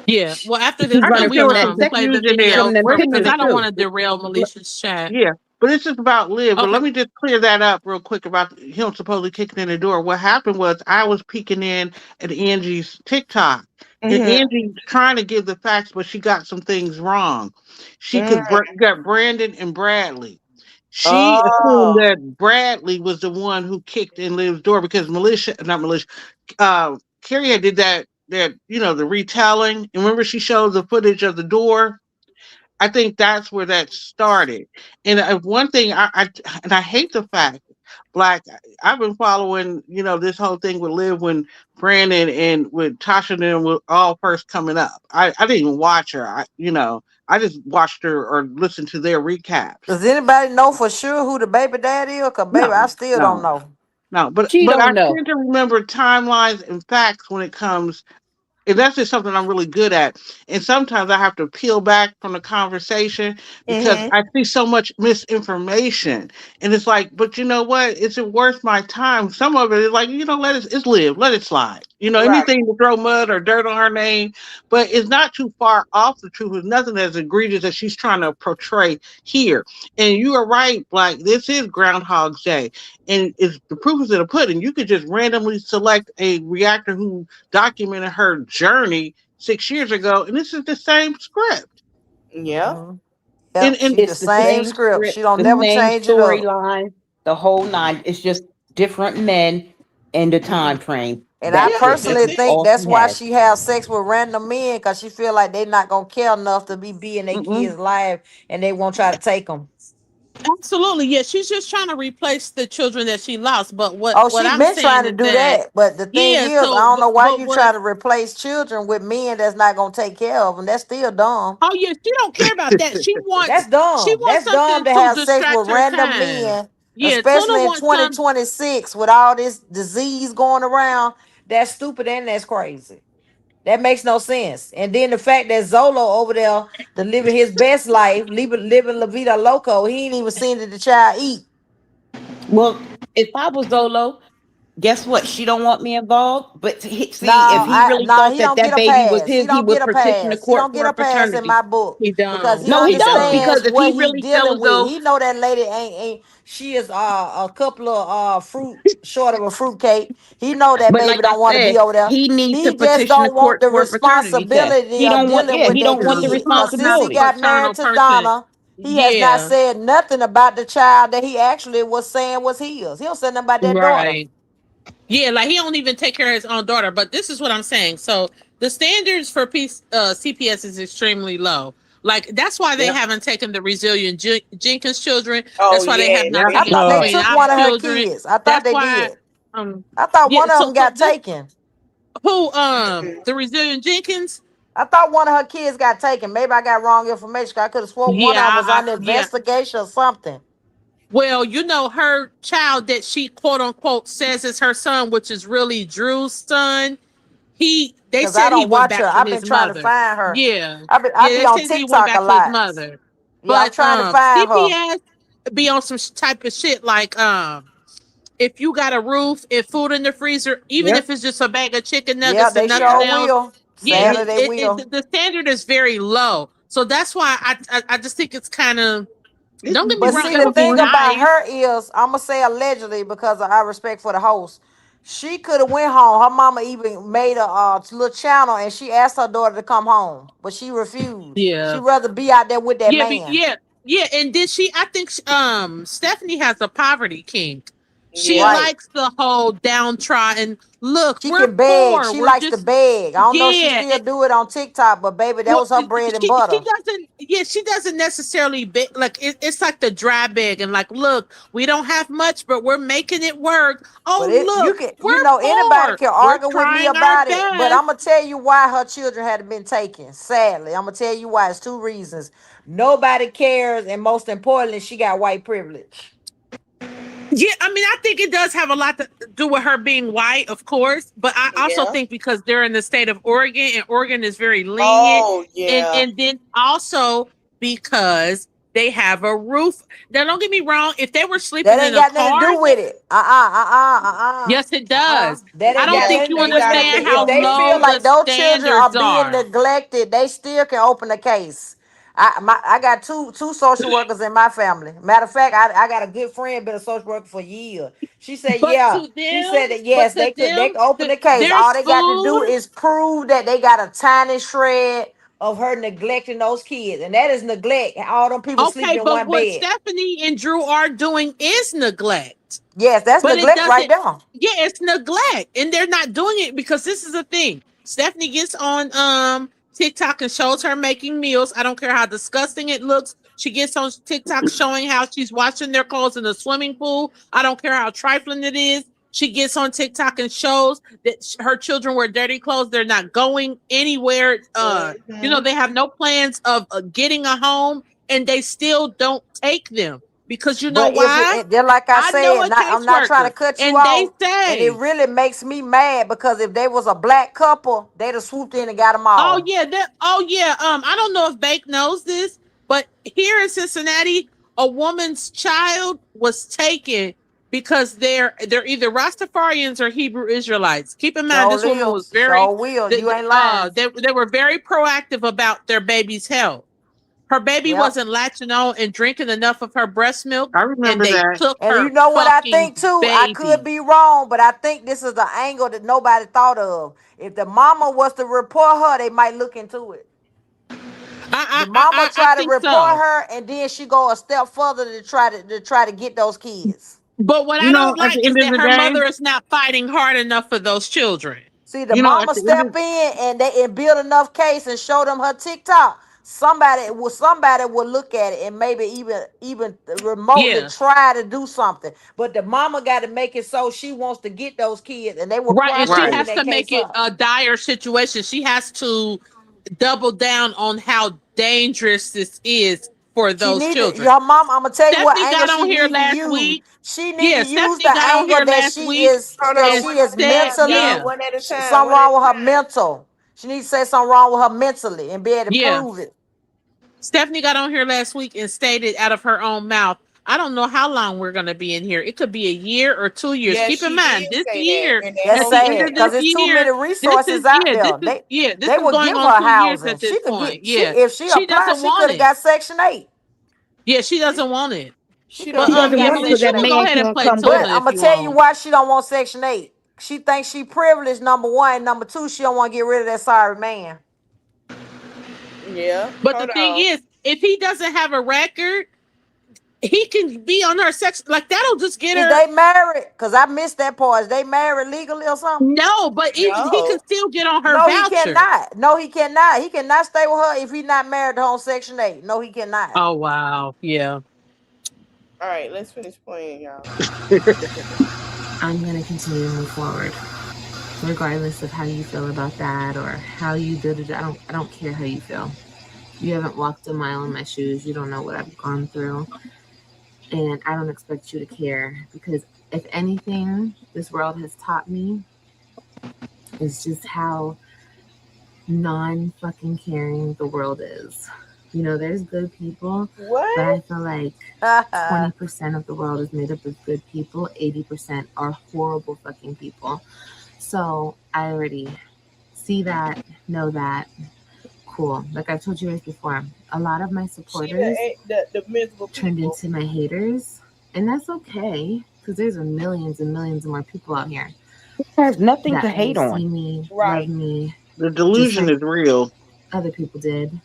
Yeah. Well, after She's this, I can running think there we from was that some sex, play the confusion there. from video them Wait a because I minute. pictures don't too. want to derail Alicia's chat. Yeah, but it's just about Liv. But Okay. let me just clear that up real quick about him supposedly kicking in the door. What happened was I was peeking in at Angie's TikTok, and Mhm. Angie's trying to give the facts, but she got some things wrong. She Mm. got Brandon and Bradley. She assumed Oh, that Bradley was the one who kicked in Liv's door because not Militia, Carrie had did that the retelling. And remember, she showed the footage of the door. I think that's where that started. And one thing I hate the fact, Black. I've been following, this whole thing with Liv when Brandon and with Tasha and them were all first coming up. I didn't even watch her. I just watched her or listened to their recaps. does anybody know for sure who the baby daddy is? Cause baby, I No, still don't no. know. No, but She I don't know. tend to remember timelines and facts when it comes. And that's just something I'm really good at. And sometimes I have to peel back from the conversation because Mm-hmm. I see so much misinformation. And it's like, but you know what? Is it worth my time? Some of it is like, let it live, let it slide. Right. Anything to throw mud or dirt on her name, but it's not too far off the truth. It's nothing as egregious as she's trying to portray here. And you are right, Black. This is Groundhog Day. And it's the proof is in the pudding. You could just randomly select a reactor who documented her journey 6 years ago, and this is the same script. Yeah. Mhm. And Yep, she the It's the same same script. She script, don't the never same change it up. storyline, the whole nine. It's just different men in the time frame. And I That's it. That's personally That's it. think all that's she why has. she has sex with random men because she feel like they not gonna care enough to be in their mm-mm. kids' life, and they won't try to take them. Absolutely, yeah. She's just trying to replace the children that she lost. But Oh, what she I'm been trying saying to is do that, that, but the thing yeah. is, I So, don't know why you what? try to replace children with men that's not gonna take care of them. That's still dumb. Oh yeah, she don't care about that. That's She dumb. wants That's dumb something to to have sex distract with her random time. men, Yeah, Tuna especially in wants some. 2026 with all this disease going around. That's stupid and that's crazy. That makes no sense. And then the fact that Zolo over there to living his best life, living La Vida Loco, he ain't even seen the child eat. Well, if I was Zolo, guess what? She don't want me involved. But No, see, if he really thought he that don't get that a baby was pass. He his, he don't get would a petition the pass. He court don't get for a a pass in paternity. my book He because don't. he No, he He don't. don't. Because understands if what he he really felt dealing as with. though, He know that lady ain't she is a couple of fruit short of a fruit cake. He know that but baby like I don't want to be said, over there. he needs to He just petition the don't want court the for a paternity test. responsibility He of don't want, dealing yeah, with he that don't want the He's kid. Cause talking since about he a responsibility. got paternal married to person. Donna, he has not Yeah, said nothing about the child that he actually was saying was his. He don't say nothing about that daughter. right. Yeah, like he don't even take care of his own daughter. But this is what I'm saying. So the standards for CPS is extremely low. Like that's why they Yep. haven't taken the Resilient Jenkins children. Oh That's why they have yeah. not Yeah. I taken thought they Queen took Op's one of her children. kids. I thought That's they why did. um I thought yeah. one of them So got this taken. who the Resilient Jenkins. I thought one of her kids got taken. Maybe I got wrong information. I could have sworn one of them Yeah, was under yeah. investigation or something. Well, her child that she quote unquote says is her son, which is really Drew's son. They Cause I said he don't went watch her. back to I've been his trying to mother. find her. Yeah. I Yeah, be they on said he went TikTok a back to his lot. mother. Yeah, I'm But trying to find her. CPS be on some type of shit like if you got a roof and food in the freezer, even Yeah. if it's just a bag of chicken Yeah, nuggets and they nothing sure else, will. yeah, Sadly, they will. the standard is very low. So that's why I just think it's kind of, It's don't get me But wrong, see, it the would be thing slippery. about nice. her is, I'm gonna say allegedly because of our respect for the host. She could have went home. Her mama even made a little channel, and she asked her daughter to come home, but she refused. She Yeah. rather be out there with that Yeah, man. yeah, and then I think Stephanie has a poverty kink. She Yeah. Right. likes the whole downtrodden. Look, She we're can beg. poor. She We're likes to just beg. I don't know if she yeah. still do it on TikTok, but baby, that Well, was her bread and she butter. doesn't. Yeah, she doesn't necessarily beg. Like it's like the dry beg and like, look, we don't have much, but we're making it work. But Oh, you look, can, we're anybody poor. can We're argue with me trying our about it. But best. I'm gonna tell you why her children had been taken. Sadly, I'm gonna tell you why. It's two reasons. Nobody cares, and most importantly, she got white privilege. Yeah, I mean, I think it does have a lot to do with her being white, of course, but I also Yeah. think because they're in the state of Oregon and Oregon is very lenient, Oh yeah. and then also because they have a roof. Now, don't get me wrong, if they were That sleeping in ain't a got nothing to car, do with it. yes, it does. That I ain't don't got think Yes, nothing you to they do with got a understand nothing. big If how old they roof. feel low like the those children are standards being are. neglected, they still can open a case. I got two social workers in my family. Matter of fact, I got a good friend been a social worker for years. She said, But yeah. to She them, said that yes, they could open the case. there's All they got to do food. is prove that they got a tiny shred of her neglecting those kids, and that is neglect. All them people Okay, sleeping in but one what bed. Stephanie and Drew are doing is neglect. Yes, that's But it neglect right doesn't, there. yeah, it's neglect. And they're not doing it because this is the thing. Stephanie gets on TikTok and shows her making meals. I don't care how disgusting it looks. She gets on TikTok showing how she's washing their clothes in the swimming pool. I don't care how trifling it is. She gets on TikTok and shows that her children wear dirty clothes. They're not going anywhere. Mhm. They have no plans of getting a home, and they still don't take them. because you know But why? they're like I know said, a I'm not trying to caseworker, cut you and they off, and it say, really makes me mad because if they was a black couple, they'd have swooped in and got them "Oh all. yeah, I don't know if Bake knows this, but here in Cincinnati, a woman's child was taken because they're either Rastafarians or Hebrew Israelites. Keep in mind, So this woman will, was very you ain't lying. they were very proactive about their baby's health. Her baby Yep. wasn't latching on and drinking enough of her breast milk, I and remember they that. took And you her know what I fucking think too? I could baby. be wrong, but I think this is the angle that nobody thought of. If the mama was to report her, they might look into it. The mama I try to think report so. her, and then she go a step further to try to get those kids. But what You I know, don't at the like is end of that the her day, mother is not fighting hard enough for those children. See, the at mama the end of step in and build enough case and show them her TikTok. Somebody will look at it and maybe even remotely Yeah. try to do something. But the mama got to make it so she wants to get those kids, and they will Right. And she right. prosecute has that to make case it up. a dire situation. She has to double down on how dangerous this is for She those need to, children. your mom. I'm gonna tell you what Stephanie angle got she on here need to last use. week. She need to Yeah, use Stephanie the got on angle here last week Hold that on, and she one is at a said, time, mentally y'all. yeah, One at a time. something One wrong at with a her time. mental. She needs to say something wrong with her mentally and be able to yeah. prove it. Stephanie got on here last week and stated out of her own mouth, I don't know how long we're going to be in here. It could be a year or 2 years. Yeah, Keep in she did mind, this say that year, in that That's at whole the end sad of video. this because it's too many year, resources out there. this They is will going give on her 2 years at housing. this She could point. get Yeah. if she She applied, doesn't she could want have it. got Section 8. Yeah, she doesn't want it. She She could don't She easily want doesn't Yeah, got want it Malik, because you that Section can 8. go man ahead and can't play come But back. Tula I'm if gonna you tell you want. why she don't want Section 8. She thinks she privileged, number one. Number two, she don't want to get rid of that sorry man. Yeah, But the hold thing on. is, if he doesn't have a record, he can be on her sex. Like, that'll just get Is her. they married? Because I missed that part. Is they married legally or something? No, but he can No. still get on her No, he voucher. cannot. No, he cannot. He cannot stay with her if he's not married to her on Section 8. No, he cannot. Oh, wow. Yeah. All right, let's finish playing, y'all. I'm going to continue to move forward, regardless of how you feel about that or how you did it. I don't care how you feel. You haven't walked a mile in my shoes. You don't know what I've gone through. And I don't expect you to care, because if anything this world has taught me is just how non-fucking caring the world is. You know, there's good people, but What? I feel like 20% of the world is made up of good people. 80% are horrible fucking people. So I already see that, know that. Cool. Like I've told you guys before, a lot of my She supporters the miserable turned people. into my haters, and that's okay, because there's millions and millions of more people out here It has nothing that to hate will on. see me, Right. love me, the delusion like is real. other people did,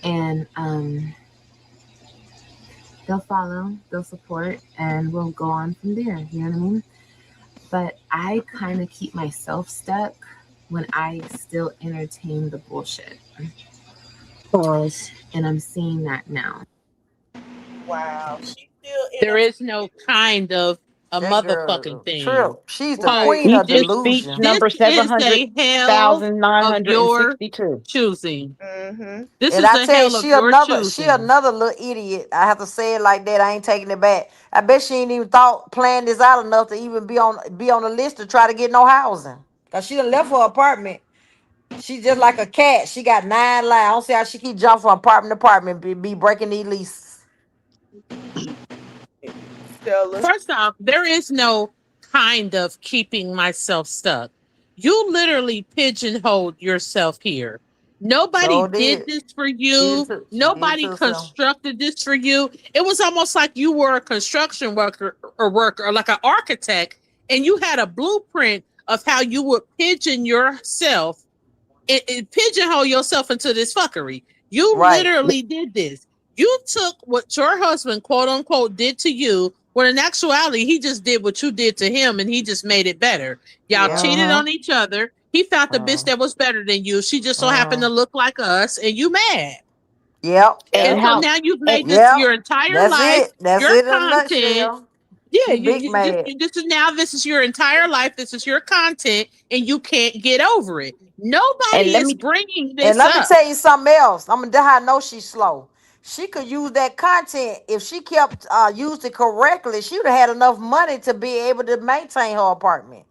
and they'll follow, they'll support, and we'll go on from there. You know what I mean? But I kind of keep myself stuck when I still entertain the bullshit, Pause. and I'm seeing that now. Wow. She still in There is no kind of a That motherfucking girl, thing. true. She's the Right. queen He of just This speech delusion. this number is a hell of your 700,962. choosing. Mm-hmm. This And is I a tell you, hell of your she choosing. another little idiot. I have to say it like that. I ain't taking it back. I bet she ain't even planned this out enough to even be on the list to try to get no housing. Cause she done left her apartment. She just like a cat. She got 9 lives. I don't see how she keep jumping from apartment to apartment, be breaking these leases. Stella. First off, there is no kind of keeping myself stuck. You literally pigeonholed yourself here. Nobody So did did. this for She you. did Nobody too, so. constructed this for you. It was almost like you were a construction worker or like an architect, and you had a blueprint of how you would pigeon yourself and pigeonhole yourself into this fuckery. You Right. literally did this. You took what your husband, quote unquote, did to you, when in actuality, he just did what you did to him and he just made it better. Y'all Yeah. cheated on each other. He found the bitch Uh, that was better than you. She just so happened uh, to look like us, and you mad. yep. And And so how now you've and, made this Yep. your entire That's life, it. That's your it in a content. nutshell. Yeah, She big mad. this is your entire life. This is your content, and you can't get over it. and Nobody let is me bringing And this let me up. tell you something else. That's how I know she's slow. she could use that content if she kept used it correctly. She would have had enough money to be able to maintain her apartment.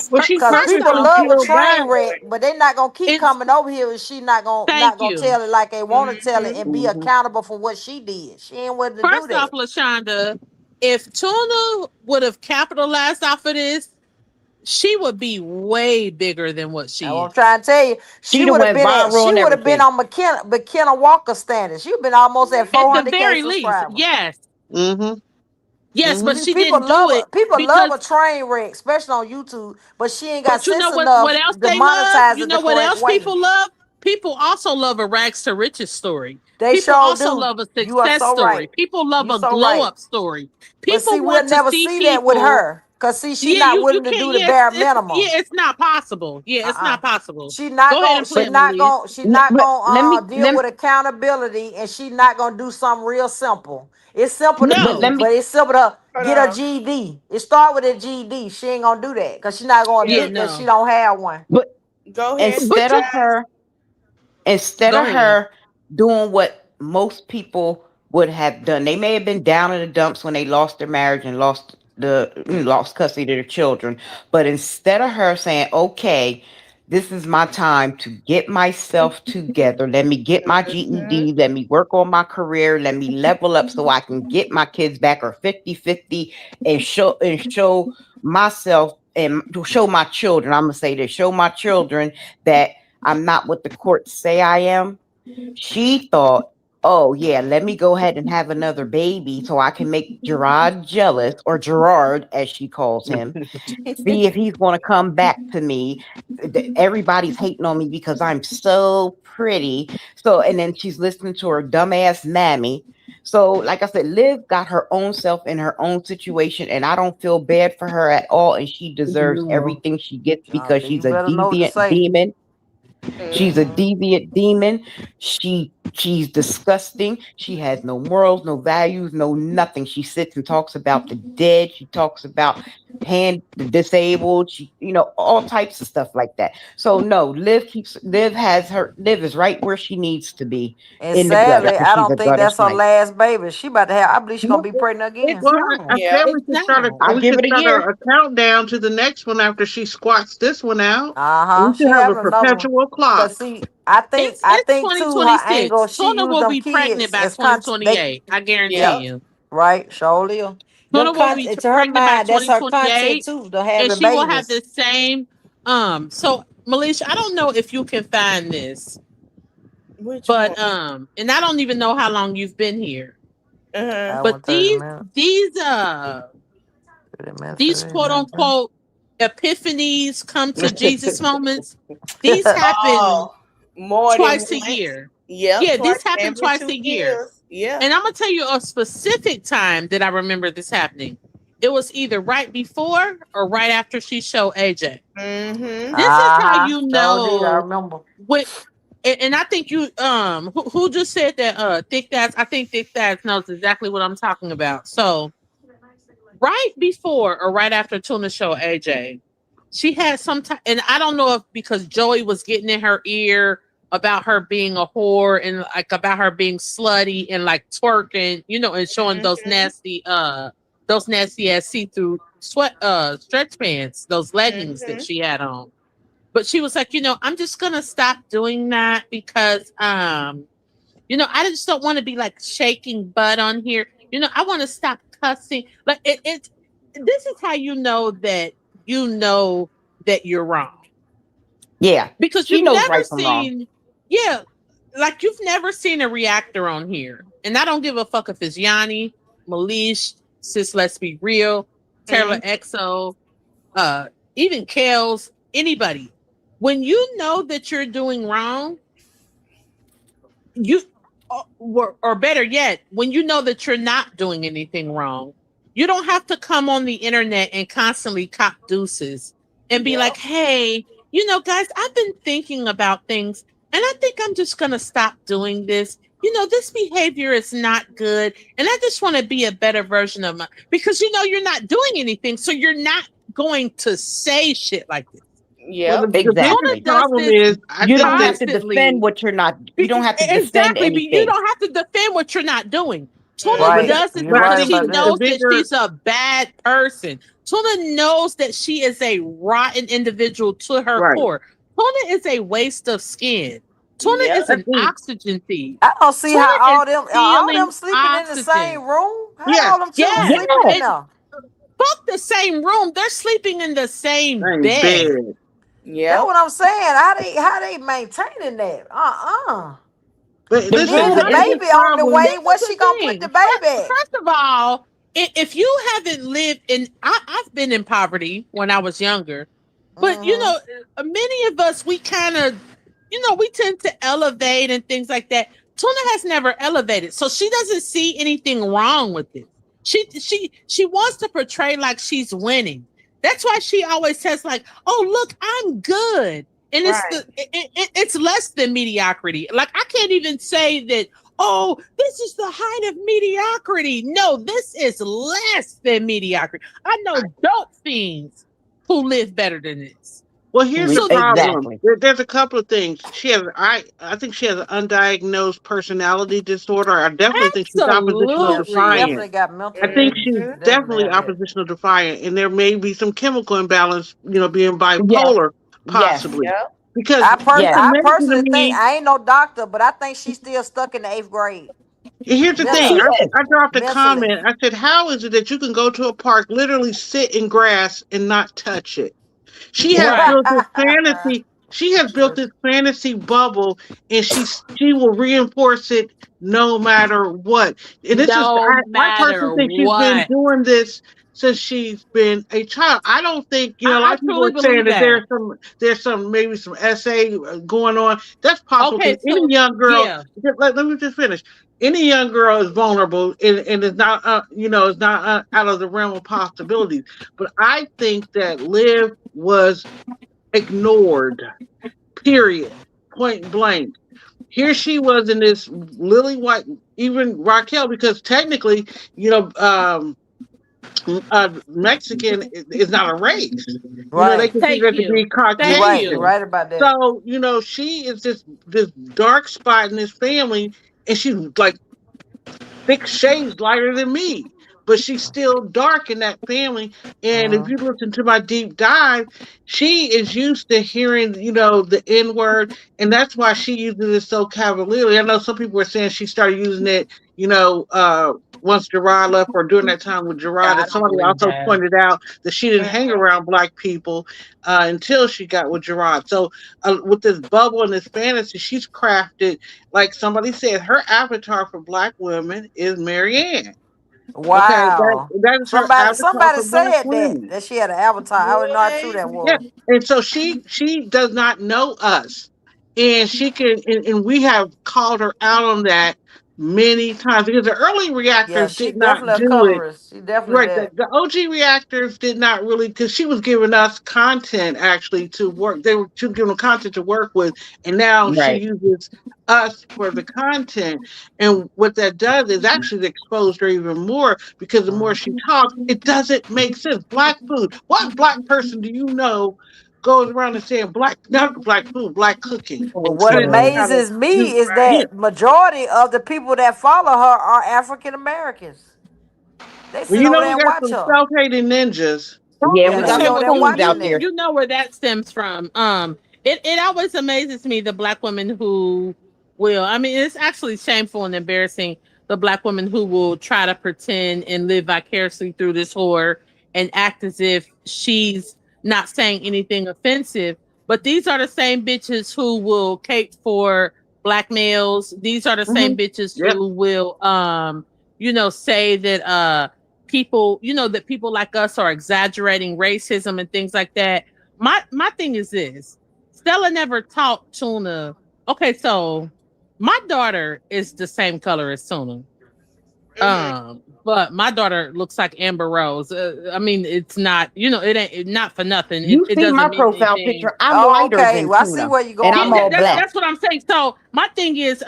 Well, she Because first of people all love a peeled train back. wreck, but they're not gonna keep It's coming over here if she not thank gonna you. tell it like they want to tell it and be Mhm. accountable for what she did. She ain't willing to do First off, that. LaShonda, if Tuna would have capitalized off of this, she would be way bigger than what she I'm is. trying to tell you, she She done would have went been viral and everything. on McKenna Walker standards. She'd been almost at At the 400K very least, subscribers. yes. Mm-hmm. Yes, but Mm-hmm. she People didn't do it love because a train wreck, especially on YouTube. But she ain't got but you know sense what enough else to they love? monetize You it the know what correct else way. people love? People also love a rags to riches story. They People sure also do. love a You are success so story. right. People love You a so glow right. up story. But see, People we'll want to never see see that with people. her. Cause see, she Yeah, not you willing to can't. do the Yeah, bare minimum. it's not possible. Yeah, it's not possible. She not Go ahead gonna and play But it, Malia. she not but gonna deal with accountability, and she not gonna do something real simple. It's simple to but No, let do, me but it's simple to Hold get her on. GED. It start with a GED. She ain't gonna do that because she not gonna yeah, Yeah. admit that she no. don't have one. but Go ahead, But instead you of guys. her instead go of ahead. her doing what most people would have done, they may have been down in the dumps when they lost their marriage and lost custody of their children. But instead of her saying, "Okay, this is my time to get myself together. Let me get my Mhm. GED. Let me work on my career. Let me level up so I can get my kids back or 50-50 and show myself and to show my children. I'm gonna say this, show my children that I'm not what the courts say I am." She thought, "Oh yeah, let me go ahead and have another baby so I can make Gerard jealous, or Gerard as she calls him. See if he's going to come back to me. Everybody's hating on me because I'm so pretty." So, and then she's listening to her dumbass mammy. So, like I said, Liv got her own self in her own situation, and I don't feel bad for her at all. And she deserves everything she gets because You she's a better know what to deviant say. demon. She's a Mhm. deviant demon. She's disgusting. She has no morals, no values, no nothing. She sits and talks about the dead. She talks about the disabled. All types of stuff like that. So no, Liv is right where she needs to be, And in the gutter, sadly, because I she's a don't think gutter that's her snipe. last baby. She about to have. I believe she's gonna be pregnant again. It's Well, I not. Yeah. said It's not. I'll we give should it a start year. a countdown to the next one after she squats this one out. We She should have a having another one. perpetual clock. Cause see, I It's think too her angle. 2026. She Tuna used will them be pregnant kids by as content. They 2028. I guarantee Yep. you. right, surely. Them Tuna will be content to her pregnant by mind. That's her content 2028, too. The and having she will have babies. the same. So Melisha, I don't know if you can find this, Which but one? and I don't even know how long you've been here. Uh-huh. I But want 30 minutes. these quote unquote epiphanies, come to Jesus moments, these happen Oh, more than twice a once. year. Yep, Yeah, twice these happen every twice 2 a year. years. Yeah. And I'm gonna tell you a specific time that I remember this happening. It was either right before or right after she showed AJ. Mm-hmm. This is how you Sure did. I know remember. what. And I think you who just said that Thick Dads. I think Thick Dads knows exactly what I'm talking about. So right before or right after Tuna showed AJ, she had some time, and I don't know if because Joey was getting in her ear about her being a whore and like about her being slutty and like twerking, and showing those nasty ass see-through stretch pants, those leggings that Mm-hmm. she had on. But she was like, I'm just gonna stop doing that because I just don't want to be like shaking butt on here. I want to stop cussing. Like this is how you know that you're wrong. Yeah, Because she you've knows never right from wrong. seen, yeah, like you've never seen a reactor on here. And I don't give a fuck if it's Yanni, Malish, Sis Let's Be Real, Taylor EXO, even Kels, anybody. When you know that you're doing wrong, or better yet, when you know that you're not doing anything wrong, you don't have to come on the internet and constantly cop deuces and be like, hey, guys, I've been thinking about things and I think I'm just going to stop doing this. This behavior is not good. And I just want to be a better version of because you're not doing anything. So you're not going to say shit like this. Yeah. the biggest Exactly. problem this is, I You think don't that have to constantly. defend what you're not. You don't have to defend Exactly, but you anything. don't have to defend what you're not doing. Tuna but Right. does it You're but I because right think she about the knows that. that bigger she's a bad person. Tuna knows that she is a rotten individual to her right. core. Tuna is a waste of skin. Tuna Yep. is an Agreed. oxygen thief. I don't see Tuna how is all stealing them sleeping in the same oxygen. room. How Yes, all them children Yes, sleeping in Yes. and there? fuck the same room. They're sleeping in the same same bed. bed. That's Yep. what I'm saying. How they maintaining that? But The And listen, then rule the the is biggest baby on the problem. way. This Where's is she the gonna put the thing. baby at? First of all, if you haven't lived in, I've been in poverty when I was younger, but you Mm-hmm. know, many of us, we kind of, we tend to elevate and things like that. Tuna has never elevated, so she doesn't see anything wrong with it. She wants to portray like she's winning. That's why she always says like, "Oh, look, I'm good." And Right. it's less than mediocrity. Like I can't even say that, oh, this is the height of mediocrity. No, this is less than mediocrity. I know dope fiends who live better than this. Well, here's the So problem. Exactly. There's a couple of things. I think she has an undiagnosed personality disorder. I definitely think she's oppositional Yeah, she absolutely. definitely defiant. got mental I think issues. she's She Mhm. definitely definitely have that. oppositional defiant, and there may be some chemical imbalance, being Yes. bipolar, Yes. possibly. Yep. Because it's Yes. I amazing to personally think me. I ain't no doctor, but I think she's still stuck in the 8th grade And here's the She thing. mentally. is. I dropped a Mentally. comment. I said, "How is it that you can go to a park, literally sit in grass, and not touch it?" She has Right. built this fantasy. She has built this fantasy bubble, and she will reinforce it no matter what. And this is No I personally matter think she's been what. doing this since she's been a child. I don't think a lot I of people truly are saying believe that that. there's some maybe some essay going on. That's possible Okay, because any so young girl. yeah. Let me just finish. Any young girl is vulnerable and is not is not out of the realm of possibilities. But I think that Liv was ignored, period, point blank. Here she was in this lily white, even Raquel, because technically, you know, Mexican is not a race. They Right. consider Thank it to be you. Thank You're you. Caucasian. right about that. So, she is this dark spot in this family, and she's like 6 shades lighter than me, but she's still dark in that family. And if Mm-hmm. you listen to my deep dive, she is used to hearing, the N word, and that's why she uses it so cavalierly. I know some people were saying she started using it, once Gerard left, or during that time with Gerard. I And don't somebody believe also that. pointed out that she didn't hang Mhm. around black people until she got with Gerard. So with this bubble and this fantasy, she's crafted, like somebody said, her avatar for black women is Marianne. Okay, that Wow. that is her avatar Somebody for black said women. that she had an avatar. I would know how true Boy. that Yeah, was. and so she does not know us, and she can, and we have called her out on that many times because the early Yeah, reactors she did not definitely a do it. colorist. She definitely Right. The, that. the OG reactors did not really, because she was giving us content actually to work. She was giving them content to work with, and now she Right. uses us for the content. And what that does is actually expose her even more, because the more she talks, it doesn't make sense. Black food. What black person do you know goes around and saying not black food, black cooking? But what And then try to amazes me is yeah. that majority of the people that follow her are African Americans. They Well, sit over we there and got watch some her. self-hating ninjas. Yeah, Yeah, we they got be Okay, some over well, there see, coons watching out it. there. you know where that stems from. It always amazes me the black women who will. I mean, it's actually shameful and embarrassing. The black woman who will try to pretend and live vicariously through this whore and act as if she's not saying anything offensive. But these are the same bitches who will cape for black males. These are the same Hmm. bitches Yep. who will, say that people, that people like us are exaggerating racism and things like that. My thing is this. Stella never taught Tuna. Okay, so my daughter is the same color as Tuna. Mhm. But my daughter looks like Amber Rose. I mean, it's not, it ain't not for nothing. It, You it see my doesn't mean profile anything. picture. I'm Oh, lighter okay. than Well, I see Tuna, where you're and going I'm with Yeah, all that black. now. that's what I'm saying. So my thing is,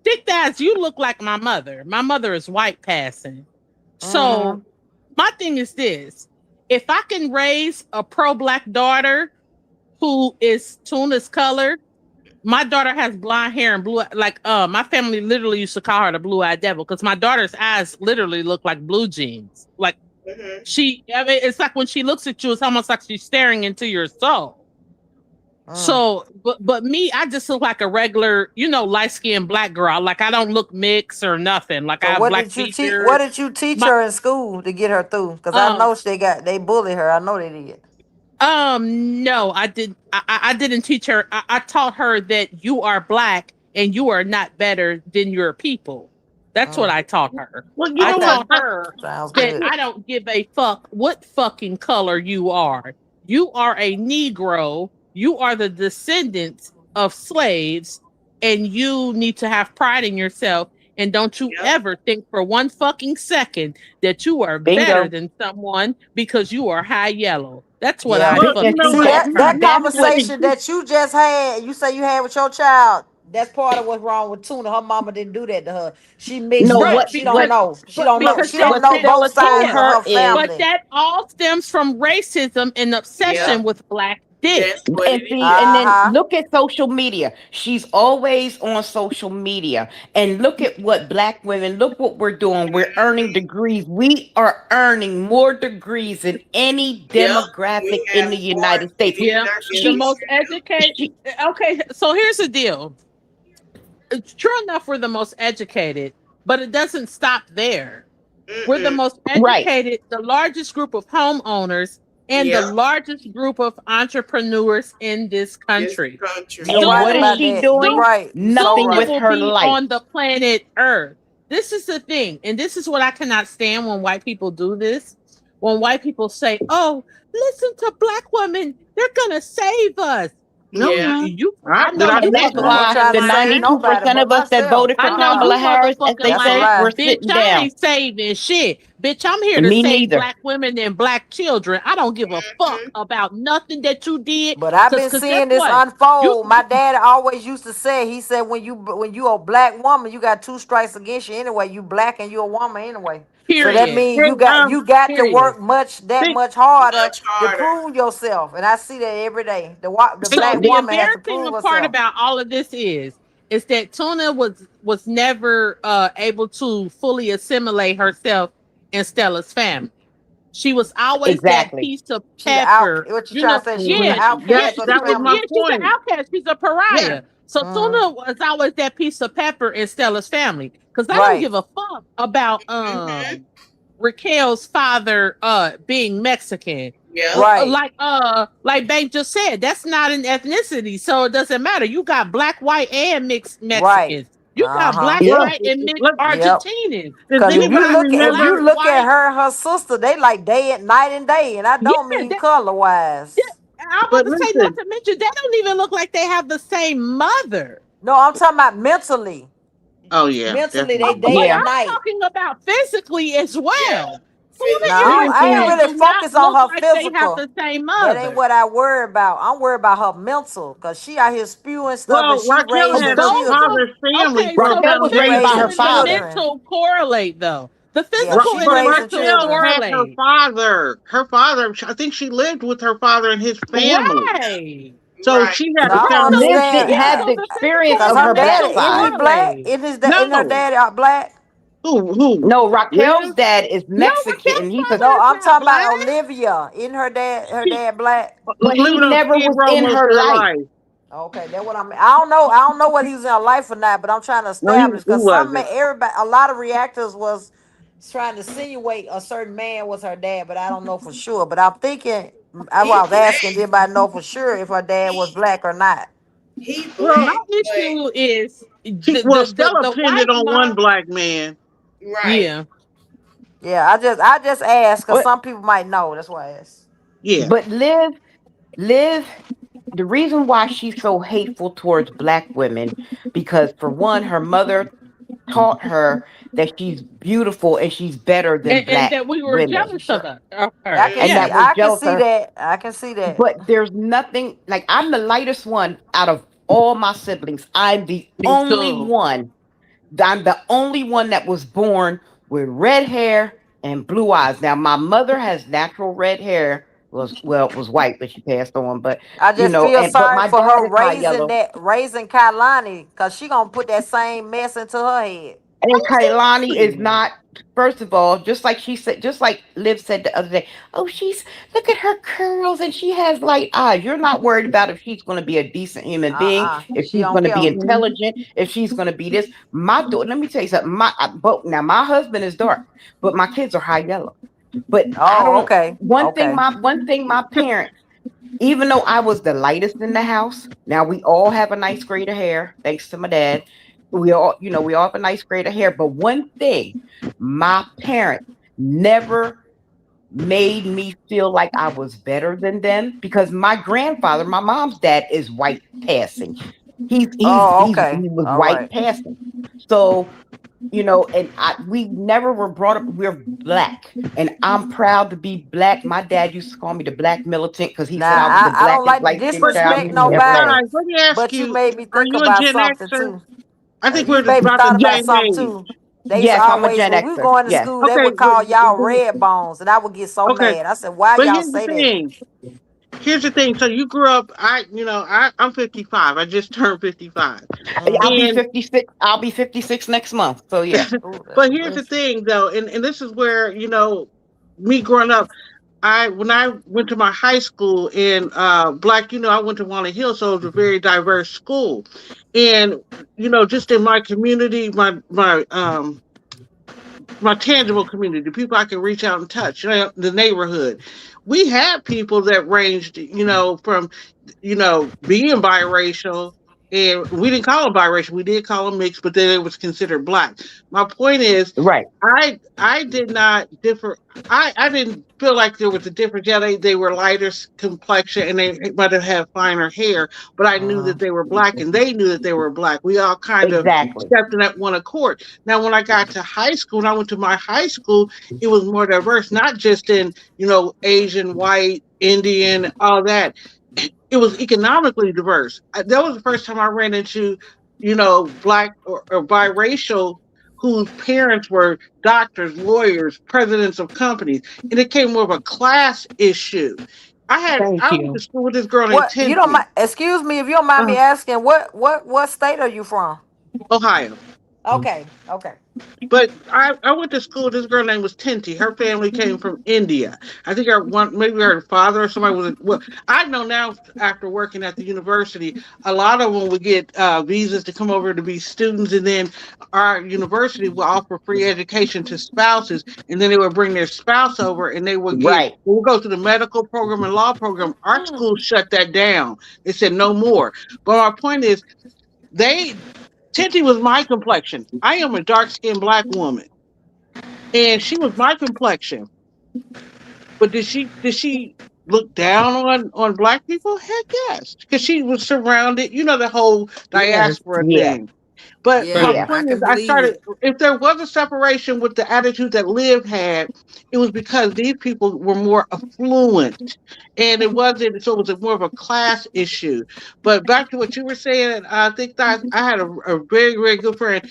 Thick Thighs, you look like my mother. My mother is white passing. Mm-hmm. So my thing is this: if I can raise a pro-black daughter who is Tuna's color. My daughter has blonde hair and blue. Like, my family literally used to call her the blue-eyed devil because my daughter's eyes literally look like blue jeans. Like I mean, it's like when she looks at you, it's almost like she's staring into your soul. So, but me, I just look like a regular, light-skinned black girl. Like I don't look mixed or nothing. Like I have black features. What did you teach her in school to get her through? Because I know they bullied her. I know they did. No, I did. I didn't teach her. I taught her that you are black and you are not better than your people. That's what I taught her. Well, you know taught what? her Sounds that good. I don't give a fuck what fucking color you are. You are a Negro. You are the descendants of slaves, and you need to have pride in yourself. And don't you ever think for one fucking second that you are better than someone because you are high yellow. That's what I fucking See, that conversation that you just had, you say you had with your child, that's part of what's wrong with Tuna. Her mama didn't do that to her. She mixed up. She don't know. She don't know. She don't know both sides of her family. But that all stems from racism and obsession with black dick. And see, and then look at social media. She's always on social media. And look at what black women, look what we're doing. We're earning degrees. We are earning more degrees than any demographic in the United States. Yeah, the most educated. Okay, so here's the deal. It's true enough, we're the most educated, but it doesn't stop there. We're the most educated, the largest group of homeowners, and the largest group of entrepreneurs in this country. And what is she doing? Nothing with her life on the planet Earth. This is the thing, and this is what I cannot stand when white people do this. When white people say, "Oh, listen to black women; they're gonna save us." No, I know and that's why the 92% of us that voted for Kamala Harris, as they say, we're sitting I down. ain't saving shit. Bitch, I'm here to save black women and black children. I don't give a fuck about nothing that you did. But I've been seeing this unfold. My dad always used to say, he said, when you a black woman, you got 2 strikes against you anyway. You black and you a woman anyway. Period. So that means you got to work much harder to prove yourself. And I see that every day. The black woman has to prove herself. The part about all of this is that Tuna was never able to fully assimilate herself in Stella's family. She was always that piece of pepper. What you trying to say? She was an outcast. That was my point. She's an outcast. She's a pariah. So Tuna was always that piece of pepper in Stella's family. Because I don't give a fuck about Raquel's father being Mexican. Yeah. Right. Like Bank just said, that's not an ethnicity, so it doesn't matter. You got black, white, and mixed Mexicans. Right. You got black, white, and mixed Argentinians. Because if you look at her sister, they like night and day, and I don't mean color wise. I'm about to say, not to mention, they don't even look like they have the same mother. No, I'm talking about mentally. Oh yeah, mentally they day and night. I'm talking about physically as well. I ain't really focused on her physical. They have the same mother. That ain't what I worry about. I'm worried about her mental, because she out here spewing stuff. Well, Raquel had her father's family. Raquel was raised by her father. The mental correlate though. The physical and the mental correlate. Her father. I think she lived with her father and his family. Right. So she had had the experience of her dad. side. Is he black? Is her dad black? Who? No, Raquel's dad is Mexican. No, I'm talking about Olivia. Isn't her dad black? But he never was in her life. Okay, that's what I mean. I don't know what he was in her life or not, but I'm trying to establish, because a lot of reactors was trying to insinuate a certain man was her dad, but I don't know for sure. But I'm thinking, I was asking, did anybody know for sure if her dad was black or not? My issue is Stella pinned on one black man. Right. Yeah. I just asked because some people might know. That's why I asked. Yeah. But Liv, the reason why she's so hateful towards black women, because for one, her mother taught her that she's beautiful and she's better than black and that we were women. jealous of her. I can see that. But there's nothing, like, I'm the lightest one out of all my siblings. I'm the only one that was born with red hair and blue eyes. Now, my mother has natural red hair, was white, but she passed on. But I just feel but sorry my for dad her is high yellow. raising Kailani, cause she gonna put that same mess into her head. And Kailani is Exactly. not, first of all, just like she said, just like Liv said the other day, oh, look at her curls and she has light eyes. You're not worried about if she's going to be a decent human being, if She she's don't going to be care. intelligent, if she's going to be this. My daughter, let me tell you something. Now my husband is dark, but my kids are high yellow. But I Oh, don't, okay. one thing my parents, even though I was the lightest in the house, now we all have a nice grade of hair, thanks to my dad. We all have a nice grade of hair. But one thing, my parents never made me feel like I was better than them, because my grandfather, my mom's dad, is white passing. He was All white right. passing. So and we never were brought up. We're black, and I'm proud to be black. My dad used to call me the black militant because he said Now I was the I don't blackest like to light skinned But child disrespect he but ever nobody, had. guys, let me ask but you you: made me are think you a about Gen something Xer? too. I think You we're made me about the thought about same something age. too. They used to Yes, I'm a always, Gen when we Xer. going to Yes. school, they Okay, would call y'all red bones, and I would get so okay. mad. I said, "Why But y'all here's the say that?" thing. Here's the thing. So you grew up. I'm 55. I just turned 55, I'll be Mm-hmm. and 56. I'll be 56 next month. So yeah. Ooh, but here's the that's- thing, though, and this is where me growing up. When I went to my high school in Black, I went to Walnut Hill, so it was a very diverse school, and just in my community, my tangible community, the people I can reach out and touch, the neighborhood. We had people that ranged, from, being biracial, and we didn't call them biracial. We did call them mixed, but then it was considered black. My point is, Right. I did not differ. I didn't feel like there was a difference. Yeah, they were lighter complexion and they might have had finer hair, but I knew that Mhm. they were black and they knew that they were black. We all kind of Exactly. stepped in that one accord. Now, when I got to high school, and I went to my high school, it was more diverse, not just in, Asian, white, Indian, all that. It was economically diverse. That was the first time I ran into, black or biracial whose parents were doctors, lawyers, presidents of companies, and it became more of a class issue. Thank I went to you. school with this girl named What you don't Tinty, mind? Excuse me if you don't mind me asking. What state are you from? Ohio. Okay, okay. But I went to school. This girl name was Tinty. Her family came from India. I think maybe her father or somebody was. Well, I know now after working at the university, a lot of them would get visas to come over to be students, and then our university would offer free education to spouses, and then they would bring their spouse over, and Right. we'll go to the medical program and law program. Our school shut that down. They said no more. But my point is, they Tinty was my complexion. I am a dark skinned black woman, and she was my complexion. But did she look down on black people? Heck yes, because she was surrounded. The whole Yes. diaspora Yeah. thing. But Yeah, my Yeah. I point is, can believe it. if there was a separation with the attitude that Liv had, it was because these people were more affluent. And it wasn't, so it was more of a class issue. But back to what you were saying, I think that I had a very, very good friend.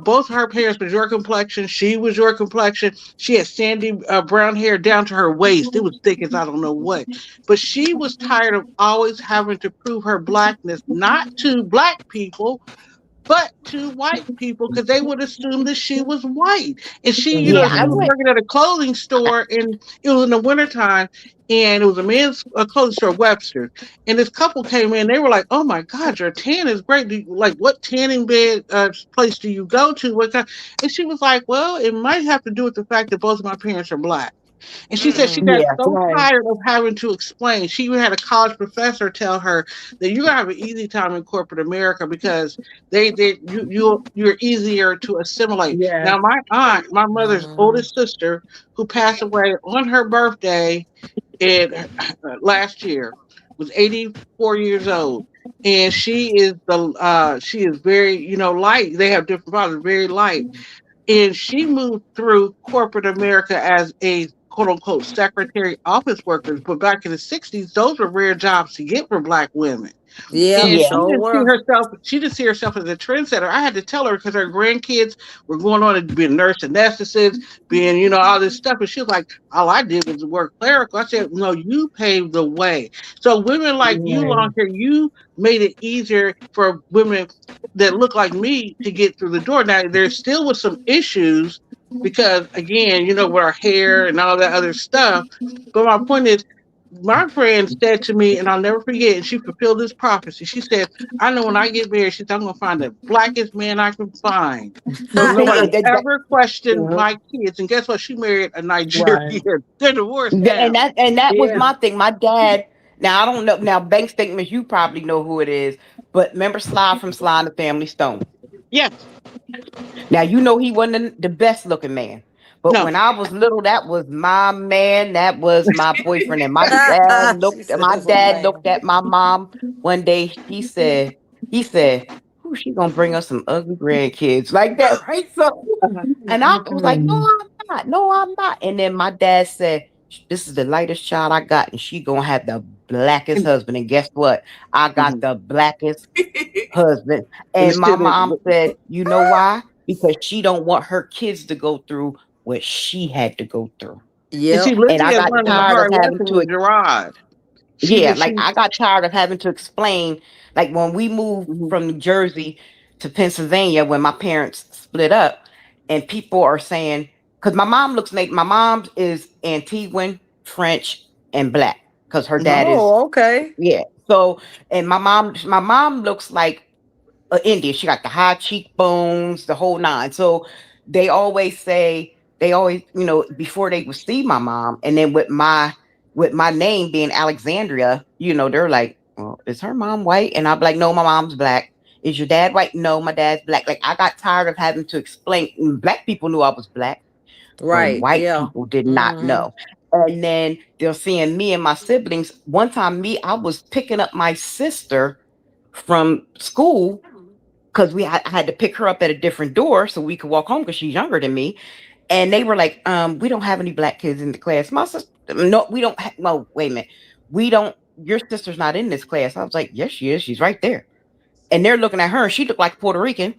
Both her parents was your complexion. She was your complexion. She had sandy brown hair down to her waist. It was thick as I don't know what. But she was tired of always having to prove her blackness, not to black people, but to white people, because they would assume that she was white. And Yeah. she was working at a clothing store, and it was in the wintertime, and it was a men's clothing store, Webster. And this couple came in, they were like, "Oh my God, your tan is great. Like, what tanning bed place do you go to? What kind?" And she was like, "Well, it might have to do with the fact that both of my parents are black." And she said she Mm. got Yeah. so Right. tired of having to explain. She even had a college professor tell her that you're gonna have an easy time in corporate America because you're easier to assimilate. Yes. Now, my aunt, my mother's Mhm. oldest sister, who passed away on her birthday in last year, was 84 years old. And she is very, light. They have different fathers, very light, and she moved through corporate America as a quote unquote secretary office workers. But back in the 60s, those were rare jobs to get for black women. Yeah, Yeah. And sure were. she didn't see herself as a trendsetter. I had to tell her because her grandkids were going on to be nurse anesthetists, being, all this stuff. And she was like, all I did was work clerical. I said, no, you paved the way. So women like you, Yeah. long hair, you made it easier for women that look like me to get through the door. Now, there still was some issues because, again, with our hair and all that other stuff. But my point is, my friend said to me, and I'll never forget, and she fulfilled this prophecy. She said, I know when I get married, she said, I'm going to find the blackest man I can find. So But see, nobody ever questioned Mhm. my kids. And guess what? She married a Nigerian. Right. They're divorced now. And that was Yeah. my thing. My dad. Now I don't know. Now bank statements, you probably know who it is. But remember Sly from Sly and the Family Stone. Yes. Now he wasn't the best looking man. But No. when I was little, that was my man. That was my boyfriend. And my dad She said my that's my dad man. looked at my mom one day. He said, "Who she gonna bring us some ugly grandkids like that?" Right? So, and I was like, "No, I'm not. No, I'm not." And then my dad said, "This is the lightest child I got, and she gonna have the blackest husband." And guess what? I got the blackest husband. And And it's my still mom said, "You know why? Because she don't want her kids to go through what she had to go through." and see, Yep. And I Lizzie is got learning the tired of hard having lesson to, with Gerard. I got tired of having to explain. Like when we moved from New Jersey to Pennsylvania, when my parents split up, and people are saying, because my mom is Antiguan, French, and black, because her dad is, Oh, okay. yeah. So, and my mom looks like Indian. She got the high cheekbones, the whole nine. So they always before they would see my mom, and then with my name being Alexandria, they're like, "Well, is her mom white?" And I'm like, "No, my mom's black." "Is your dad white?" "No, my dad's black." Like I got tired of having to explain. Black people knew I was black, but Right. white Yeah. people did not Mm-hmm. know. And then they're seeing me and my siblings. One time, I was picking up my sister from school because I had to pick her up at a different door so we could walk home because she's younger than me. And they were like, "We don't have any black kids in the class." My sister, "No, we don't. No, wait a minute. We don't. Your sister's not in this class." I was like, "Yes, she is. She's right there." And they're looking at her, and she looked like Puerto Rican.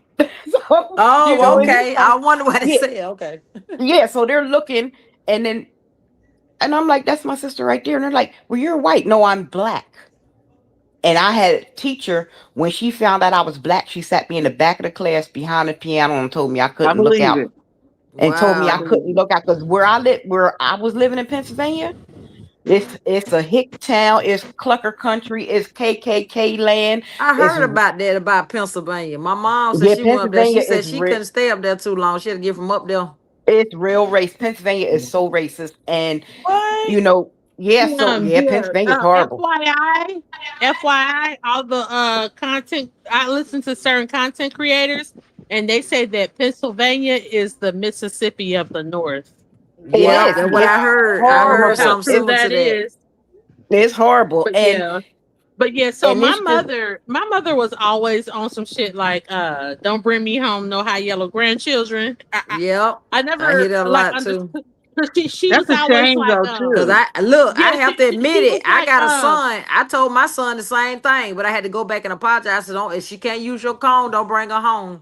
So, Oh, and okay. it's I like, wonder what they yeah, say. Okay. yeah. So they're looking, and I'm like, "That's my sister right there." And they're like, "Well, you're white." "No, I'm black." And I had a teacher, when she found out I was black, she sat me in the back of the class behind the piano and told me I I couldn't look believe out. it. And told me I Wow. couldn't look out because where I was living in Pennsylvania, it's a hick town, it's clucker country, it's KKK land. I It's heard about that about Pennsylvania. My mom said Yeah, she went up there. She Pennsylvania said is she couldn't stay up there too long. She had to get from up there. it's real race. Pennsylvania is so racist, and What? Pennsylvania is horrible. FYI, all the content I listen to certain content creators, and they say that Pennsylvania is the Mississippi of the North. It Yeah, is. that's what It's I heard. I I don't know heard horrible. how something true similar to that that. is, It's horrible. but yeah. But yeah, so And my it's just mother was always on some shit like, don't bring me home no high yellow grandchildren. Yep. I I hear never that a like lot too. understood. She That's was a always shame, like, though, Cause too. I yeah, have to admit she was it. I like, got a son. I told my son the same thing, but I had to go back and apologize. I said, "Don't, if she can't use your cone, don't bring her home."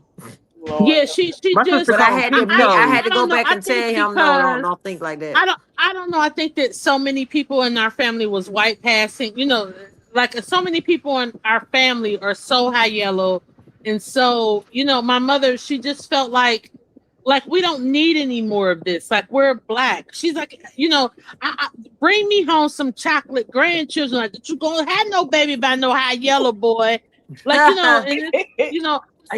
Lord. yeah, she My just, sister But I called had to two admit, I toes. had to go don't know. back I and tell think him, no, because don't think like that. I don't know. I think that so many people in our family was white passing. Like so many people in our family are so high yellow, and so my mother, she just felt like we don't need any more of this. Like we're black. She's like, bring me home some chocolate grandchildren. Like you gonna have no baby by no high yellow boy. Like and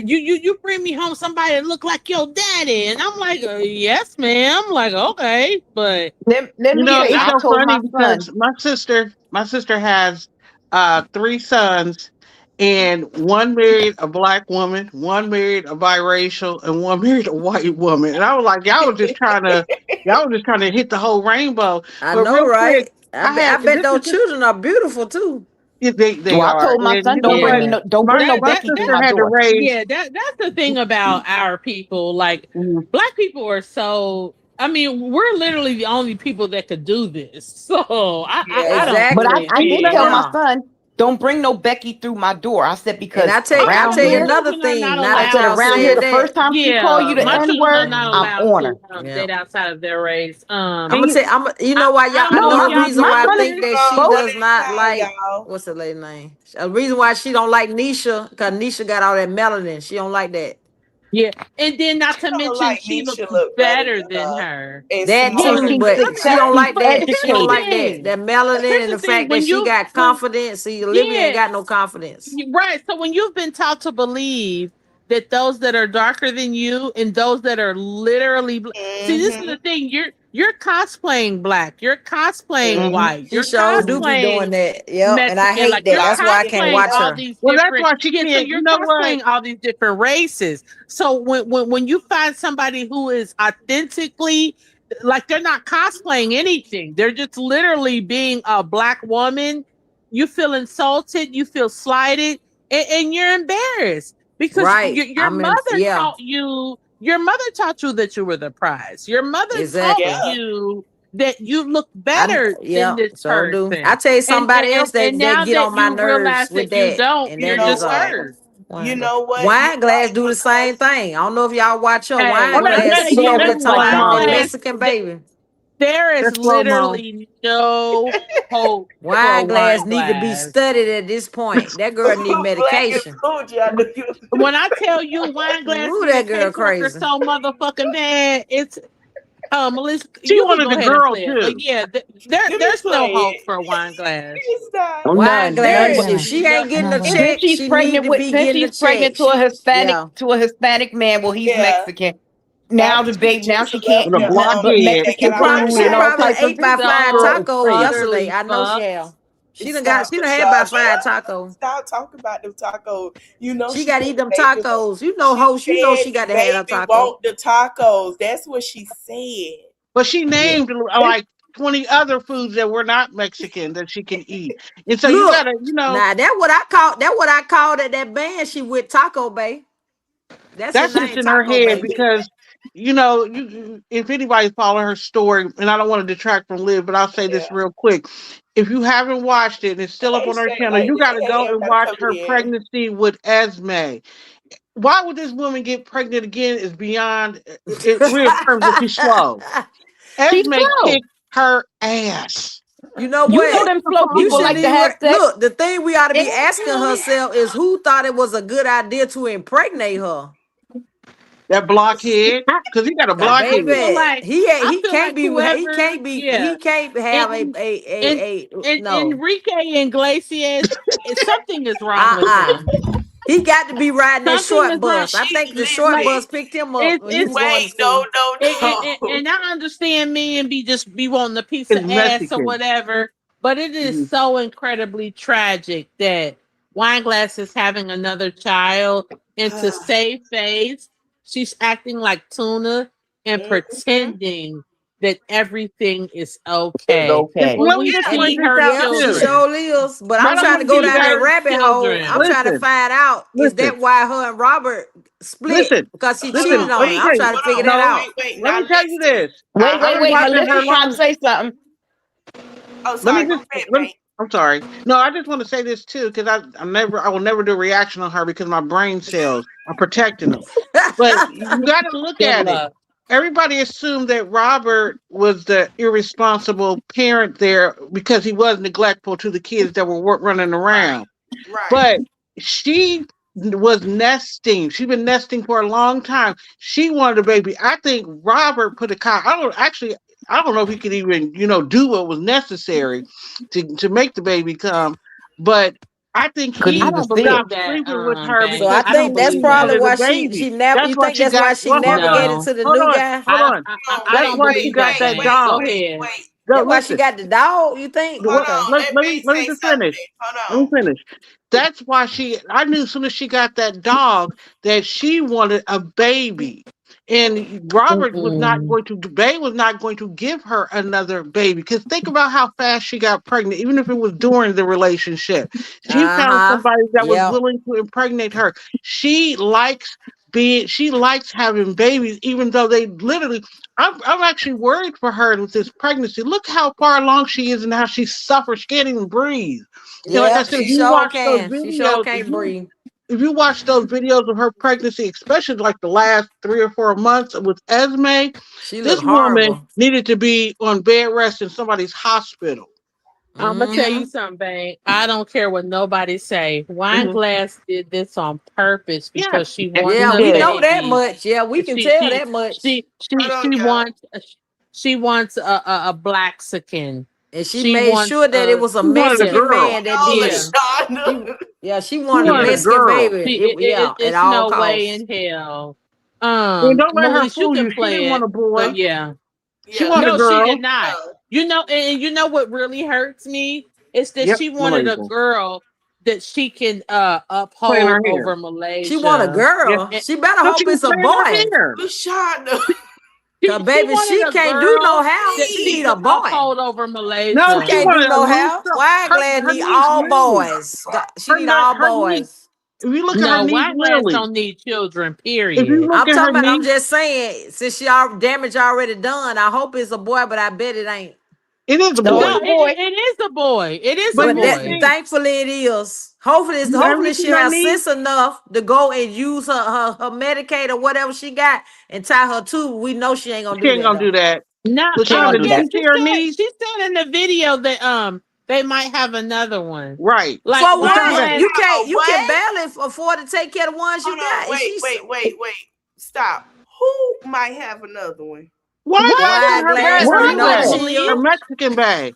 you bring me home somebody that look like your daddy, and I'm like, yes, ma'am. Like okay, but let me say, It's I so told funny my son, because my sister has 3 sons, and one married a black woman, one married a biracial, and one married a white woman. And I was like, y'all was just trying to hit the whole rainbow. I But know, real quick, right? I bet those children are beautiful too. they I are. told my And son, you know what? don't bring no My Becky to sister my had to door. raise. yeah, that's the thing about our people. Like black people are so. I mean, we're literally the only people that could do this. So I don't Exactly. But I did understand. tell my Yeah. son, don't bring no Becky through my door. I said, because And I'll tell around you here, another children are thing. not Now I that said y'all around here, said the that, first time she call you Yeah, the my N children are word, not I'm allowed on to her. yeah. date outside of their race. I'm gonna say, you know why I y'all? don't know if Another y'all reason know why I son is think this. that she One does at a not time, like y'all. what's the lady name? A reason why she don't like Nisha, because Nisha got all that melanin. She don't like that. Yeah, and then not to I don't mention like she looks Nisha look better better than than her her. and That because smarter. too, she's but she don't successfully like that. She don't educated. like that. That melanin Here's and the the fact thing: that she got confidence. See, Olivia ain't yeah, got no confidence. right. So when you've been taught to believe that those that are darker than you and those that are literally see, this is Mm-hmm. the thing: you're cosplaying black, you're cosplaying Mm-hmm. white, She you're sure do be cosplaying doing that. Yep, and I Mexican, hate like that. you're That's why I can't cosplaying watch all her. these Well, that's different. why she Yeah, so can't. You you're know what? cosplaying all these different races. So when you find somebody who is authentically like they're not cosplaying anything, they're just literally being a black woman. You feel insulted, you feel slighted, and you're embarrassed because Right. your mother Yeah, taught you. Your mother taught you that you were the prize. Your mother taught exactly. Yeah. you that you look better than Yeah, this so do. person. I tell you And, somebody else and that now get that on my you nerves realize with that you that, don't, and You you're that know is what? disturbed. You Wine Glass. know what? You're Wine Glass right do the same because thing. I don't know if y'all watch her. Hey, Oh, Wine let me that's Glass tell sit you over this: there that's talking slow about I'm that wine mo. glass. Mexican baby. There is That's slow mo. literally no hope for Wine Glass wine need to be glass. studied at this point. That girl need Black is medication. cool. I knew you. When I tell you wine glass Ooh, made a that girl caseworker crazy. so motherfucking mad, it's Melissa, She you can wanted go the ahead and girl play it. But too. yeah, Let me there's no play hope it. for wine glass. It's not. Oh, Wine none, none. Glass, There if But is she no ain't getting a No. then check, she's she need pregnant to with. be Then getting a she's pregnant check. to a Hispanic Yeah. man. Well, he's Yeah. Mexican. Now the baby. Now Just she left. can't With a eat Yeah. nothing but blockhead. They got Mexican all these food She and all black probably types of ate by things. This five girl so is tacos crazy. yesterday. utterly I know she fucked. have. She done Stop, had about Rashad. 5 tacos. Stop talking about them tacos. You know She she got to said eat the them baby. tacos. You know, She host. You know said she the got to have her baby taco. want the tacos. That's what she said. But she Yeah. named like 20 other foods that were not Mexican that she can eat. And so you Look, gotta, now that what I call that band she with Taco Bay. That's her that's what's name, in her Taco head Bay. because if anybody follow her story, and I don't want to detract from Liv, but I'll say Yeah. this real quick. If you haven't watched it and it's still up Hey, on her Shay, channel, like you this. gotta Hey, go and everybody watch come her here. pregnancy with Esme. Why would this woman get pregnant again is beyond it reaffirms that she's slow. She's Esme slow. kicked her ass. You know You know what? them slow You people shouldn't like to even have sex. look. The thing we ought to be asking Mhm. herself is who thought it was a good idea to impregnate her. That blockhead, because he got a Cause I blockhead. feel baby, like he can't be whoever, yeah, he can't have and and a and no. Enrique Iglesias, something is wrong with him. He got to be riding that Something short is wrong. bus. I She think the short Like listen. bus picked him up when he it's was going Wait, to no, school. no, no. and I understand me and be wanting a piece of It's ass or Mexican. whatever, but it is Mhm. so incredibly tragic that Wineglass is having another child, and to save face, she's acting like Tuna and Mm-hmm. pretending that everything is It's okay. okay. When Let me we just And see point this her out yeah, she too. children, sure is. But I I'm don't we trying to want to go give you see down that guys. her rabbit hole. I'm children. trying to Listen, find out is listen, that why her and Robert split listen, because he Hold cheated listen. on. on Let her. me Wait. I'm tell you. trying to Hold figure on. that No, out. Wait. let Now me tell you listen. this. Wait, I've wait, been wait. watching her Melissa's like. trying to say something. Oh, Let me sorry. Go just. ahead, Let me, Ray. I'm sorry. No, I just want to say this too because I will never do a reaction on her because my brain cells are protecting them. But you got to look Good at it. luck. Everybody assumed that Robert was the irresponsible parent there because he was neglectful to the kids that were running around. Right. But she was nesting. She's been nesting for a long time. She wanted a baby. I think Robert put a I don't know if he could even, do what was necessary to make the baby come. But I think Could I he even don't see it. believe stopped that, sleeping with her So Banks. because I I he don't think that's believe that. probably wanted a why baby. you That's why think she that's got. why she Well, navigated No, to the hold new on, guy? hold on. I That's don't why believe she that, got that Banks. Go dog. ahead. Wait. No, That's why she listen. got the dog, you think? Hold What, Okay. on. Let let me Ray let me say just finish. something. Hold Let me on. finish. That's why I knew as soon as she got that dog that she wanted a baby. And Mm-mm. Bay was not going to give her another baby. Because think about how fast she got pregnant, even if it was during the relationship. She found Uh-huh. somebody that was Yep. willing to impregnate her. She likes she likes having babies, even though they literally. I'm actually worried for her with this pregnancy. Look how far along she is and how she suffers. She can't even breathe. You know, like I Yep, said, if she you sure watch those can. She sure videos, can't breathe. if you watch those videos of her pregnancy, especially like the last 3 or 4 months with Esme, She this look woman horrible. needed to be on bed rest in somebody's hospital. I'm gonna tell you Mhm. something, babe. I don't care what nobody say. Mhm. Wineglass did this on purpose Yeah, because she and wants she Yeah, a we did. know that baby. much. Yeah, we can She tell she that much. she Hold on, she y'all. wants she wants a Blaxican. And she She made wants sure that it was a She wanted a Mexican girl. man Hold that on, did yeah. it. She, LaShonda. yeah, she She wanted a wanted a Yeah. Mexican girl. baby. At It's all no way costs. in hell. And don't let her Melise, you fool can you. She didn't play want it, a boy. but yeah. She Yeah, wanted a No, she girl. did not. no. You know, and you know what really hurts me? It's that Yep, she wanted a Malaysia. girl that she can Playing uphold her hair. over She want a Malaysia. Yeah. girl. And She better No, she hope was it's a playing her boy. hair. LaShonda. Cause she baby, wanted she a can't do no girl house. that She she need a could boy. uphold over No, She she Malaysia. can't do wanted a no loose house. girl. Wineglass Her need niece all Lily. boys. She need all Her niece. boys. If you look at her No, niece Wineglass Lily, don't need children, if you period. look I'm at her talking about. I'm niece, just saying. Since she damage already done, I hope it's a boy, but I bet it ain't. it is a No, No, it's boy. a boy. it is a boy. It is a But But here's the that, boy. thing: thankfully it is. Hopefully, have you hopefully seen she'll her have niece? sense enough to go and use her Medicaid or whatever she got and tie her to. We know she ain't gonna She do ain't that gonna do though. that. No, She ain't gonna LaShonda, do did yeah, that. you see her niece? she said in the video that they might have another one. Right. Like For what? LaShonda, Wineglass. You can What? barely afford to take care of the ones you Hold on. got. And Wait. Stop. Who might have another one? why glass in her Wineglass, bag? we Her know Wineglass, bag, she her Melise. is. Mexican bag.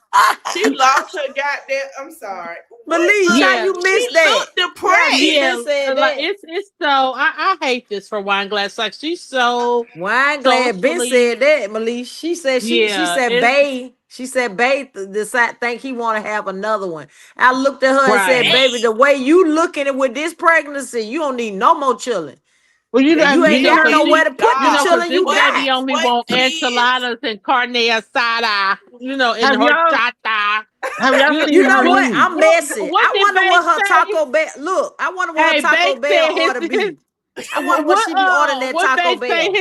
She lost her goddamn. I'm sorry. What? Believe how Yeah, you She missed that. looked Yeah, she depressed. yeah. been said Like that. it's so I hate this for Wineglass. Like she's so Wineglass been socially. said that, Melise. She Yeah, said it's Bae. She said Bae decide think he want to have another one. I looked at her and said, right. baby, the way you looking at it with this pregnancy, you don't need no more children. Well, have You you ain't seen Yeah, got her cause niece? nowhere she, to put the Stop. cause children this you What? got. baby only What want kids? enchiladas and carne asada. In Have y'all horchata. have y'all You seen know her What, what? niece? I'm messy. what I did wonder Bank what her say? Taco Bell look. I wonder what her Hey, Taco Bank Bell said ought to his be. I wonder what she be ordering at what Taco Bank say Bell.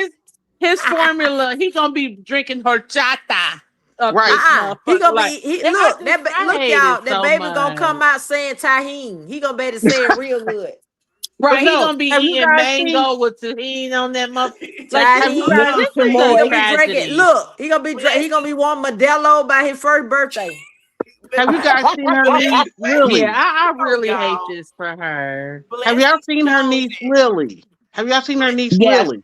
his formula. He gonna be drinking horchata up Right. this He motherfucker. gonna Like, be he yeah, look I look hate it y'all. That so baby gonna much. come out saying Tahine. He gonna be able to say it real good. But Right, he no, gonna be have you eating guys seen? mango with tahini on that mother. Like Have you Tahine. guys Mixed seen with this some is He a gonna Moy. be drinking. tragedy. Look, he gonna Listen, be wanting Modelo by his first birthday. have you guys seen her niece Yeah, Lily? I oh, really hate y'all. this for her. Have Bless y'all his seen her niece chosen. Lily? Have y'all seen her niece Yes, Lily?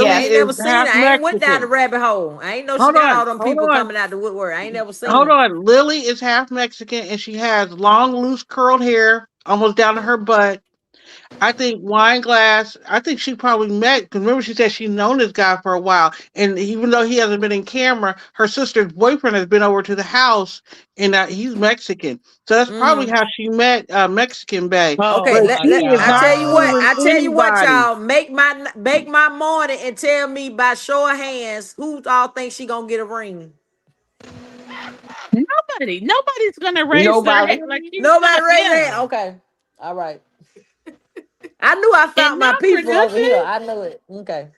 I Lily yes. ain't is never seen half her. I ain't went down the Mexican. rabbit hole. I ain't know she Hold got on, all them hold people on, coming out the woodwork. I ain't never seen hold her. on. Lily is half Mexican and she has long, loose, curled hair almost down to her butt. I think Wineglass, I think she probably met, because remember she said she's known this guy for a while. And even though he hasn't been in camera, her sister's boyfriend has been over to the house and he's Mexican. So that's probably Mm-hmm. how she met Mexican Bay. Oh Okay, But my she is I not tell you god. what. fooling I tell you what, anybody. y'all. Make my morning and tell me by show of hands who all think she gonna get a ring. Nobody's gonna raise their Nobody. hand. Like she's Nobody not raise their hand. him. Okay, all right. I knew I And found my not for people over here. nothing. I knew it. Okay.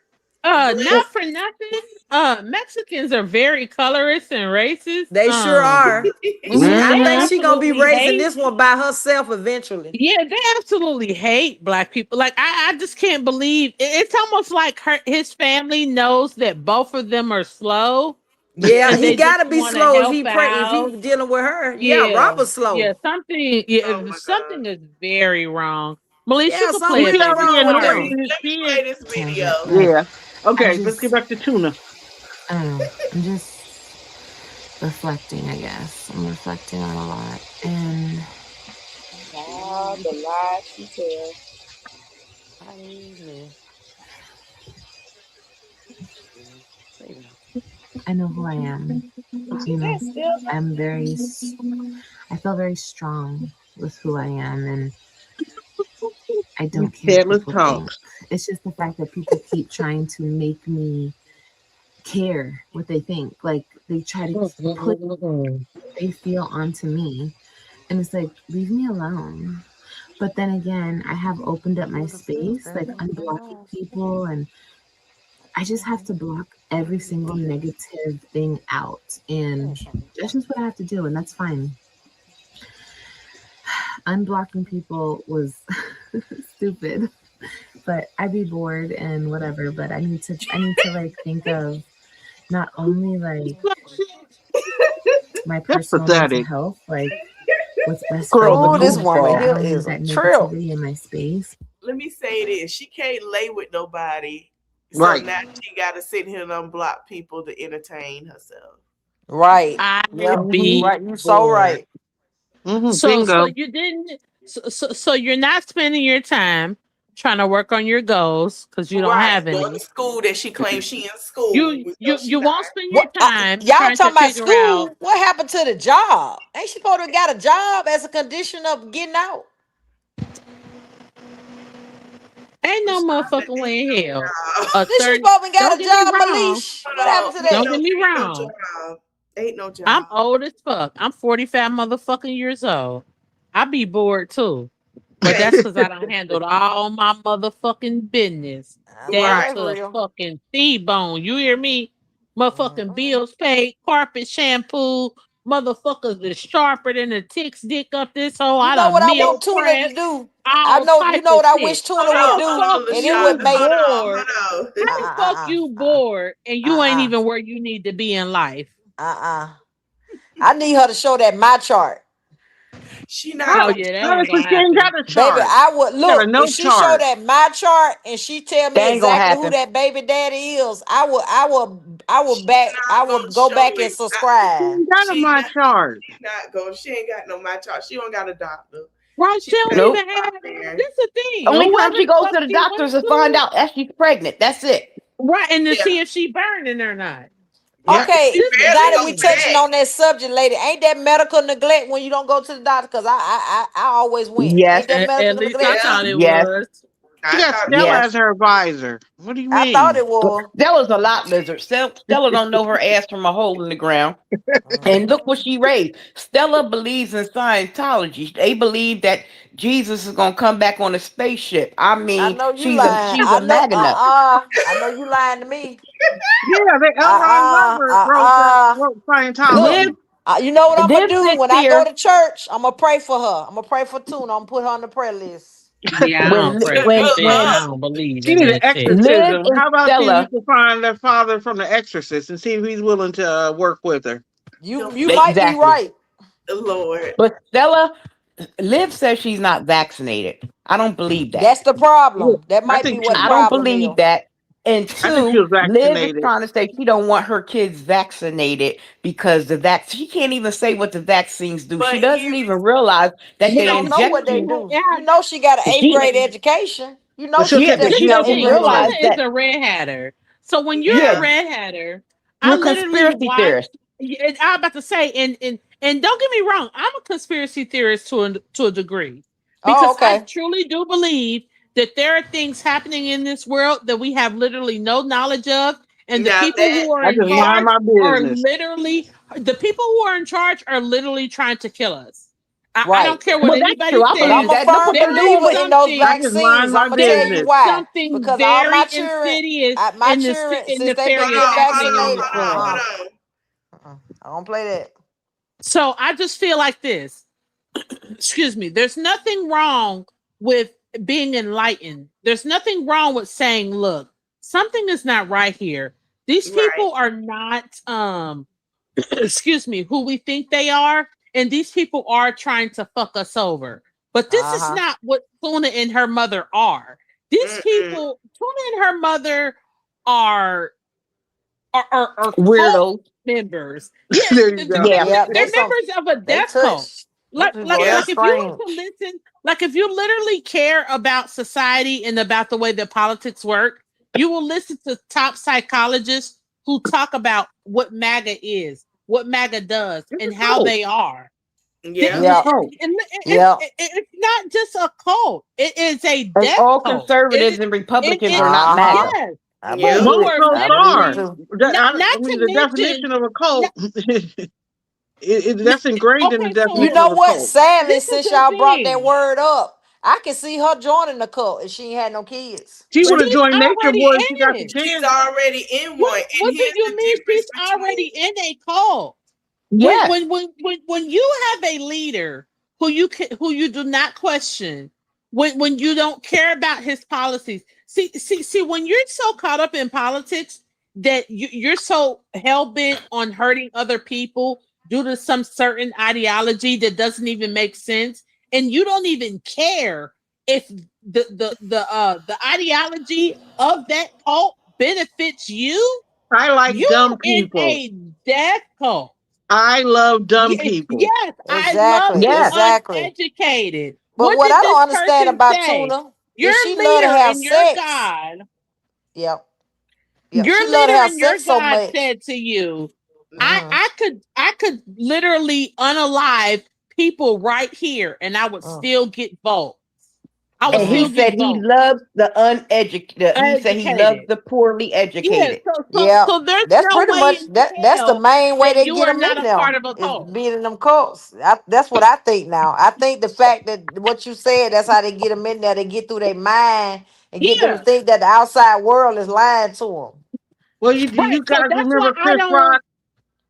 Not for nothing. Mexicans are very colorist and racist. They sure are. I They think Hmm she gonna be absolutely raising hate. this one by herself eventually. Yeah, they absolutely hate black people. Like I just can't believe it's almost like his family knows that both of them are slow, Yeah, and he they just gotta be want to slow help if he out. dealing with her. Yeah, Yeah, Robert's slow. yeah, something. Yeah, Oh my god. something is very wrong. Melissa, you Yeah, could something play You it, see real how baby. she wrong with Let annoying me them. his let me kids? play this video. Tangent. Like, Yeah. I Okay, let's just, get back to tuna. I don't know. I'm just reflecting, I guess. I'm reflecting on a lot. And Ah, the lies she tells. I know who I am. You know, I'm very, I feel very strong with who I am. And I You don't care said what let's people talk. think. It's just the fact that people keep trying to make me care what they think. Like they try to put what they feel onto me. And it's like, leave me alone. But then again, I have opened up my Well, the feels space, better like than unblocking those. people, and I just have to block every single negative thing out. And that's just what I have to do, and that's fine. Unblocking people was stupid, but I'd be bored and whatever. But I need to like think of not only like my That's personal mental pathetic. health, like what's best for Girl, the Oh, me, this goofball. woman so I here don't is need a that trip. negativity in my space. Let me say this: she can't lay with nobody, so Right. now she got to sit here and unblock people to entertain herself. Right. I Yep. be Right. You so bored. right. So Bingo. you didn't. So you're not spending your time trying to work on your goals because you don't Right, have going any. to school that she claims she in school. You We know you she you not. won't spend your What time y'all trying to talking about figure out. school? What happened to the job? Ain't she supposed to got a job as a condition of getting out? Ain't no She motherfucking way in hell. A Then she third. supposed to got Don't a get me job, wrong. Malish. What happened to Ain't Don't that? get me no wrong. job. Ain't no I'm job. old as fuck. I'm 45 motherfucking years old. I be bored too. But that's because I done handled all my motherfucking business I know down Right. that's to the real. fucking T-bone. You hear me? Motherfucking Mhm. bills paid, carpet shampoo, motherfuckers is sharper than a tick's dick up this hole. You I know what done I meal want Tuna to prep, do? I all know you type know of what I shit. wish Tuna Hold How would the on, do, fuck and is it you would LaShonda. make bored? Hold on. How the fuck you bored and you ain't uh-uh. even where you need to be in life? Uh-uh. I need her to show that my chart. She Oh not gonna. yeah, that ain't Honestly, gonna she ain't happen. got a Baby, chart. I would She got a look no if she show chart. that my chart and she tell That me ain't gonna exactly who happen. that baby daddy is. I She I not gonna would go show back and it. She subscribe. ain't got a She my not. chart. She not going. She ain't got no my chart. She don't got a doctor. Right? She She don't got Nope. even have. there. This the thing. Only time Whoever she the goes fuck to the she went doctors to find to, out if she's pregnant. That's it. right, and to Yeah. see if she burning or not. Yeah. Okay, She This the now barely that go we thing. to touching that. on that subject, lady, ain't that medical neglect when you don't go to the doctor? Because I always win. Yes. Ain't that At medical least I neglect Yeah. thought too? it Yes. was. She I got thought Stella Yes. as her advisor. What do you I thought mean? it was. That was a lot, Lizard. Stella don't know her ass from a hole in the ground. And look what she raised. Stella believes in Scientology. They believe that Jesus is gonna come back on a spaceship. I I mean, know you she's a lying. she's I a know. MAGA nut. I know you lying to me. Yeah, they L. Ron Hubbard wrote Look, Liv, Scientology. you know what I'm gonna Liv do sits when I go here to church? I'm gonna pray for her. I'm gonna pray for Tuna. I'm gonna put her on the prayer list. Yeah, I don't pray for good shit. I luck. don't believe She in need an that shit. Liv exorcism. and How about see if you Stella. can find their father from The Exorcist and see if he's willing to work with her. You might be Exactly. right. Lord. But Stella, Liv says she's not vaccinated. I don't believe that. That's the Yeah, problem. That I might be think what the I she. don't problem believe is. that. And I think she two, was Liv is vaccinated. trying to say she don't want her kids vaccinated because she can't even say what the vaccines do. She But doesn't here even realize that She they don't know inject what they you. do. Yeah, You know she got an eighth She grade education. You But know she'll she yeah, take got the but this she is the chemo doesn't eighth thing. grade realize anyway. Stella is that a red hatter. So when you're a yeah, education. red hatter, I you're a literally conspiracy watch. theorist. I'm about to say, and don't get me wrong, I'm a conspiracy theorist to a degree Oh, because I okay. truly do believe that there are things happening in this world that we have literally no knowledge of, and the now people that who are I in just yeah, mind charge my are business. literally the people who are in charge are literally trying to kill us. I don't Right. care what Well, that's true. anybody I But I'm believe says. a that. Look firm what they're There is doing believer with in those I something. just mind vaccines. my I'm gonna tell There you is business. why. something Because all my very children, insidious my and children, since they've been hold nefarious getting on, happening in this vaccinated, world. hold on. I don't play that. So I just feel like this. Excuse me. There's nothing wrong with being enlightened. There's nothing wrong with saying, look, something is not right here. These Right. people are not excuse me, who we think they are, and these people are trying to fuck us over. But this is Uh-huh. not what Tuna and her mother are. These Mm-mm. people, Tuna and her mother are cult weirdos. members. Yeah, There you go. Yeah, Yeah, they're they some members of a they death cult. touch. Them Like, people like, are Yeah. like, if you were to strange. listen, like, if you literally care about society and about the way that politics work, you will listen to top psychologists who talk about what MAGA is, what MAGA does, It's and a how cult. they are. Yeah. It's a Yep. cult. Yep. It's not just a cult; it is a and death all cult. conservatives and Republicans It are not Uh-huh. MAGA. yes, I Yeah. who believe Most it. are cults I believe it are. literally too. not I mean, to the mention. definition of a cult, Not, that's ingrained in the okay, so You definition know of a what? cult. Sadly, this is since the y'all brought that thing. word up, I can see her joining the cult if she ain't had no kids. She would have She's joined Nature already Boy if she in got the it. She's chance. already in one. What, And what do here's you the mean she's difference already in a cult? Yes. When you have a leader who you do not question, when you don't care about his policies, see when you're so caught up in politics that you're so hell-bent on hurting other people due to some certain ideology that doesn't even make sense, and you don't even care if the ideology of that cult benefits you. I like You're dumb in people. a death cult. I love dumb people. Yes, I love Exactly. the Yes. Exactly. uneducated. But What what did I this don't understand person about say? Tuna, Your if she love to leader have and your sex, God, yep. your She love to leader have and your sex so God much. said to you, Mhm. I could literally unalive people right here, and I would still get votes. I would And he still said get he votes. loves the uneducated. He said he loves Educated. the poorly Yeah, educated. Yeah, so there's that's no pretty way much in that's the hell main way that they you get are them not in a there part of a is cult. being in them cults. That's what I think now. I think the fact that what you said, that's how they get them in there. They get through their mind and get them to Yeah, think that the outside world is lying to them. Well, right. you So guys that's why remember I Chris don't. Rock?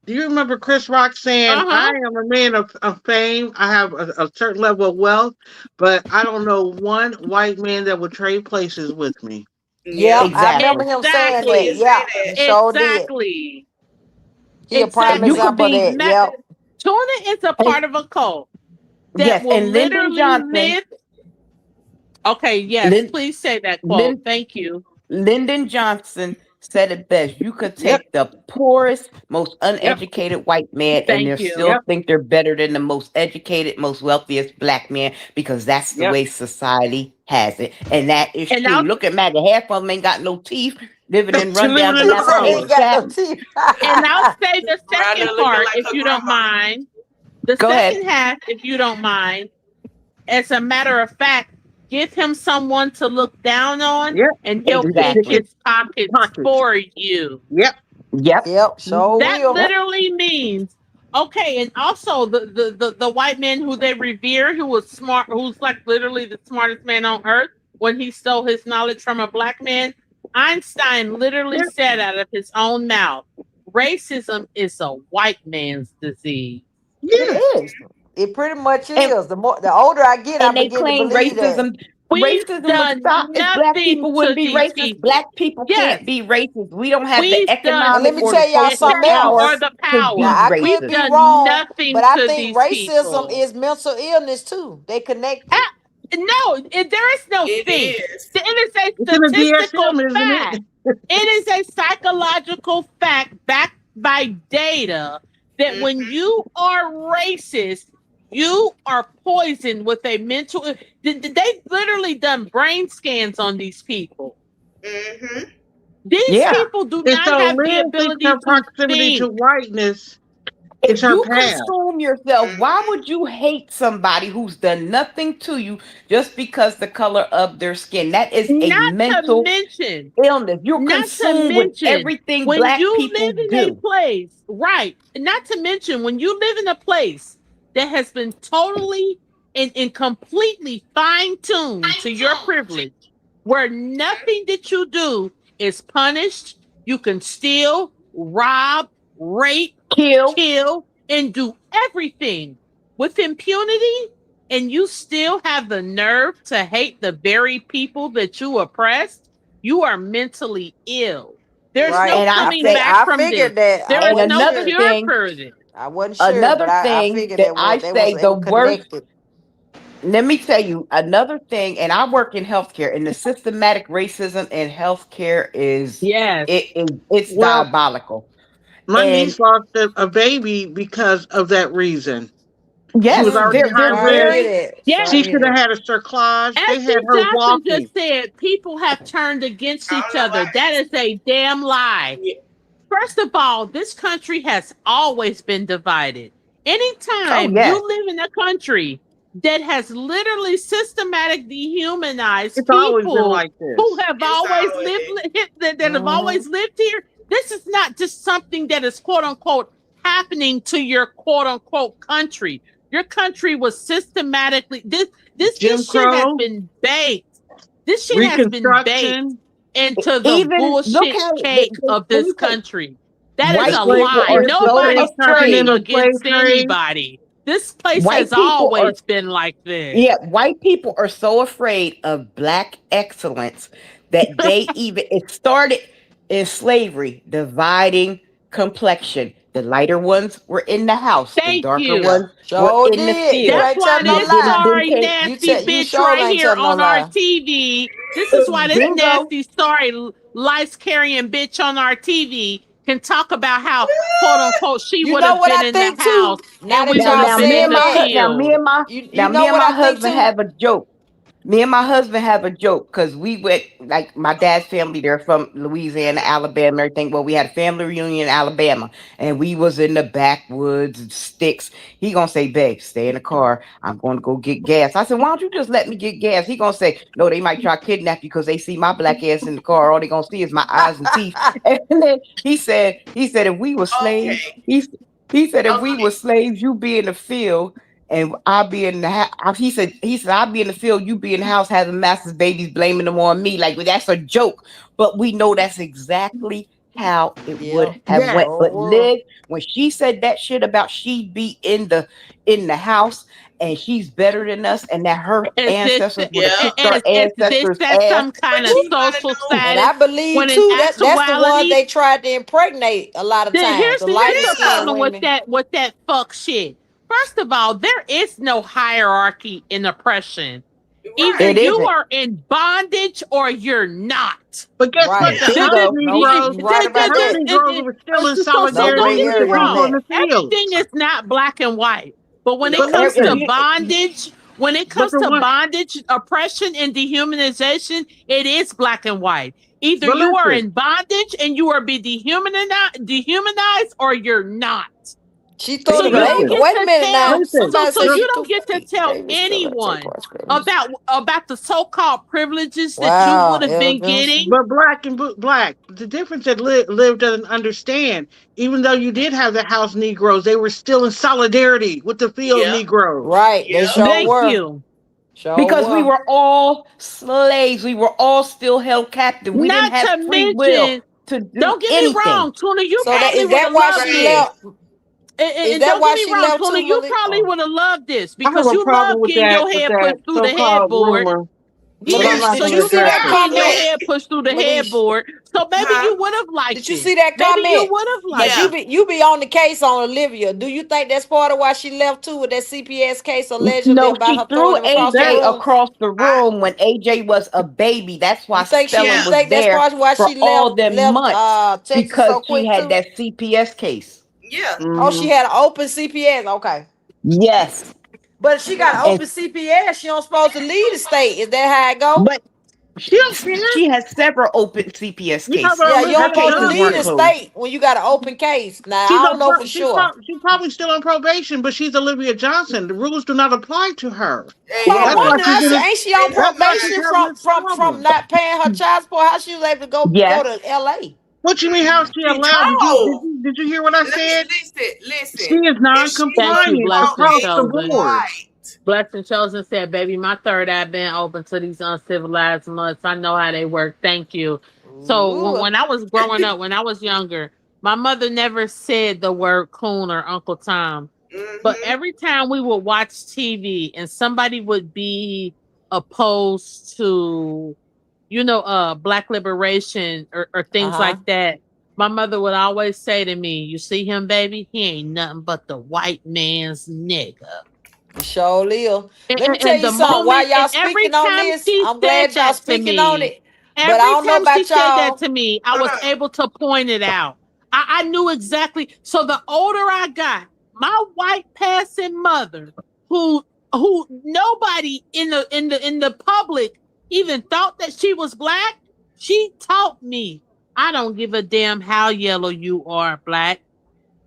Do you remember Chris Rock saying, I Uh-huh. am a man of fame. I have a certain level of wealth, but I don't know one white man that would trade places with me. Yep, Yep. I remember Exactly. him saying He that. did Exactly. say Yeah, that. he sure did. Exactly. He a prime Exactly. You could example of be that. Yep. Tuna is a and part of a cult that yes, will and Lyndon literally Johnson, live. Okay, yes, Lyn, please say that quote. Lyn, Thank you. Lyndon Johnson said it best. You could Yep, take the poorest, most yep, uneducated white man, and Thank they you. still yep, think they're better than the most educated, most wealthiest black man because that's the yep. way society has it, and that is And true. I'll Look at Maggie; half of them ain't got no teeth, living in She living rundown, in She the said he ain't dilapidated house. got no cabins. teeth. and I'll say the Around there second looking part, like if her you don't grandma. mind. The Go ahead. second half, if you don't mind. As a matter of fact, give him someone to look down on, Yep. and he'll pick Pick his Exactly. his pockets pockets. for you. Yep. Yep. Yep, sure That will. Yep. literally means okay. And also the white man who they revere, who was smart, who's like literally the smartest man on earth, when he stole his knowledge from a black man, Einstein literally Yep. said out of his own mouth, racism is a white man's disease. Yeah. It is. It pretty much And is. The older I get, I and they begin to claim believe that. We've racism would done stop if black nothing people to wouldn't be these racist. people. Black people Yes, can't be racist. We don't have the we've done And let economic me or the tell y'all social something or power else. the to Now be power. I could We've racist. be done wrong, but nothing I to think these racism people. is mental illness too. They connected. No, there is no It thing. is. It is a It's in the statistical DSM, isn't fact. it? It is a psychological fact backed by data that when Mm-hmm. you are racist, you are poisoned with a mental. They literally done brain scans on these people. Mm-hmm. These Yeah. people do And not so have the Lynn thinks ability her to proximity to think. whiteness is If her you past. consume yourself, why Mm-hmm. would you hate somebody who's done nothing to you just because the color of their skin? That is a Not to mental mention, illness. You're not to consumed with mention, everything when black you people live in a do. place, right? Not to mention, when you live in a place that has been totally and completely fine tuned to your privilege, where nothing that you do is punished, you can steal, rob, rape, Kill. kill, and do everything with impunity, and you still have the nerve to hate the very people that you oppressed, you are mentally ill. There's Right. no And I coming say, back I from this. figured that. I There is and wasn't no another sure. cure thing, for this. I wasn't sure, but another I thing figured that that I they was say, they the were worst, connected. let me tell you another thing, and I work in healthcare, and the systematic racism in healthcare is Yes. it's Well, diabolical. my And niece lost a baby because of that reason. She was yes, already high they're Sorry to hear risk. very that. Yes. Sorry She to hear should have that. had a cerclage. They Ashley had her Johnson walking. just said people have turned against I each don't know other. why. That is a damn lie. Yeah. First of all, this country has always been divided. oh Anytime yes, you live in a country that has literally systematic dehumanized It's always been people like who this. have It's always always. that have hmm always lived here, this is not just something that is quote unquote happening to your quote unquote country. Your country was systematically this Jim shit has Crow, been baked. This shit has been baked Reconstruction, into the Even look bullshit how cake of let this me tell you, country. That is white a people lie. are so Nobody's turning afraid. Continental slave against trade. anybody. This place White has people are always been like this. Yeah, white people are so afraid of black excellence that they even it started in slavery, dividing complexion. The lighter ones were in the house, the Thank darker you. ones were Sure in the did. You field. That's ain't why telling no this lie. Then sorry, came nasty You bitch sure right ain't here telling no on our lie. TV. This is why this bingo. nasty, sorry, lice carrying bitch on our TV can talk about how, quote unquote, she You would know have what been I in the think too? house Now and we that would y'all have been in said the that, field. you know Me and what my I think husband too? have a joke. Me and my husband have a joke because we went like my dad's family. They're from Louisiana, Alabama, everything. Well, we had a family reunion in Alabama, and we was in the backwoods and sticks. He gonna say, "Babe, stay in the car. I'm going to go get gas." I said, "Why don't you just let me get gas?" He gonna say, "No, they might try to kidnap you because they see my black ass in the car. All they gonna see is my eyes and teeth." And then he said, if we were slaves, Okay. he said if we Okay. were slaves, you be in the field and I'll be in the house. He said I'll be in the field, you be in the house having master's babies, blaming them on me. Like, well, that's a joke, but we know that's exactly how it would Yep. have Yes. went. Sure But will. Liv, when she said that shit about she'd be in the house and she's better than us, and that her Is this ancestors would have Yeah. kicked our is this ancestors' that ass. some kind But of you gotta social know. And I status? believe When in too that that's the one actuality, they tried to impregnate a lot of times. The here's lighter the skinned Yeah. problem women. with that fuck shit. First of all, there is no hierarchy in oppression. Either Right. It you isn't. are in bondage or you're not. But guess what? Right. The The, house the, Bingo. Nope. Negroes, You right the about house that. Negroes were still in No so solidarity don't gray with get the me area on people in wrong. that. the field. Everything is not black and white. But when it No. But comes listen, to Every- bondage, when it but comes the to one, bondage, oppression, and dehumanization, it is black and white. Either but you are listen, in bondage and you are be dehumanized or you're not. She threw So the you don't baby. listen, get Wait a to minute tell now. listen. Somebody so said you she don't threw get to baby. tell Baby still at take anyone Rice Krispies. about the so-called privileges that you Wow, would have Ella been Johnson. getting. But black, the difference that Liv doesn't understand, even though you did have the house Negroes, they were still in solidarity with the field Yeah. Negroes. Right, they Yeah. sure Thank were. you. Sure because we were. were all slaves. We were all still held captive. We didn't Not have to free will mention, to do don't get me anything. wrong, Tuna, you So that probably is would that have why loved she this. Right. left? And, Is and that don't get why me she wrong, left Tuna, too, you Malik? probably Oh. would have loved this I have because a you problem love with getting your that head pushed through the so-called headboard. rumor. But Yeah, Yes, so did Some you you of see love that that shit. getting your comment? head pushed through the Malik, headboard. So maybe huh? you would have liked did you it. see that Maybe you comment? would have Cause liked Yeah. it. you be on the case on Olivia. Do you think that's part of why she left too with that CPS case allegedly No, about she her threw throwing him across the That AJ room? across the I. room when AJ was a baby. That's why You think Stella you Yeah. was think that's there part of why for she all them left months Texas because so she quick had too? that CPS case. Yeah. Oh, she hmm had an open CPS. Okay. Yes. But if she got an And open CPS, she don't supposed to leave the state. Is that how it go? but She don't care. she has several open CPS You talk cases. about Yeah, you Olivia Her don't supposed to cases leave weren't the Johnson. closed. state when you got an open case. Now I She's don't on know for sure. she's probably still on probation, but she's Olivia Johnson. The rules do not apply to her. Well, I Hey, That's why wonder. and she's I I in said, this. ain't she on and That's why she's probation having this from problem. not paying her child support? How she was able to go Yes. to L.A.? What you mean? How is she she allowed? told. Did you hear what I Let me said? She listen. is If she Thank would you, have non-compliant brought Blessing across a the Chosen. board. right. Blessing Chosen said, baby, my third eye been open to these uncivilized mutts. I know how they work. Thank you. So Ooh. when I was growing up, when I was younger, my mother never said the word coon or Uncle Tom. But Mm-hmm. every time we would watch TV and somebody would be opposed to, black liberation or things Uh-huh. like that, my mother would always say to me, you see him, baby? He ain't nothing but the white man's nigga. You sure live. And, Let me and, tell and you the something. While moment, y'all and every speaking on time this, she I'm said glad y'all that to speaking on me, it. But I every don't know time she about said that y'all. to me, I was able to point it out. I knew exactly. So the older I got, my white passing mother, who nobody in the public even thought that she was black, she taught me, I don't give a damn how yellow you are, black.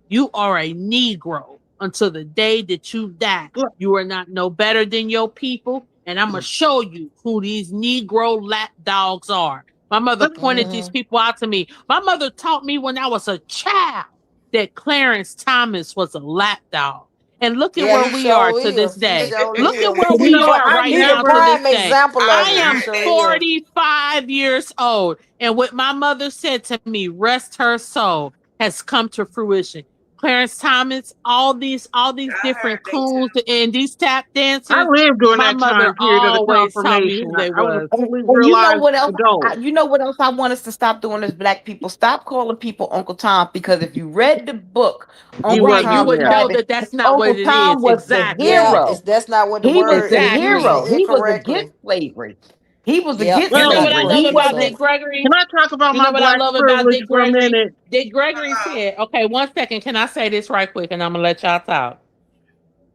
You are a Negro until the day that you die. Look, You are not no better than your people, and I'm gonna show you who these Negro lap dogs are. My mother let, pointed these Mm-hmm. people out to me. My mother taught me when I was a child that Clarence Thomas was a lap dog. And look at Yeah, where he we are sure to this is. He day. sure Look at is. where You we know, are right He now the to this prime day. example of I it. am He sure is. 45 years old. And what my mother said to me, rest her soul, has come to fruition. Clarence Thomas, all these I different heard they too. coons and these tap I dancers, lived during my that time mother period of the always taught me confirmation. who they I was was. a fully And you know realized what else? adult. You know what else I want us to stop doing as black people? Stop calling people Uncle Tom, because if you read the book, He Uncle Right, wasn't, you Tom would yeah. know Cabot, that that's not what Uncle it Tom is. was the Exactly. Yeah, hero. that's not what the He was word the is. You using hero. Exactly. it He was against correctly. slavery. He was Yep, against You and know Well, that's what I slavery. what love He he about wasn't. Dick said. Gregory? can I talk about You my know what I black love about privilege Dick for a Gregory? minute? Dick Gregory said, okay, 1 second. Can I say this right quick? And I'm going to let y'all talk.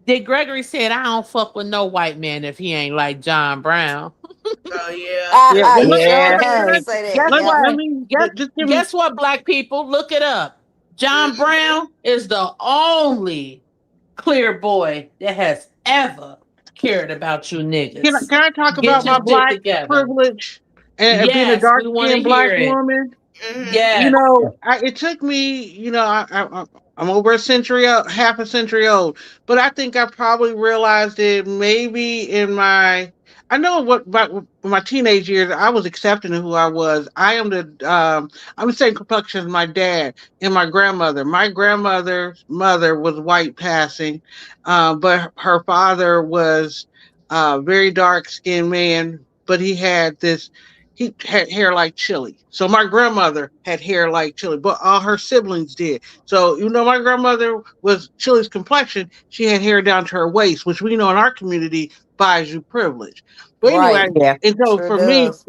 Dick Gregory said, I don't fuck with no white man if he ain't like John Brown. Oh yeah. Yeah, He sure Yeah. did say that. Guess Yep. what? Guess, just give me. guess what, black people? Look it up. John Brown is the only clear boy that has ever cared about you niggas. Can I talk Get about my your shit black together. privilege and being a Yes, dark we want to skinned black hear it. woman? You Yes. know, it took me. You know, I'm over a century, half a century old, but I think I probably realized it maybe in my. I know what about my teenage years. I was accepting of who I was. I'm the same complexion as my dad and my grandmother. My grandmother's mother was white passing, but her father was a very dark skinned man. But he had hair like chili. So my grandmother had hair like chili, but all her siblings did. So you know, my grandmother was Chili's complexion. She had hair down to her waist, which we know in our community buys you privilege. But anyway, Right. Yeah. and so Sure for me, does.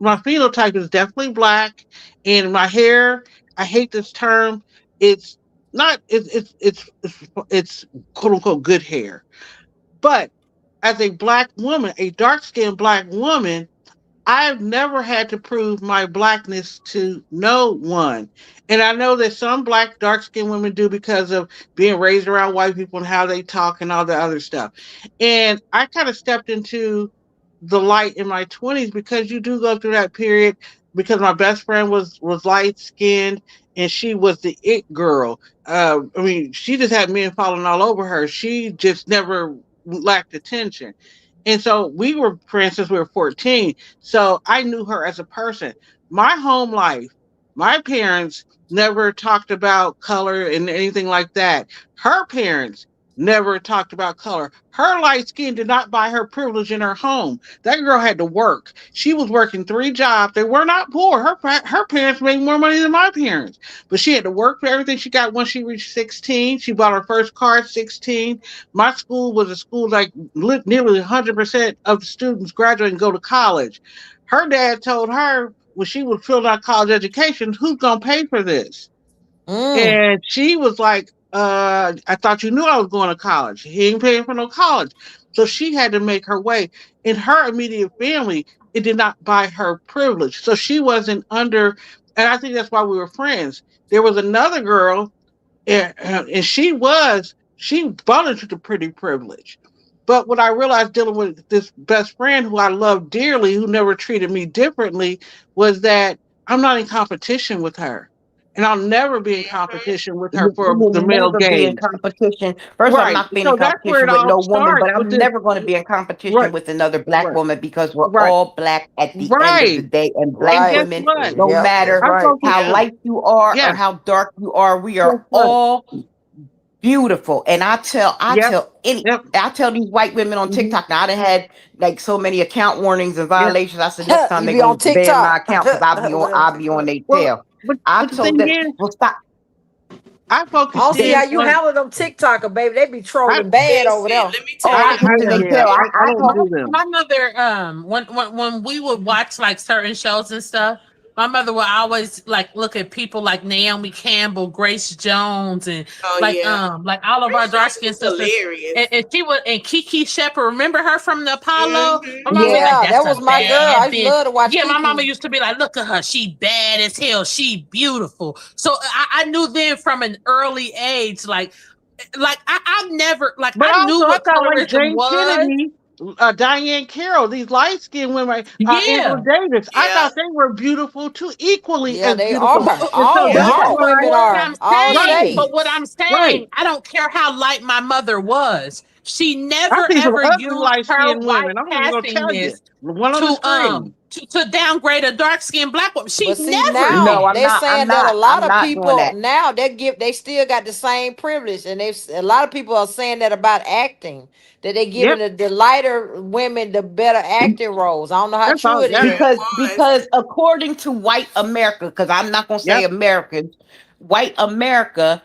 my phenotype is definitely black, and my hair. I hate this term. It's not. It's quote unquote good hair, but as a black woman, a dark skinned black woman, I've never had to prove my blackness to no one. And I know that some black, dark skinned women do because of being raised around white people and how they talk and all the other stuff. And I kind of stepped into the light in my 20s because you do go through that period because my best friend was light skinned and she was the it girl. I mean, she just had men falling all over her. She just never lacked attention. And so we were friends since we were 14. So I knew her as a person. My home life, my parents never talked about color and anything like that. Her parents never talked about color. Her light skin did not buy her privilege in her home. That girl had to work. She was working 3 jobs. They were not poor. Her parents made more money than my parents, but she had to work for everything she got once she reached 16. She bought her first car at 16. My school was a school like nearly 100% of the students graduate and go to college. Her dad told her when she was filling out college education, who's going to pay for this? Mm. And she was like, I thought you knew I was going to college. He ain't paying for no college. So she had to make her way. In her immediate family, it did not buy her privilege. So she wasn't under, and I think that's why we were friends. There was another girl, and she bought into the pretty privilege. But what I realized dealing with this best friend who I love dearly, who never treated me differently, was that I'm not in competition with her. And I'll never be in competition with her You for will the male never be in gaze. competition. First, I'm Right. not being in So that's where competition it with all no woman, starts but with I'm this. never going to be in competition Right. with another black Right. woman because we're Right. all black at the end of the Right. day. And black And Right. guess women, what? no Yep, that's matter I'm right. focused. how Yeah. light you are Yeah. or how dark you are, we Guess are what? all beautiful. And I Yep. Yep. tell these white women on Hmm. TikTok. Now I done had like so many account warnings and Yeah. violations. I said next time You they're be on gonna ban my TikTok. account because I'll Whatever. be on their Well, tail. but I the told thing them, is, well, stop. I I focused don't see in how you on. handle them TikToker, baby. They be I trolling bad over Listen, there. let me Oh, tell I y'all get to their yeah. tail. something. I don't I do them. My mother, when we would watch like certain shows and stuff, my mother would always like look at people like Naomi Campbell, Grace Jones, and Oh yeah. like all of our Grace dark Jones skinned is sisters. hilarious. And she would, and Kiki Shepard, remember her from the Apollo? My mama was Yeah. like, Yeah, that that's a was my girl. I bad used to bitch. love to watch Yeah, my mama Kiki. used to be like, look at her, she bad as hell, she beautiful. So I knew then from an early age, like I've never But I knew also, I what thought like colorism Jane was. Kennedy. Diane Carroll, these light skinned women, Angela Yeah. Davis. I Yeah. thought they were beautiful too, equally Yeah, as they beautiful. are. And so Yeah. that's All why, women What are. I'm All saying, right, but what shades. I'm saying, right. I don't care how light my mother was. She I never see some ever ugly used light her skinned white women. I'm even gonna tell you. passingness One on the to screen. downgrade a dark skinned black woman. She But see never now No, did. they're I'm saying that a not. lot I'm of not doing people that. now they still got the same privilege, and a lot of people are saying that about acting, that they Yep, giving the lighter women the better acting roles. I don't know how that's true all. it That's is. Because according to white America, because I'm not gonna say yep. Americans, white America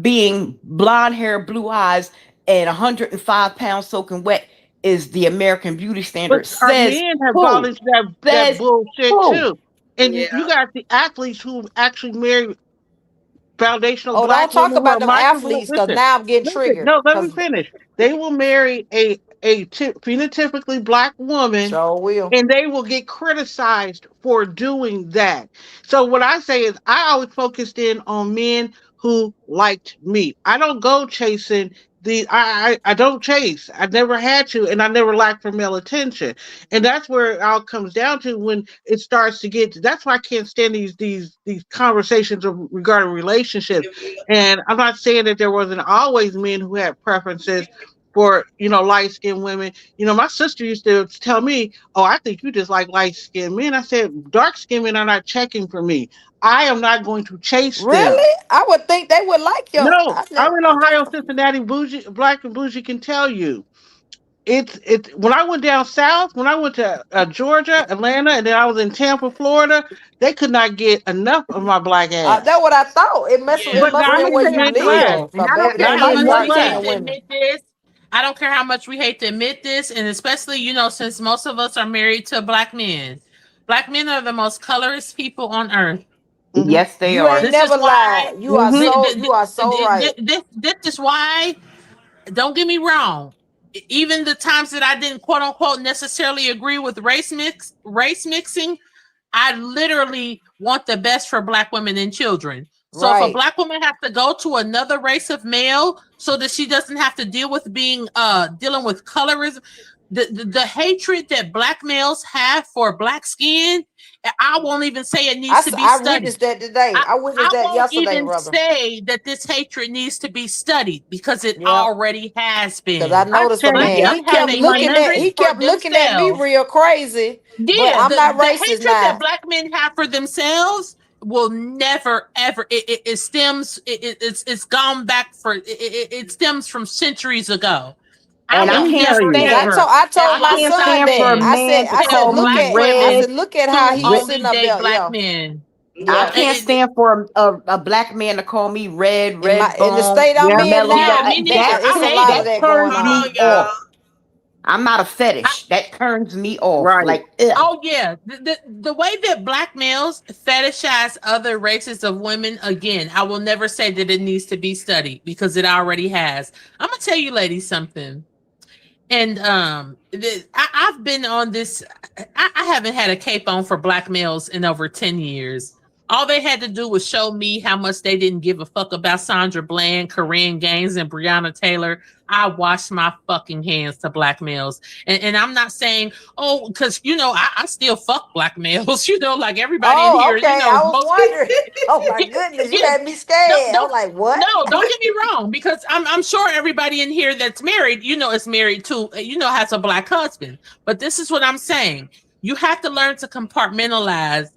being blonde hair, blue eyes, and 105 pounds soaking wet is the American beauty But standard. our Says men have bought who? into that Says bullshit who? too. And Yeah. you got the athletes who actually marry foundational Oh, don't black talk women who about are them micro. athletes, because Listen, now I'm getting listen. triggered. No, let me Because finish. They will marry a phenotypically black woman, sure will. and they will get criticized for doing that. So what I say is, I always focused in on men who liked me. I don't go chasing the. I don't chase. I never had to, and I never lacked for male attention. And that's where it all comes down to when it starts to get. That's why I can't stand these conversations regarding relationships. And I'm not saying that there wasn't always men who had preferences for light skinned women. My sister used to tell me, "Oh, I think you just like light skinned men." I said, "Dark skinned men are not checking for me. I am not going to chase them." Really? I would think they would like your. No, I'm in Ohio, Cincinnati, bougie, black and bougie can tell you. It's when I went down south, when I went to Georgia, Atlanta, and then I was in Tampa, Florida, they could not get enough of my black ass. That's what I thought. It Yeah. it But must now have I'm been gonna where tell Let you me you tell this you much. live. something. And I Cause don't baby, I don't they care care how who like much you dark we hate skinned like. to women. admit this. I don't care how much we hate to admit this, and especially, since most of us are married to black men. Black men are the most colorist people on earth. Hmm. Yes, they You ain't are. This is never why. lied. You are Hmm. so right. This is why. Don't get me wrong. Even the times that I didn't quote unquote necessarily agree with race mixing, I literally want the best for black women and children. So if a Right. black woman has to go to another race of male so that she doesn't have to deal with dealing with colorism, the hatred that black males have for black skin, I won't even say it needs to be I studied. witnessed that today. I, I witnessed I that won't yesterday, even brother. say that this hatred needs to be studied because it Yeah. already has Cause I been. I noticed a tell you, Black man. I men He have tell kept a my looking at hatred nurses. he for kept looking at me themselves. real crazy. But Yeah, I'm not the racist hatred that now. black men have for themselves will never ever it stems it's gone back it stems from centuries ago. I And I Let will me can't tell never you. Cause stand. ever I told I my can't alongside son stand for a that. men man to I said, tell call me black red. look at how to he's Red. only sitting up date there. black Yeah. men. I Yeah. Yeah. can't stand for a black man to call me In the red bone, state I'm Yeah. in mellow. Yeah, now, me neither. That it's a I turn hate lot of it. that that going turns Hold on. on, me y'all. off. I'm not a fetish. That turns me off. Right. Like, ugh. Oh yeah, the way that black males fetishize other races of women, again, I will never say that it needs to be studied because it already has. I'm gonna tell you, ladies, something. And I've been on this. I haven't had a cape on for black males in over 10 years. All they had to do was show me how much they didn't give a fuck about Sandra Bland, Corinne Gaines, and Breonna Taylor. I washed my fucking hands to black males. And I'm not saying, oh, because, I still fuck black males, like everybody in Oh, here, okay. I was most people. wondering. Oh my goodness, you Yeah, had me don't scared. I was don't like, what? no, don't get me wrong, because I'm sure everybody in here that's married, is married to, has a black husband. But this is what I'm saying. You have to learn to compartmentalize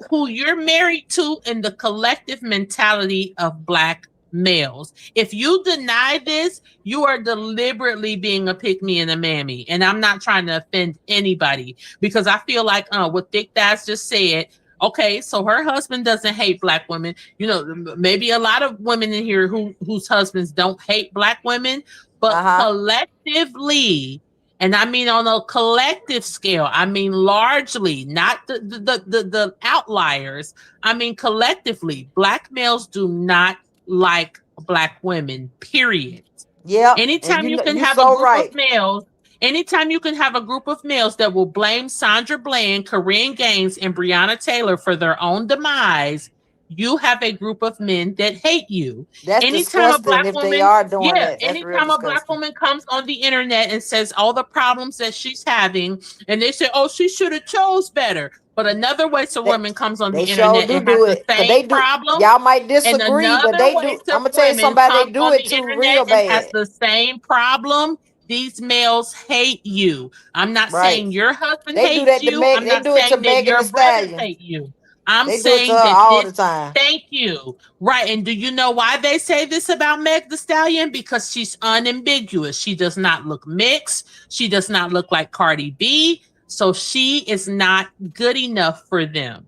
who you're married to in the collective mentality of black males. If you deny this, you are deliberately being a pick me and a mammy. And I'm not trying to offend anybody because I feel like what Thick Thighs just said. Okay, so her husband doesn't hate black women. Maybe a lot of women in here whose husbands don't hate black women, but Uh-huh. collectively, and I mean on a collective scale, I mean largely, not the outliers. I mean collectively, black males do not like black women, period. Yep. And Anytime you can you have a so group of right. males, anytime you can have a group of males that will blame Sandra Bland, Corinne Gaines, and Breonna Taylor for their own demise, you have a group of men that hate you. That's Anytime a disgusting black if woman, they are doing yeah, that. That's real anytime a black disgusting. woman comes on the internet and says all the problems that she's having, and they say, oh, she should have chose better. But another white woman comes on the They sure internet do and has do the it. Cause same they do. problem, Y'all might and disagree, but another they do. white I'm gonna tell you woman somebody they comes do on it the too real internet and has bad. the same problem. These males hate you. I'm not Right. saying your husband They do hates that to you. Meg. I'm They not do it to saying that Megan your Thee brothers Stallion. hate you. I'm They do it to saying her that all this, the time. thank you. Right. And do you know why they say this about Meg Thee Stallion? Because she's unambiguous. She does not look mixed. She does not look like Cardi B. So she is not good enough for them.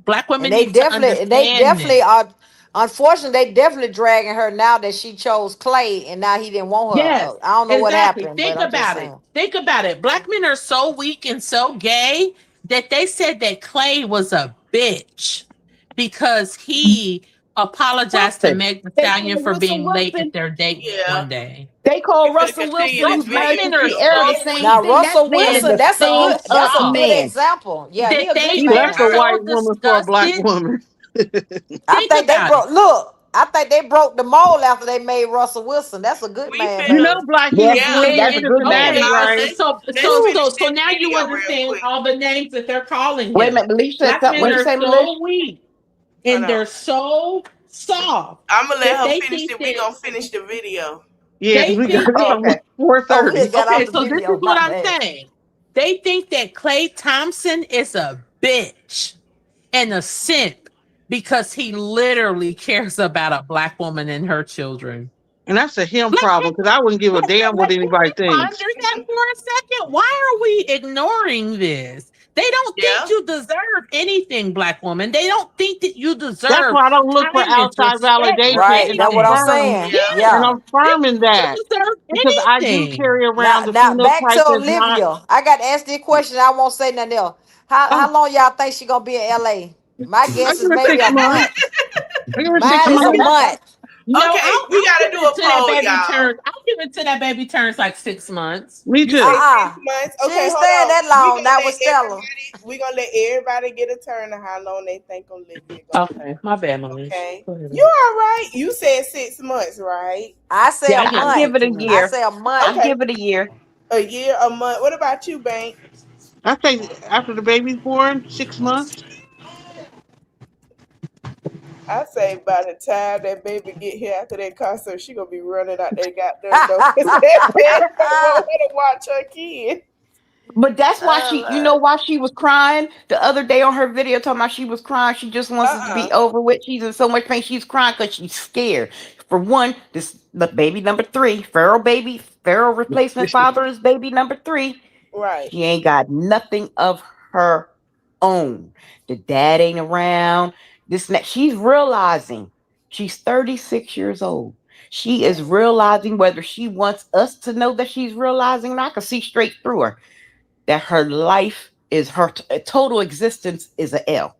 Black women And they need to understand definitely this. are. Unfortunately, they definitely dragging her now that she chose Clay, and now he didn't want her. Yes, I don't know what exactly. happened, but Think I'm just about it. saying. Think about it. Black men are so weak and so gay that they said that Clay was a bitch because he apologized to Listen, Meg Thee they Stallion call for Russell being late Wilson. at their date Yeah. one day. They call We finna Russell continue Wilson, this who's video. married Black to men are Ciara, the so same Now thing. That Russell man is Wilson, a that's a stand good. That's up a good man. example. Yeah, he that a good they That's they're man. a so white woman for a black disgusted. woman. I Think think they about it. broke. Look, I think they broke the mold after they made Russell Wilson. That's a good We man, You finna, know, baby. Blackie, Yes, he yeah. did that's in a good man. Cincinnati, Okay, Y'all, right? let's finish so this now you video real understand quick. all the names that they're calling Wait a him. minute, Malisha said Black something. What men did you are say, Malisha? so weak Hold and on. they're so soft I'm gonna let that her they finish think it. We that gonna finish the video. Yeah, because they we got think it's Oh, that okay. almost Oh, we 4:30. had got off okay, the so this video. is what My I'm bad. saying. They think that Klay Thompson is a bitch and a simp because he literally cares about a black woman and her children. And that's a him Like, problem because I wouldn't give a damn what can anybody we ponder thinks. that for a second? Why are we ignoring this? They don't think Yeah. you deserve anything, black woman. They don't think that you That's deserve why I don't look for kindness, outside respect, or validation, Right, and I'm that's what I'm anything. firm, saying. Yeah. and Yeah. I'm firm in You that deserve because I do anything. carry around the Now back to phenotype that's not. Olivia. I got to ask this question. I won't say nothing else. How Oh, long y'all think she gonna be in LA? My I guess give is her maybe six a months. month. I give her six Mine is a months. month. No, Okay, we I'll gotta give do it a to that poll, baby y'all. turns. I'll give it to that baby turns like 6 months. Me You too. say 6 Uh-uh. months. She Okay, ain't hold staying on. that long. Not with Stella. We gonna let everybody get a turn of how long they think Olivia gonna be. Okay, my bad, Malish. Okay. Go ahead. You all right? You said 6 months, right? I say Yeah, a I give I it give month. it a 6 months. I year. say a month. I Okay. give it a year. A year, a month. What about you, Bank? I think after the baby's born, 6 months. I say by the time that baby get here after that concert, she gonna be running out there goddamn door. That man gonna want her to watch her kid. But that's why Oh, she, you Lord. know, why she was crying the other day on her video, talking about she was crying. She just wants it to be Uh-uh. over with. She's in so much pain. She's crying because she's scared. For one, the baby number 3, Pharaoh replacement father is baby number 3. Right. She ain't got nothing of her own. The dad ain't around. This and that. She's realizing she's 36 years old. She is realizing, whether she wants us to know that she's realizing, and I can see straight through her, that her life is her total existence is a L.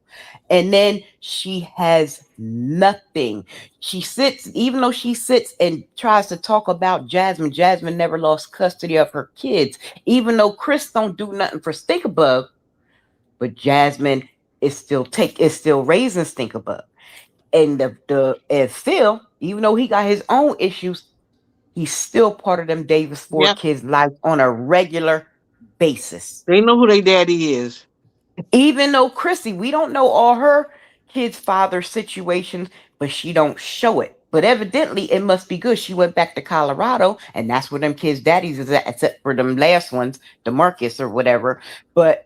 And then she has nothing. She sits, even though she sits and tries to talk about Jasmine never lost custody of her kids. Even though Chris don't do nothing for Stink Above, but Jasmine is still raising Stink Above. And and still, even though he got his own issues, he's still part of them Davis 4 Yep, kids' life on a regular basis. they know who their daddy is. Even though Chrissy, we don't know all her kids' father situations, but she don't show it. But evidently, it must be good. She went back to Colorado, and that's where them kids' daddies is at, except for them last ones, DeMarcus or whatever. But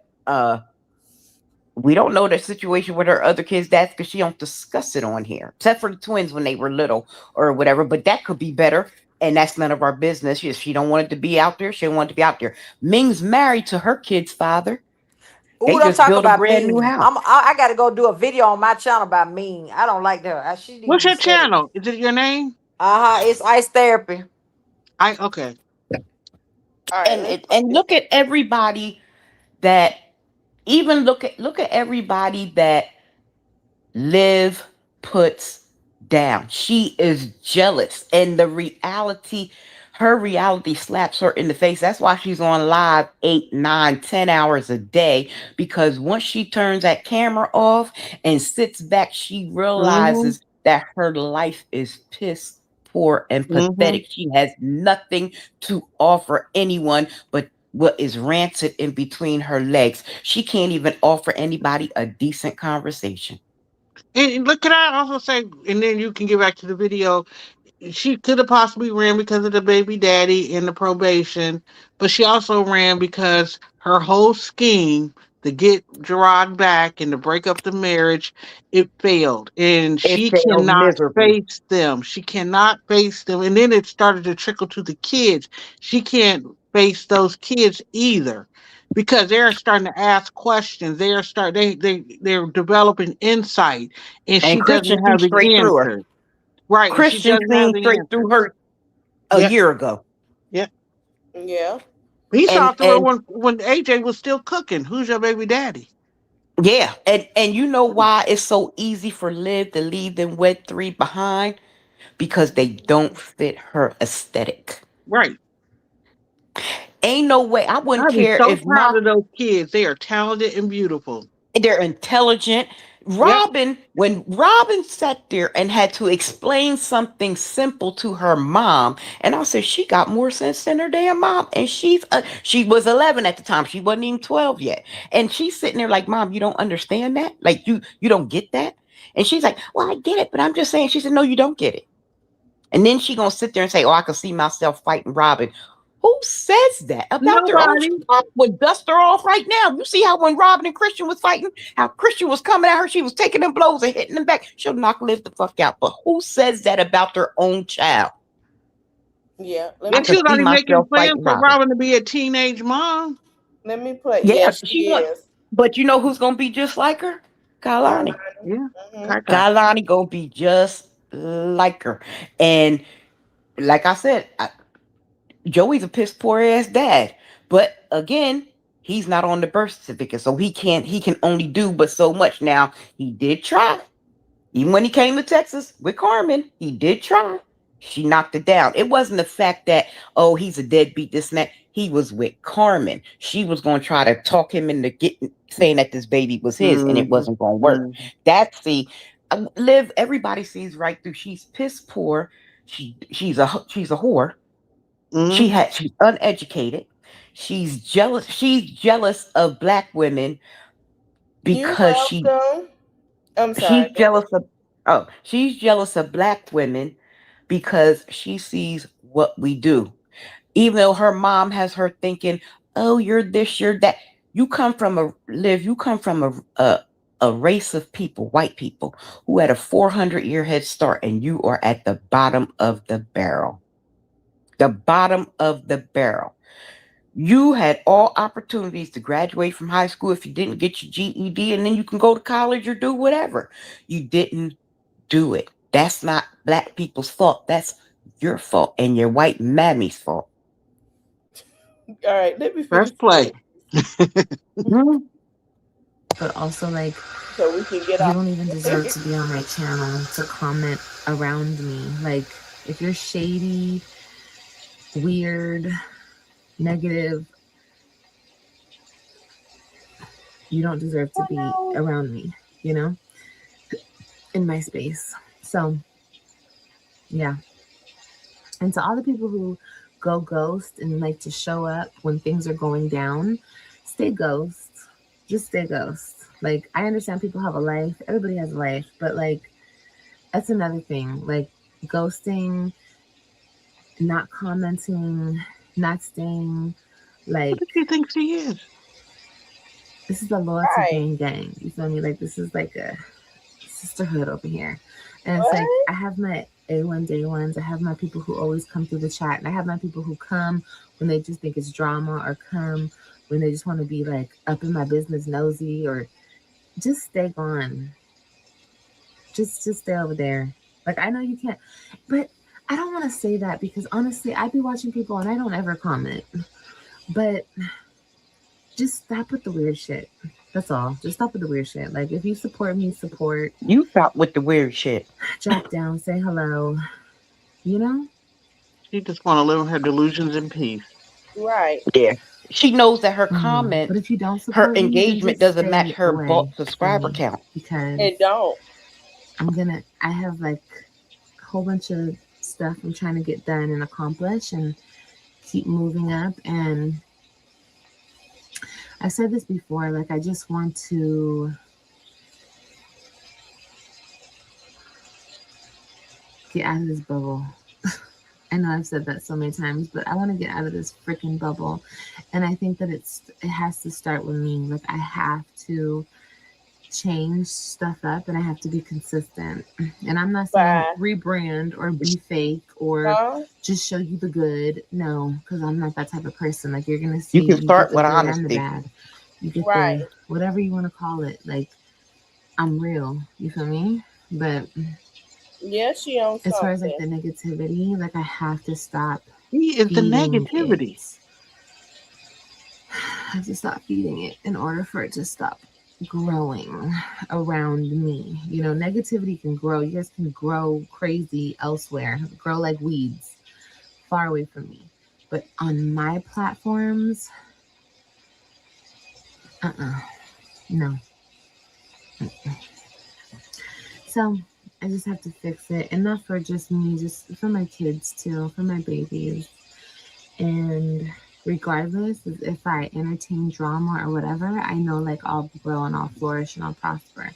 we don't know the situation with her other kids' dads because she don't discuss it on here, except for the twins when they were little or whatever. But that could be better, and that's none of our business. She don't want it to be out there. She don't want it to be out there. Ming's married to her kid's father. They Ooh, don't just talk built a about brand new Ming. house. I got to go do a video on my channel about Ming. I don't like her. She need to What's be your studied. channel? Is it your name? It's Ice Therapy. Okay. All right. And look at everybody that look at everybody that Liv puts down. She is jealous, and the reality, her reality slaps her in the face. That's why she's on live 8, 9, 10 hours a day. Because once she turns that camera off and sits back, she Mm-hmm. realizes that her life is piss poor and Mm-hmm. pathetic. She has nothing to offer anyone but what is rancid in between her legs. She can't even offer anybody a decent conversation. And look, can I also say, and then you can get back to the video. She could have possibly ran because of the baby daddy and the probation, but she also ran because her whole scheme to get Gerard back and to break up the marriage, it failed. And It she failed cannot miserably. face them. She cannot face them. And then it started to trickle to the kids. She can't face those kids either. Because they're starting to ask questions, they're developing insight, and And she doesn't Christian see have straight the through her. answer. Right, and she Christian doesn't have seen the straight answer. through her a Yep, year ago. yep. Yeah. He saw through And her when AJ was still cooking. Who's your baby daddy? yeah, and you know why it's so easy for Liv to leave them wed three behind? Because they don't fit her aesthetic. Right. Ain't no way. I wouldn't I'd be care so if proud my of those kids. They are talented and beautiful. they're intelligent. Yep. When Robin sat there and had to explain something simple to her mom, and I said she got more sense than her damn mom, and she was 11 at the time. She wasn't even 12 yet, and she's sitting there like, "Mom, you don't understand that? Like you don't get that?" And she's like, "Well, I get it, but I'm just saying." She said, "No, you don't get it." And then she gonna sit there and say, "Oh, I can see myself fighting Robin." Who says that about their own Nobody. child? Would dust her off right now. You see how when Robin and Christian was fighting, how Christian was coming at her, she was taking them blows and hitting them back. She'll knock Liv the fuck out. But who says that about their own child? Yeah. I And she could was see already making myself plans fighting for Robin. Robin to be a teenage mom. Let me play. Yeah, Yes, she she wants. is. But you know who's gonna be just like her? Kailani. Yeah. Mhm. Kai. Kailani gonna be just like her. And like I said, Joey's a piss poor ass dad. But again, he's not on the birth certificate, so he can only do but so much. Now, he did try. Even when he came to Texas with Carmen, he did try. She knocked it down. It wasn't the fact that, oh, he's a deadbeat, this and that. He was with Carmen. She was going to try to talk him into saying that this baby was his, and it Mm-hmm. wasn't going to work. Mm-hmm. Liv, everybody sees right through. She's piss poor. She's a whore. Mm-hmm. She's uneducated. She's jealous. She's jealous of black women You're because welcome. I'm sorry. she's jealous of black women because she sees what we do. Even though her mom has her thinking, "Oh, you're this, you're that." You come from a race of people, white people, who had a 400-year head start, and you are at the bottom of the barrel. The bottom of the barrel. You had all opportunities to graduate from high school if you didn't get your GED, and then you can go to college or do whatever. You didn't do it. That's not black people's fault. That's your fault and your white mammy's fault. All right, let me Let's finish play. Mhm. But also, like, so we can get you off. don't even deserve to be on my channel to comment around me. Like, if you're shady, weird, negative, you don't deserve to be around me, you know, in my space. So, yeah. And to all the people who go ghost and like to show up when things are going down, stay ghost. Just stay ghost. Like, I understand people have a life. Everybody has a life. But, like, that's another thing. Like, ghosting, not commenting, not staying. Like, What do you think she is? this is a loyalty Right. gang. You feel me? Like, this is like a sisterhood over here. And it's like, What? I have my A1 day ones. I have my people who always come through the chat. And I have my people who come when they just think it's drama, or come when they just want to be like up in my business, nosy, or just stay gone. Just stay over there. Like, I know you can't, but I don't want to say that because honestly, I be watching people and I don't ever comment. But just stop with the weird shit. That's all. Just stop with the weird shit. Like, if you support me, support. You stop with the weird shit. Drop down, say hello. You know? She just want to live her delusions in peace. Right. Yeah. She knows that her But comments, if you don't her support me, then engagement just doesn't match stay her away from subscriber me, count. because It don't. I have like a whole bunch of stuff I'm trying to get done and accomplish and keep moving up. And I said this before, like I just want to get out of this bubble. I know I've said that so many times, but I want to get out of this freaking bubble. And I think that it has to start with me. Like I have to change stuff up and I have to be consistent. And I'm not saying rebrand or be fake or just show you the good. No, because I'm not that type of person. Like you're gonna see You can start with the good and the honesty. bad. You get the whatever you want to call it. Like I'm real. You feel me? But yeah, she on something. As far as like the negativity, like I have to stop. He is the negativity. I have to stop feeding it in order for it to stop growing around me. You know, negativity can grow. You guys can grow crazy elsewhere, grow like weeds far away from me. But on my platforms, no. So I just have to fix it. And not for just me, just for my kids too, for my babies. And regardless if I entertain drama or whatever, I know like I'll grow and I'll flourish and I'll prosper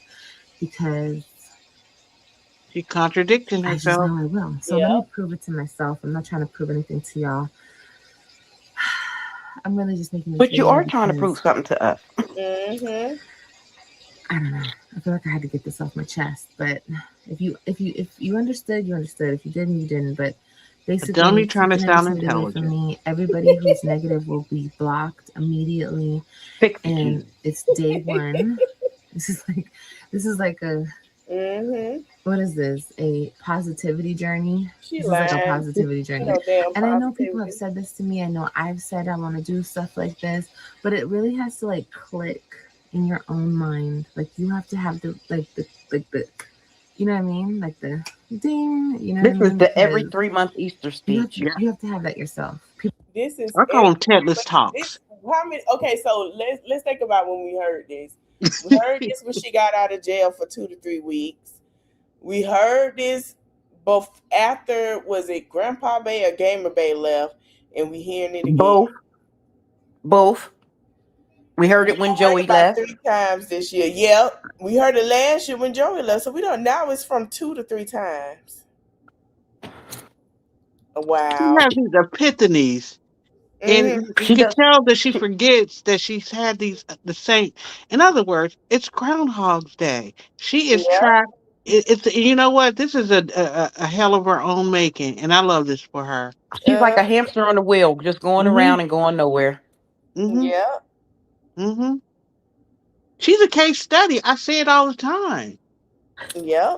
because she's contradicting herself. I just know I will. So let me prove it to myself. I'm not trying to prove anything to y'all. I'm really just making. But you are trying to prove something to us. Mm-hmm. I don't know. I feel like I had to get this off my chest. But if you understood, you understood. If you didn't, you didn't. But basically, don't be trying to sound intelligent. Me, everybody who's negative will be blocked immediately. And it's day one. This is like a what is this? A positivity journey? This is like a positivity journey. And I know people have said this to me. I know I've said I want to do stuff like this, but it really has to like click in your own mind. Like you have to have the you know what I mean? Like the ding, you know this what I mean? Is the every 3 month Easter speech. You have to have that yourself. This is I call them Tedless talks. Okay, so let's think about when we heard this. We heard this when she got out of jail for 2 to 3 weeks. We heard this both after, was it Grandpa Bay or Gamer Bay left, and we hearing it again. Both. We heard it when Joey left 3 times this year. Yep, we heard it last year when Joey left. So we don't. Now it's from 2 to 3 times. Wow. She has these epiphanies. And you can tell that she forgets that she's had the same. In other words, it's Groundhog's Day. She is trapped. It's you know what? This is a hell of her own making, and I love this for her. She's like a hamster on a wheel, just going around and going nowhere. Yeah. She's a case study. I say it all the time. Yeah.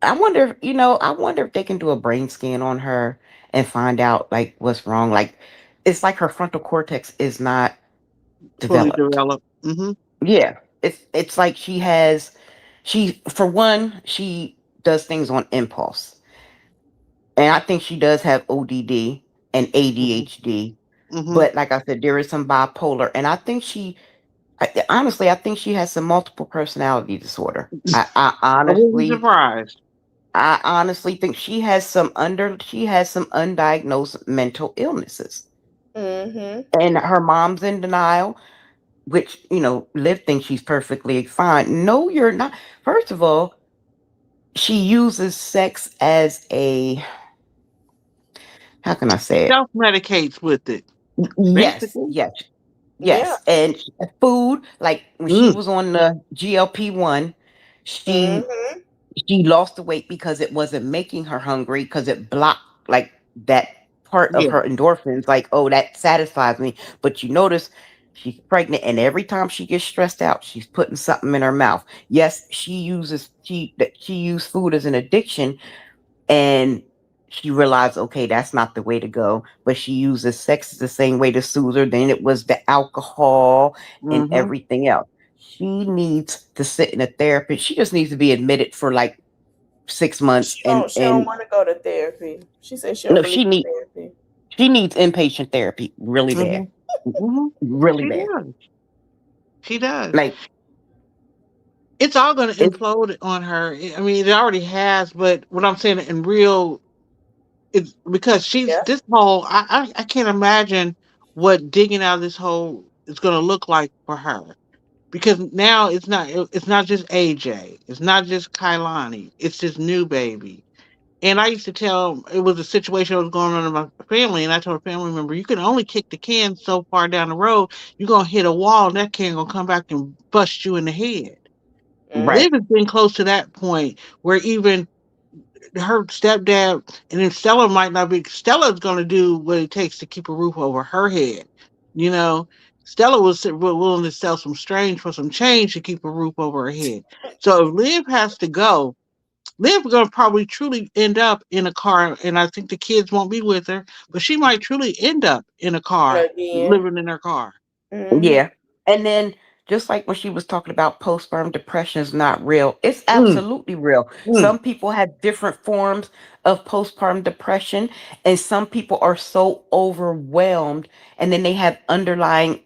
I wonder if they can do a brain scan on her and find out like what's wrong. Like it's like her frontal cortex is not developed. Fully developed. Yeah. It's like she for one, she does things on impulse. And I think she does have ODD and ADHD. But like I said, there is some bipolar. And I think honestly, I think she has some multiple personality disorder. I honestly surprised. I honestly think she has some undiagnosed mental illnesses. And her mom's in denial, which, Liv thinks she's perfectly fine. No, you're not. First of all, she uses sex as how can I say it? Self-medicates with it. Yes. And food, like when she was on the GLP-1, she lost the weight because it wasn't making her hungry, because it blocked like that part of her endorphins. Like, oh, that satisfies me. But you notice she's pregnant, and every time she gets stressed out, she's putting something in her mouth. Yes, she used food as an addiction, and she realized, okay, that's not the way to go. But she uses sex as the same way to soothe her. Then it was the alcohol and everything else. She needs to sit in a therapy. She just needs to be admitted for like 6 months, She don't want to go to therapy. She said she don't no, believe in therapy. she needs inpatient therapy really bad, really She bad. does. She does. Like It's all going to it's implode on her. I mean, it already has, but what I'm saying in real, it's because she's Yeah. this hole. I can't imagine what digging out of this hole is going to look like for her. Because now it's not just AJ, it's not just Kailani, it's this new baby. And I used to tell it was a situation that was going on in my family, and I told a family member, you can only kick the can so far down the road, you're gonna hit a wall, and that can gonna come back and bust you in the head. right. Liv has been close to that point where even her stepdad and then Stella might not be Stella's gonna do what it takes to keep a roof over her head. You know, Stella was willing to sell some strange for some change to keep a roof over her head. So if Liv has to go, Liv's gonna probably truly end up in a car, and I think the kids won't be with her, but she might truly end up in a car, Again. living in her car. Mm-hmm. Yeah. And then just like when she was talking about postpartum depression is not real, it's Mm, absolutely real. mm, Some people have different forms of postpartum depression, and some people are so overwhelmed, and then they have underlying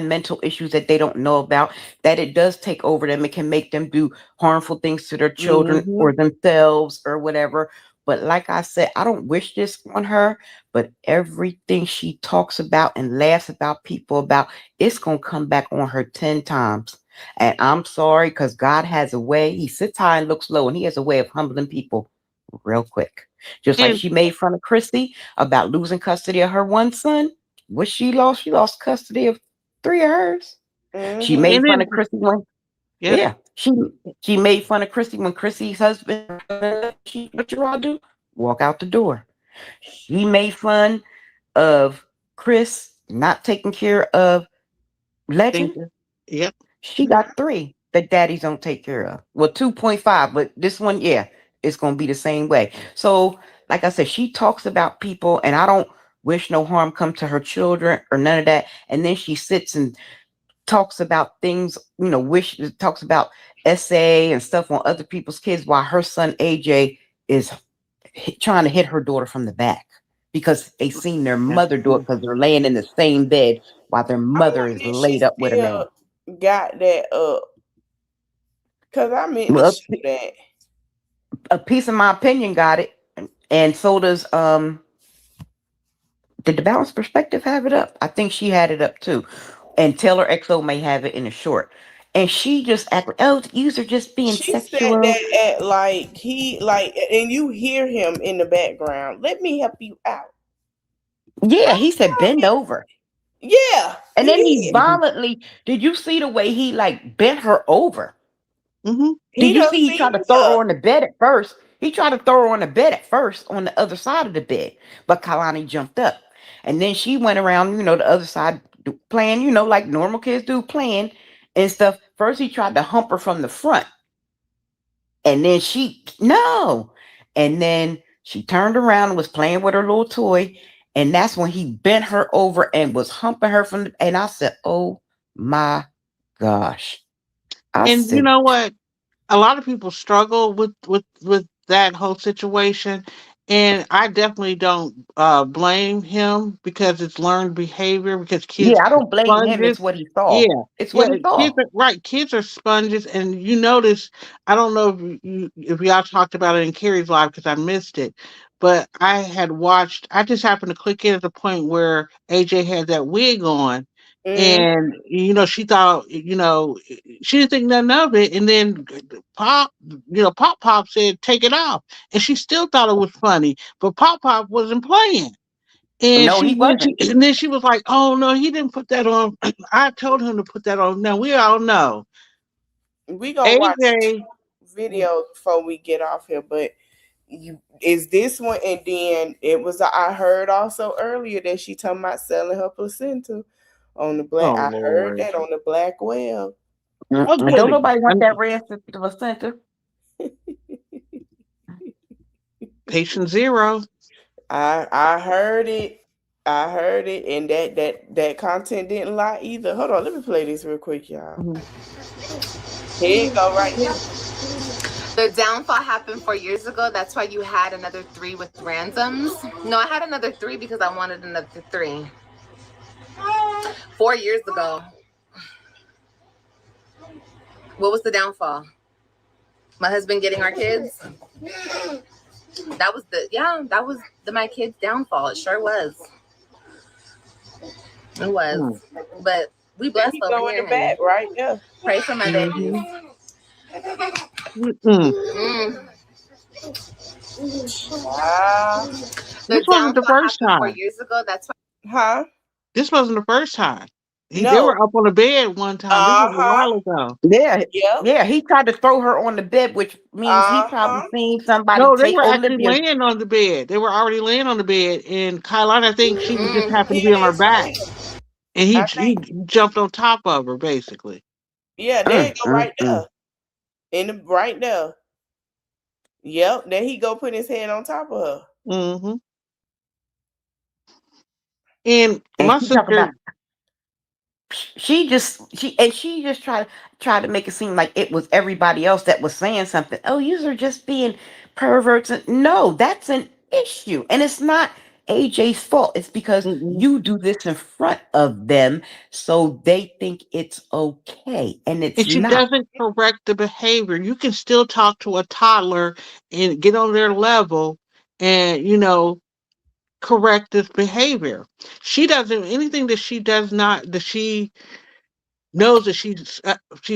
mental issues that they don't know about, that it does take over them. It can make them do harmful things to their children mm-hmm. or themselves or whatever. But like I said, I don't wish this on her, but everything she talks about and laughs about people about, it's going to come back on her 10 times. And I'm sorry, because God has a way. He sits high and looks low, and he has a way of humbling people real quick. Just like And she made fun of Chrissy about losing custody of her one son. What she lost? She lost custody of 3 of hers. She Mm-hmm. made and fun then of Chrissy when, yeah, yeah, she made fun of Chrissy when Chrissy's husband, what you all do? Walk out the door. She made fun of Chris not taking care of think Legend. yep. She got 3 that daddies don't take care of. Well, 2.5, but this one, yeah, it's gonna be the same way. So, like I said, she talks about people, and I don't wish no harm come to her children or none of that. And then she sits and talks about things, talks about SA and stuff on other people's kids, while her son AJ is trying to hit her daughter from the back because they seen their mother do it, because they're laying in the same bed while their I mother is wonder if she laid up with a man. still got that up. Cause I meant to Well, show that. a piece of my opinion got it, and so does did the Balanced Perspective have it up? I think she had it up too, and Taylor XO may have it in a short. And she just acted, oh, you are just being She said sexual. that at and you hear him in the background. Let me help you out. Yeah, he said bend over. Yeah. And then he did. violently, did you see the way he like bent her over? Mm-hmm. Did you done see he seen tried to throw her her. on the bed at first? He tried to throw her on the bed at first on the other side of the bed, but Kalani jumped up. And then she went around, the other side playing, like normal kids do, playing and stuff. First, he tried to hump her from the front. And then no. And then she turned around and was playing with her little toy. And that's when he bent her over and was humping her and I said, oh my gosh. I And you said, know what? A lot of people struggle with that whole situation, and I definitely don't blame him because it's learned behavior. Because kids yeah, I are don't blame him. sponges. It's what he saw. Yeah, It's yeah, what he kids saw. are right. Kids are sponges, and you notice. I don't know if y'all talked about it in Carrie's live because I missed it, but I had watched. I just happened to click in at the point where AJ had that wig on. Mm. And she thought, she didn't think nothing of it. And then Pop said, take it off. And she still thought it was funny, but Pop wasn't playing. And No, he wasn't. and then she was like, oh no, he didn't put that on. I told him to put that on. Now we all know. We gonna watch AJ, videos before we get off here, but is this one? And then it was I heard also earlier that she talking about selling her placenta on the black. oh I heard Lord. that on the black web. Oh, Don't good. nobody want that red placenta. Patient zero. I heard it. I heard it, and that content didn't lie either. Hold on, let me play this real quick, y'all. Here you go, right here. The downfall happened 4 years ago. That's why you had another 3 with ransoms. No, I had another 3 because I wanted another 3. 4 years ago. What was the downfall? My husband getting our kids? That was my kid's downfall. It sure was. It was. But we blessed He over go in here. the back right there. Pray for my babies. Wow. This wasn't the first time. 4 years ago. That's why. Huh? This wasn't the first time. They No. were up on the bed one time. This was a while ago. Yeah, Yep. yeah. He tried to throw her on the bed, which means he probably seen somebody No, they take were actually Olivia. laying on the bed. They were already laying on the bed, and Kylan, I think she was just happened to be on her back, and he jumped on top of her, basically. Yeah, there you go, right there. Right there. Yep, there he go put his head on top of her. Mm-hmm. And my sister, she just tried to make it seem like it was everybody else that was saying something. Oh, you are just being perverts. No, that's an issue, and it's not AJ's fault. It's because you do this in front of them, so they think it's okay, and it's and she not. doesn't correct the behavior. You can still talk to a toddler and get on their level, and correct this behavior. She doesn't anything that she does not that she knows that she's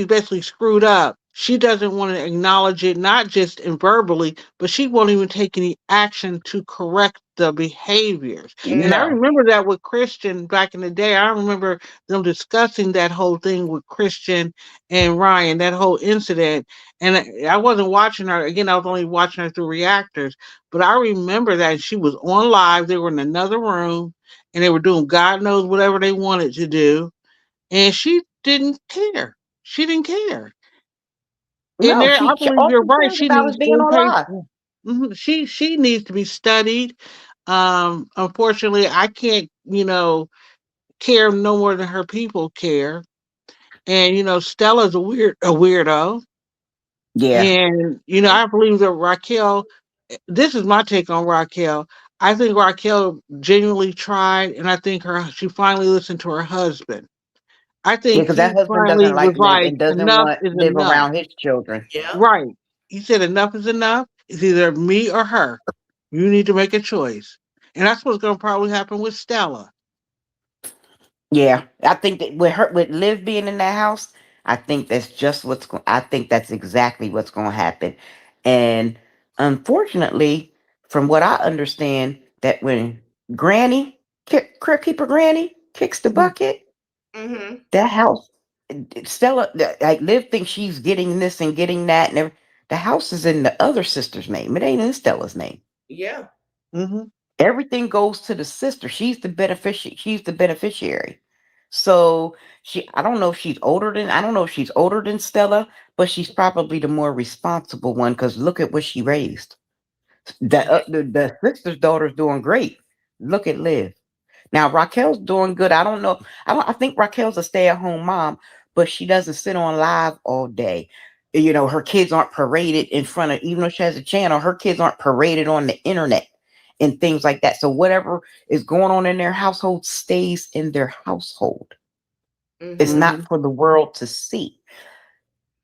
basically screwed up. She doesn't want to acknowledge it, not just in verbally, but she won't even take any action to correct the behaviors. And I remember that with Christian back in the day. I remember them discussing that whole thing with Christian and Ryan, that whole incident. And I wasn't watching her. Again, I was only watching her through reactors. But I remember that she was on live. They were in another room, and they were doing God knows whatever they wanted to do. And she didn't care. She didn't care. No, and I believe you're right. She needs she needs to be studied. Unfortunately, I can't, care no more than her people care. And Stella's a weirdo. Yeah. And I believe that Raquel. This is my take on Raquel. I think Raquel genuinely tried, and I think she finally listened to her husband. I think because that husband finally doesn't like was Liv and doesn't enough want is Liv enough. around his children. Yeah. Right. He said enough is enough. It's either me or her. You need to make a choice. And that's what's going to probably happen with Stella. Yeah. I think that with Liv being in that house, I think that's just I think that's exactly what's going to happen. And unfortunately, from what I understand, that when Keeper Granny kicks the bucket, that house, Stella, like Liv thinks she's getting this and getting that, and the house is in the other sister's name. It ain't in Stella's name. Yeah. Everything goes to the sister. She's the beneficiary. So I don't know if she's older than Stella, but she's probably the more responsible one because look at what she raised. The sister's daughter's doing great. Look at Liv. Now Raquel's doing good. I don't know. I think Raquel's a stay-at-home mom, but she doesn't sit on live all day. Her kids aren't paraded in front of, even though she has a channel, her kids aren't paraded on the internet and things like that. So whatever is going on in their household stays in their household. It's not for the world to see.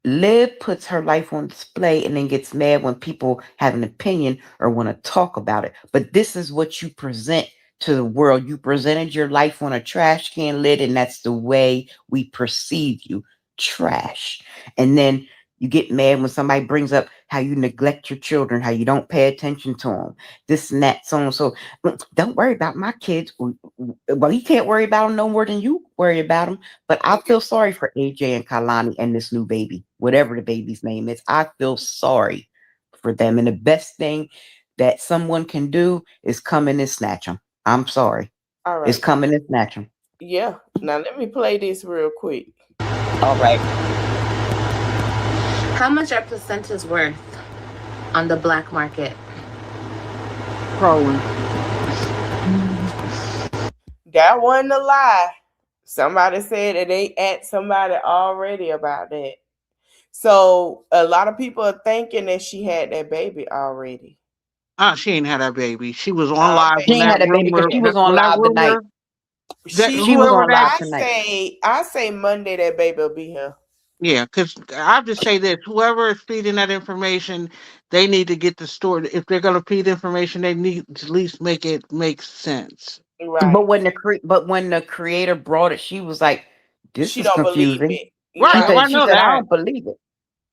Liv puts her life on display and then gets mad when people have an opinion or want to talk about it. But this is what you present to the world. You presented your life on a trash can lid, and that's the way we perceive you. Trash. And then you get mad when somebody brings up how you neglect your children, how you don't pay attention to them, this and that, so on. So don't worry about my kids. Well, you can't worry about them no more than you worry about them. But I feel sorry for AJ and Kalani and this new baby, whatever the baby's name is. I feel sorry for them. And the best thing that someone can do is come in and snatch them. I'm sorry. All right. It's coming and snatch them. Yeah. Now let me play this real quick. All right. How much are placentas worth on the black market? Probably. That wasn't a lie. Somebody said that they asked somebody already about that. So a lot of people are thinking that she had that baby already. She ain't had that baby. She was on Oh, live She when ain't that had that baby because rumor, she was on when that live tonight. rumor, that She was whoever on that, live tonight. I say Monday that baby will be here. yeah, because I'll just say this: whoever is feeding that information, they need to get the story. If they're going to feed information, they need to at least make it make sense. Right. But when the creator brought it, she was like, "This She is don't believe confusing." it. Right? She Oh, Right. I said, "She know said I that. don't believe it."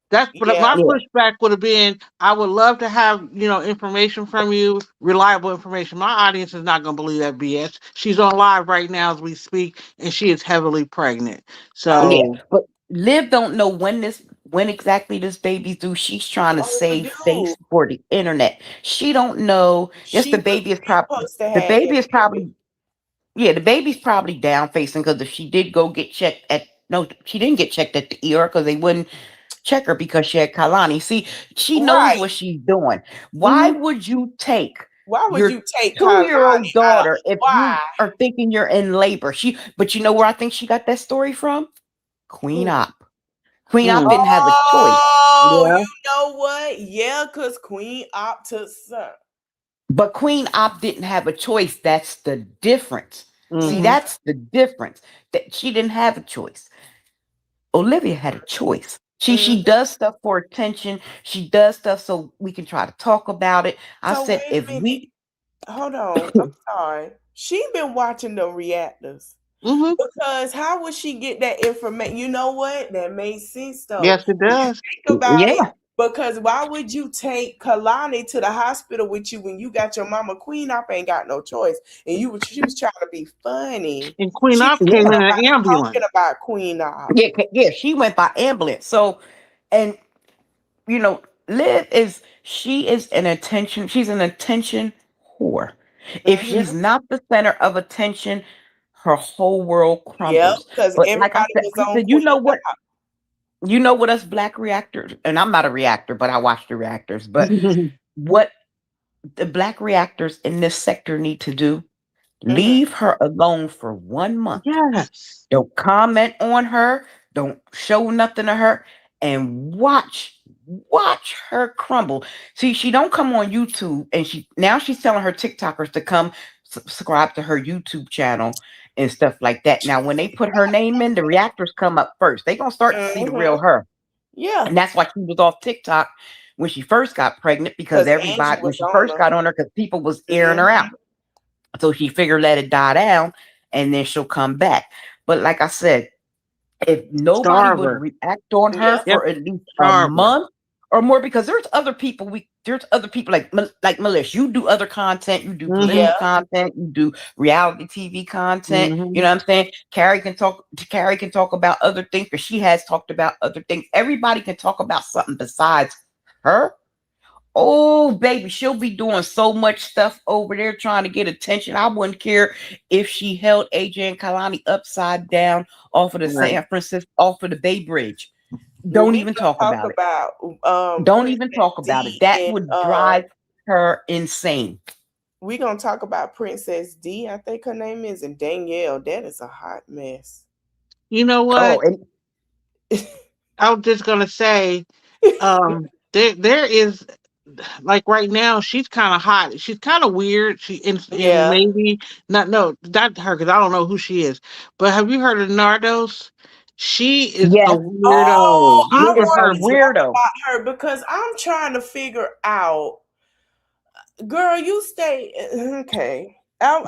That's but Yeah. my Yeah, pushback would have been: I would love to have information from you, reliable information. My audience is not going to believe that BS. She's on live right now as we speak, and she is heavily pregnant. yeah. So But Liv don't know when exactly this baby's due. She's trying to save Overdue. face for the internet. She don't know. Yes, She was supposed to the have baby that is baby. probably the baby's probably down facing because if she did go get checked at no, she didn't get checked at the ER because they wouldn't check her because she had Kalani. See, she knows Right. what she's doing. Why mhm. would you take Why would your you take Kalani 2-year-old out? daughter if you Why? are thinking you're in labor? But you know where I think she got that story from? Queen Who? Op. Queen Op Mm. didn't have a choice, Oh, Yeah. you know what? Yeah, because Queen Op took some. but Queen Op didn't have a choice. That's the difference. See, Hmm. that's the difference. That she didn't have a choice. Olivia had a choice. Mhm. She does stuff for attention. She does stuff so we can try to talk about it. I So said wait a if minute. we Hold on. I'm sorry. She been watching the reactors. Hmm. Because how would she get that information? You know what? That makes sense though. Yes, it When you does. think about it, yeah. because why would you take Kalani to the hospital with you when you got your mama Queen Op ain't got no choice? And she was trying to be funny. And Queen She Op didn't came want in nobody an ambulance. talking about Queen Op. Yeah, she went by ambulance. So, and you know, she's an attention whore. If Mm-hmm. she's not the center of attention, her whole world Yep, crumbles. because But like everybody was I on said, Queen Op. you know what us black reactors, and I'm not a reactor, but I watch the reactors. But what the black reactors in this sector need to do, Mm-hmm. leave her alone for 1 month. Yes. Don't comment on her. Don't show nothing to her, and watch her crumble. See, she don't come on YouTube, and she's telling her TikTokers to come subscribe to her YouTube channel and stuff like that. Now, when they put her name in, the reactors come up first. They gonna start to see the real Mm-hmm. her, Yeah, and that's why she was off TikTok when she first got pregnant because because Angie everybody when was she on first her. got on her because people was airing her Mm-hmm. out. So she figured let it die down and then she'll come back. But like I said, if nobody Starve would her. react on her Yeah. Yep. for at least a Starve her. month or more, because there's other people like Melissa. You do other content, you do Hmm. Yeah. political content, you do reality TV content. Hmm. You know what I'm saying? Carrie can talk about other things because she has talked about other things. Everybody can talk about something besides her. Oh, baby, she'll be doing so much stuff over there trying to get attention. I wouldn't care if she held AJ and Kalani upside down off of the Right. San Francisco, off of the Bay Bridge. Well, Don't we even can talk talk about it. Don't Princess even talk about it. D That and would drive her insane. we gonna talk about Princess D. I think her name is, and Danielle. That is a hot mess. You know Oh, what? I was just gonna say, there is like right now she's kind of hot. She's kind of weird. And Yeah. maybe not her because I don't know who she is. But have you heard of Nardos? She is a yes, Oh, weirdo. she I Google is a her. want to talk weirdo. about her because I'm trying to figure out, girl. You stay okay.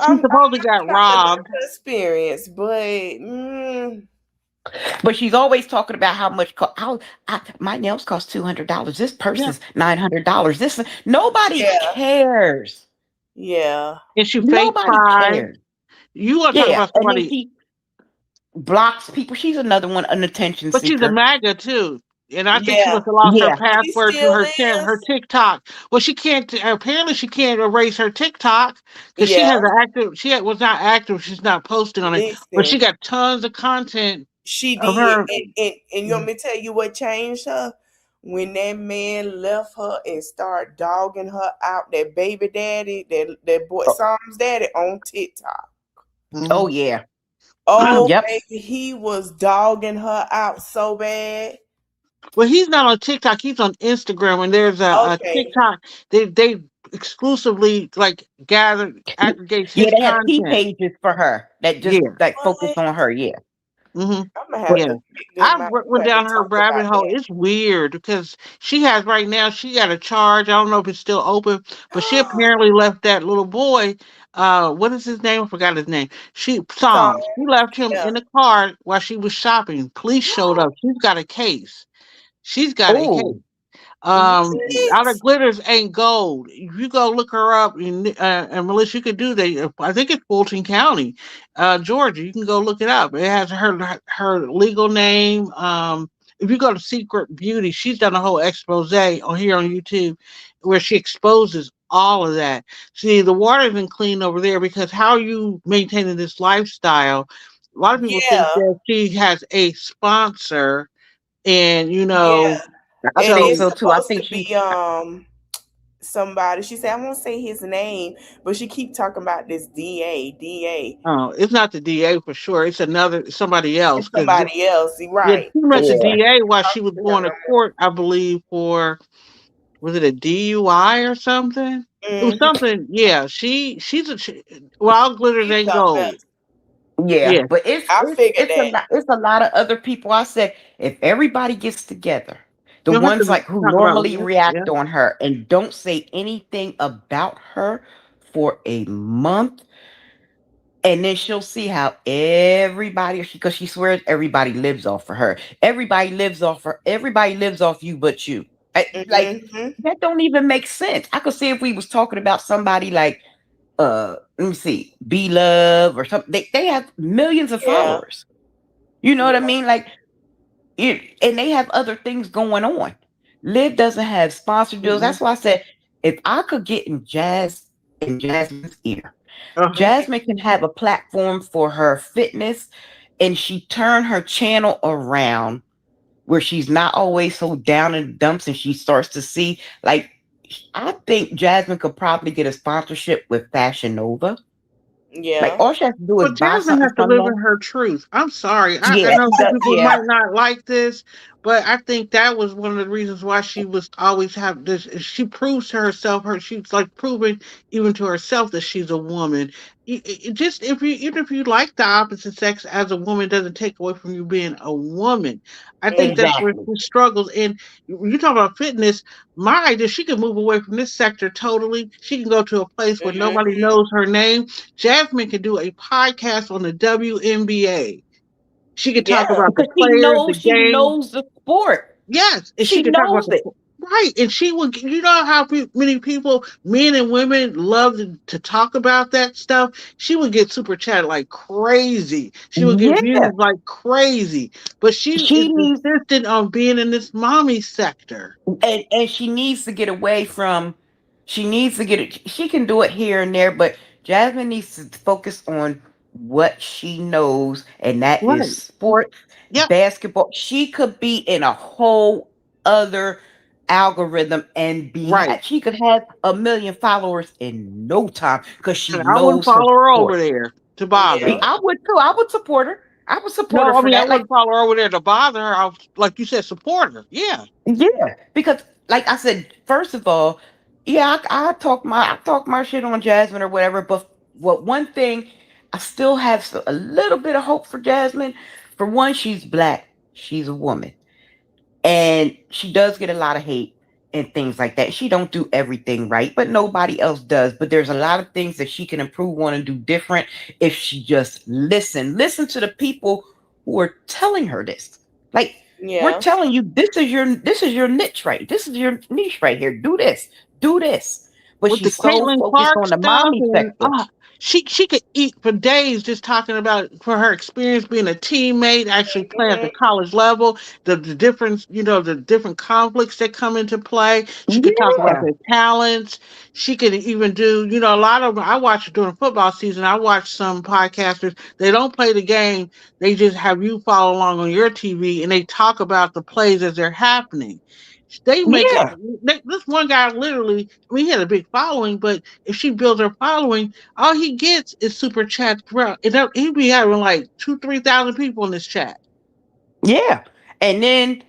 She I'm supposedly got trying to learn robbed. the experience, but But she's always talking about how much my nails cost $200. This purse Yeah. is $900. This nobody yeah, cares. yeah, And she fake Nobody cry. cares. You want to talk Yeah, about and then somebody, she blocks people. She's another one, an attention but she's a seeker. MAGA too. And I think she yeah. must have lost her Yeah, She password to still her is. TikTok. Well, she can't. Apparently, she can't erase her TikTok because she Yeah. has an active. Was not active. She's not posting on it, but she Listen, got tons of content she of did, her. and you want me to tell you what changed her? When that man left her and started dogging her out, that baby daddy, that boy oh, Psalm's daddy on TikTok. oh Mhm. yeah. Oh, Yep. baby, he was dogging her out so bad. Well, he's not on TikTok. He's on Instagram, and there's a Okay. TikTok. They exclusively like gather aggregates Yeah, his they have key content. pages for her that just Yeah. like focus What? on her. Yeah. Hmm. I'm gonna have But Yeah. to pick I them out. We went have to down her talk rabbit about hole. that. It's weird because she has right now. She got a charge. I don't know if it's still open, but she apparently left that little boy. What is his name? I forgot his name. Song. Psalms. She left him Yeah. in the car while she was shopping. Police showed up. She's got a case. She's got a case. oh, Out What? of glitters ain't gold. If you go look her up, and Melissa, you could do that. I think it's Fulton County, Georgia. You can go look it up. It has her legal name. If you go to Secret Beauty, she's done a whole expose on here on YouTube, where she exposes all of that. See, the water isn't clean over there because how are you maintaining this lifestyle? A lot of people think Yeah. that she has a sponsor, and Yeah. I And think so. it's so too. I supposed think to she. be somebody. She said I won't say his name, but she keep talking about this DA. Oh, it's not the DA for sure. It's somebody else. It's Because somebody else. You're yeah, right. she met the Yeah. DA while Talk she was to her going to no court, I believe, for was it a DUI or something? It more. was something. Yeah, well, all glitters She's ain't something gold. else. Yeah, Yeah, but it's I it's figured it's a that. lot. It's a lot of other people. I said if everybody gets together, the you don't have ones to like who talk about normally this. Yeah, react on her and don't say anything about her for a month, and then she'll see how everybody, because she swears everybody lives off of her. Everybody lives off her. Everybody lives off you, but you. Like Hmm. that don't even make sense. I could see if we was talking about somebody like let me see, Be Love or something. They have millions of Yeah. followers. You know what I Yeah. mean? Like and they have other things going on. Liv doesn't have sponsor deals. mm-mm. That's why I said if I could get in Jasmine's ear, Uh-huh. Jasmine can have a platform for her fitness and she turn her channel around where she's not always so down in the dumps and she starts to see like I think Jasmine could probably get a sponsorship with Fashion Nova. Like Yeah. all she has to do is But buy Jasmine something has to from live in them. her truth. I'm sorry. I Yeah, know some people yeah, might not like this, but I think that was one of the reasons why she was always have this. She proves to herself, she's like proving even to herself that she's a woman. Just if you even if you like the opposite sex as a woman, doesn't take away from you being a woman. I think that's where exactly. she struggles. And you talk about fitness. My idea, she can move away from this sector totally. She can go to a place where nobody Hmm. knows her name. Jasmine can do a podcast on the WNBA. She could talk Yeah. about the Because players, the she game. knows the sport. Yes, and she She could talk about knows the it. right, and she would. You know how many people, men and women, love to talk about that stuff. She would get super chat like crazy. She would get Yeah. views like crazy, but she is She needs insistent on being in this mommy sector. and she needs to get away from she needs to get it she can do it here and there, but Jasmine needs to focus on what she knows, and that is Right. sports, Yep. basketball. She could be in a whole other algorithm and Right. she could have 1 million followers in no time because she And I wouldn't knows her follow her over sport. there to bother Yeah. her. I would too. I would support her. I would support her No, I for mean I that. Like, wouldn't follow her over there to bother her. Like you said, support her. Yeah. yeah, because like I said, first of all, yeah, I talk my shit on Jasmine or whatever. But what one thing I still have a little bit of hope for Jasmine. For one, she's black. She's a woman, and she does get a lot of hate and things like that. She don't do everything right, but nobody else does. But there's a lot of things that she can improve on and do different if she just listen to the people who are telling her this. Like we're Yeah. telling you, this is your niche right. This is your niche right here. Do this, do this. But With the she's so Caitlin focused Clark on the stuff, mommy and sector. she could eat for days just talking about for her experience being a teammate, actually playing at Hmm. the college level, the difference, the different conflicts that come into play. She could talk about Yeah, their talents. She could even do, a lot of I watch during football season. I watch some podcasters. They don't play the game. They just have you follow along on your TV, and they talk about the plays as they're happening. They make it. yeah, This one guy literally. I mean, he had a big following, but if she builds her following, all he gets is super chats, bro. He be having like 2, 3,000 people in this chat. yeah. And then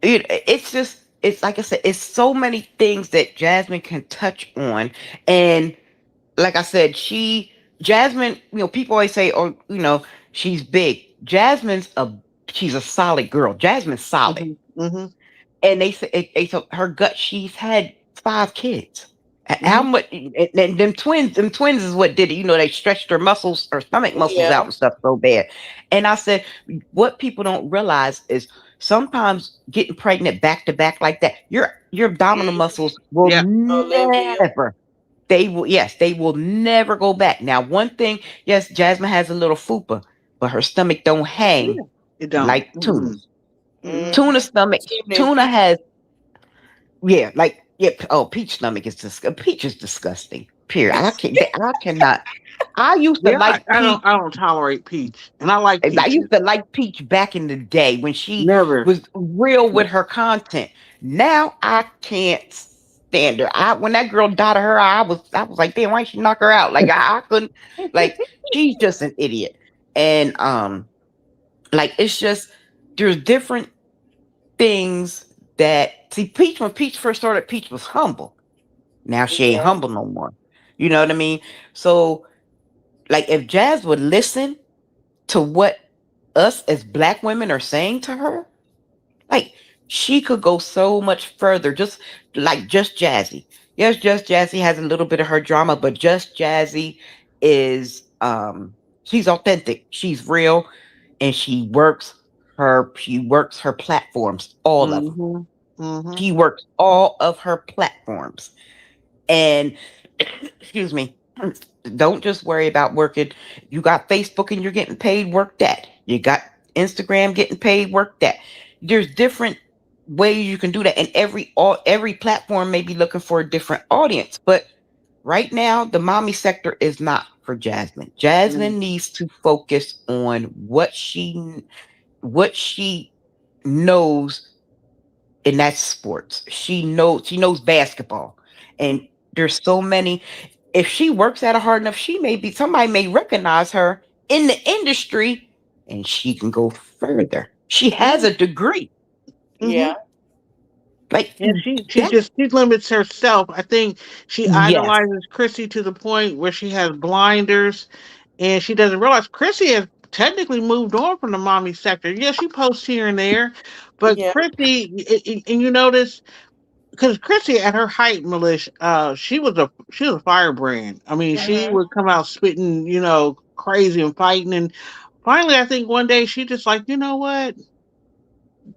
it's just, it's like I said, it's so many things that Jasmine can touch on. And like I said, Jasmine, people always say, oh, she's big. She's a solid girl. Jasmine's solid. Mm-hmm. And so her gut, she's had 5 kids. How Mm-hmm. much? And them twins is what did it. They stretched her stomach muscles Yeah. out and stuff so bad. And I said, what people don't realize is sometimes getting pregnant back to back like that, your abdominal muscles will Yeah. Olivia. never. They will never go back. Now, one thing, yes, Jasmine has a little fupa, but her stomach don't hang It don't. like tuna. Mhm. Tuna stomach. Even Tuna if- has, oh, peach stomach is peach is disgusting. Period. I cannot. I used to Yeah, like I peach. don't tolerate peach, and I like I peaches. used to like peach back in the day when she Never. was real with her content. Now I can't stand her. When that girl dotted her eye, I was like, damn, why she knock her out? Like I couldn't. Like she's just an idiot. And like it's just there's different things that see Peach when Peach first started, Peach was humble. Now she ain't Yeah. humble no more. You know what I mean? So like if Jazz would listen to what us as black women are saying to her, like she could go so much further. Just Jazzy. Yes, Just Jazzy has a little bit of her drama, but Just Jazzy is she's authentic. She's real, and she works her platforms, all of them. Mm-hmm. Mm-hmm. She works all of her platforms. And excuse me, don't just worry about working. You got Facebook and you're getting paid, work that. You got Instagram getting paid, work that. There's different ways you can do that. And every platform may be looking for a different audience. But right now, the mommy sector is not for Jasmine. Jasmine needs to focus on what she knows, and that's sports. She knows basketball. And there's so many. If she works at it hard enough, somebody may recognize her in the industry and she can go further. She has a degree. Yeah. Like And she limits herself. I think she Yes. idolizes Chrissy to the point where she has blinders, and she doesn't realize Chrissy has technically moved on from the mommy sector. Yeah, she posts here and there, but Yeah. Chrissy, and you notice because Chrissy at her height, Militia, she was a firebrand. I mean, she Mhm. would come out spitting, crazy and fighting, and finally, I think one day she just like, you know what?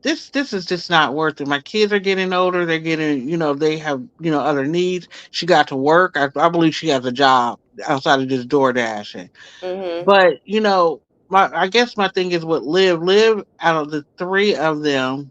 This is just not worth it. My kids are getting older. They're getting, they have, other needs. She got to work. I believe she has a job outside of just door dashing. Mhm. But, I guess my thing is with Liv. Liv, out of the three of them,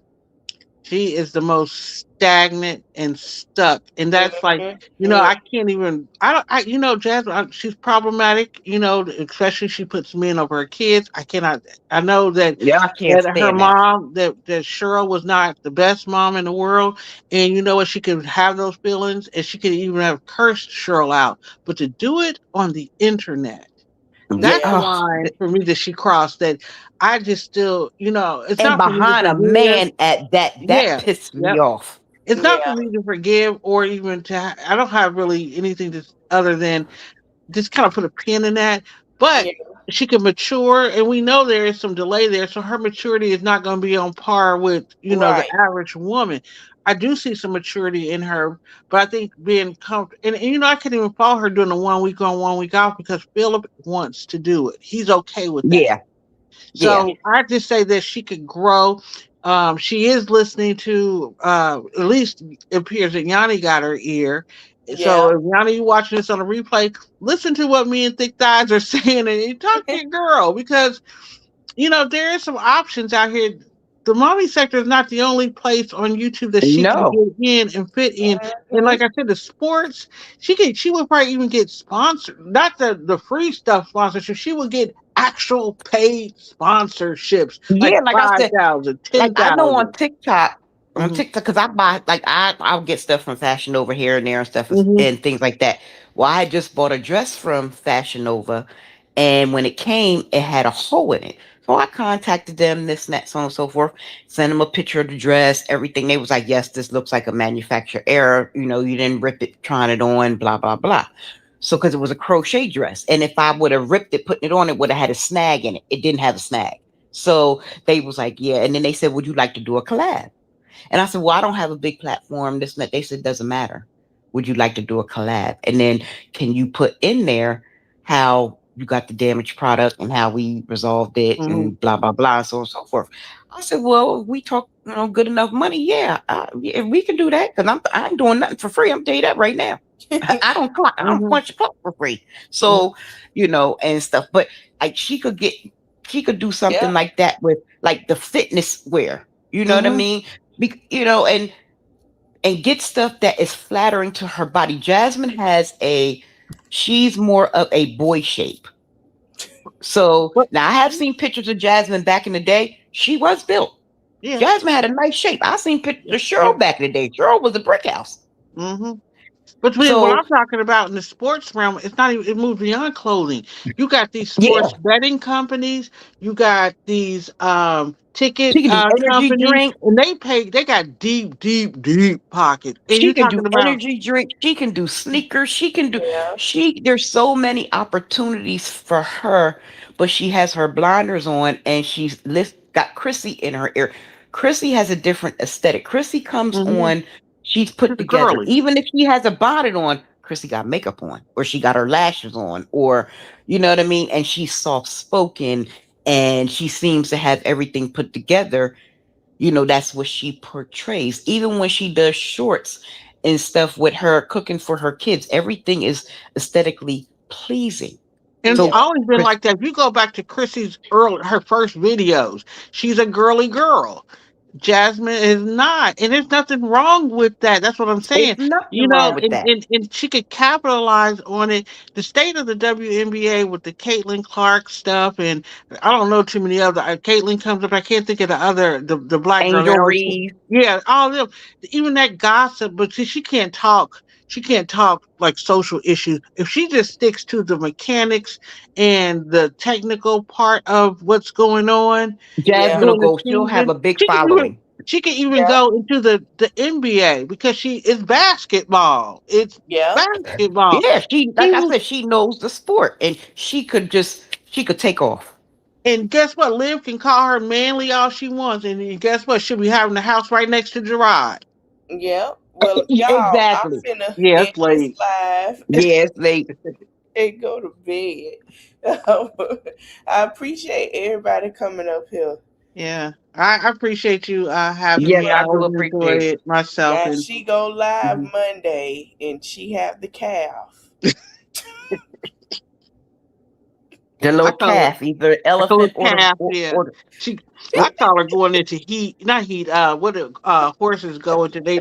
she is the most stagnant and stuck. And that's like, Mhm. I can't even, I don't, Jasmine, she's problematic, especially she puts men over her kids. I cannot, I know that Yeah, I can't her stand that. mom, that Cheryl was not the best mom in the world. And you know what? She could have those feelings and she could even have cursed Cheryl out. But to do it on the internet, that's the Yeah. line for me that she crossed that I just still, it's And not for me to behind a forgive. man at that Yeah. pissed me Yep. off. It's not for Yeah. me to forgive or even I don't have really anything other than just kind of put a pin in that. But Yeah. she can mature, and we know there is some delay there, so her maturity is not going to be on par with Right. the average woman. I do see some maturity in her, but I think being comfortable, and I can't even follow her doing the 1 week on 1 week off because Philip wants to do it. He's okay with that. Yeah. So Yeah. I just say that she could grow. She is listening to, at least it appears that Yanni got her ear. So Yeah. if Yanni, you watching this on a replay, listen to what me and Thick Thighs are saying and you talk to your girl because, there is some options out here. The mommy sector is not the only place on YouTube that she can No. get in and fit in. And like I said, the sports, she would probably even get sponsored, not the free stuff sponsorship. She would get actual paid sponsorships, like Yeah, like I said, 5,000, like I know 10,000. on TikTok, Mhm. because I buy I'll get stuff from Fashion Nova here and there and stuff Mhm. and things like that. Well, I just bought a dress from Fashion Nova, and when it came, it had a hole in it. So I contacted them, this and that, so on and so forth. Sent them a picture of the dress, everything. They was like, yes, this looks like a manufacturer error. You didn't rip it trying it on, blah, blah, blah. So, because it was a crochet dress. And if I would have ripped it, putting it on, it would have had a snag in it. It didn't have a snag. So they was like, yeah. And then they said, would you like to do a collab? And I said, well, I don't have a big platform, this and that. They said, doesn't matter. Would you like to do a collab? And then can you put in there how you got the damaged product and how we resolved it and blah, blah, blah, so on and so forth. I said, well, if we talk, good enough money, yeah, we can do that, because I ain't doing nothing for free. I'm telling you that right now. I don't punch clock for free. So, and stuff. But like she could do something like that with like the fitness wear. You know what I mean? And get stuff that is flattering to her body. Jasmine she's more of a boy shape. So now I have seen pictures of Jasmine back in the day. She was built. Yeah. Jasmine had a nice shape. I seen pictures of Cheryl back in the day. Cheryl was a brick house. But what I'm talking about in the sports realm, it's not even, it moves beyond clothing. You got these sports betting companies, you got these ticket energy drink, and they got deep pockets. And she can do energy drink, she can do sneakers, she can do there's so many opportunities for her, but she has her blinders on and she's got Chrissy in her ear. Chrissy has a different aesthetic. Chrissy comes on, she's put together. Girly. Even if she has a bonnet on, Chrissy got makeup on, or she got her lashes on, or you know what I mean? And she's soft-spoken and she seems to have everything put together. That's what she portrays. Even when she does shorts and stuff with her cooking for her kids, everything is aesthetically pleasing. And it's always been like that. If you go back to Chrissy's her first videos, she's a girly girl. Jasmine is not, and there's nothing wrong with that. That's what I'm saying. And she could capitalize on it. The state of the WNBA with the Caitlin Clark stuff, and I don't know too many other. Caitlin comes up. I can't think of the black Angel girl. Reed. Yeah, all of them. Even that gossip, but see, she can't talk. She can't talk like social issues. If she just sticks to the mechanics and the technical part of what's going on, Jasmine will go. She'll have a big following. She can even go into the NBA because it's basketball. It's basketball. Yeah, I said, she knows the sport and she could take off. And guess what? Liv can call her manly all she wants. And guess what? She'll be having the house right next to Gerard. Yeah. Well, y'all, exactly. I'm finna it's late. Live. Yeah, it's late. And go to bed. I appreciate everybody coming up here. Yeah, I appreciate you having me. I do appreciate it myself. Yeah, and she go live Monday, and she have the calf. The little calf, either elephant or calf. I call her going into not heat. What horses go into? They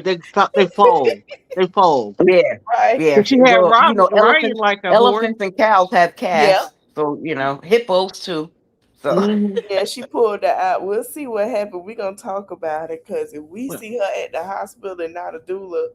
fold. They fold. Yeah, right. Yeah. But she had elephants, like elephants and cows have calves. Yeah. So hippos too. So yeah, she pulled that out. We'll see what happened. We're gonna talk about it because if we see her at the hospital and not a doula,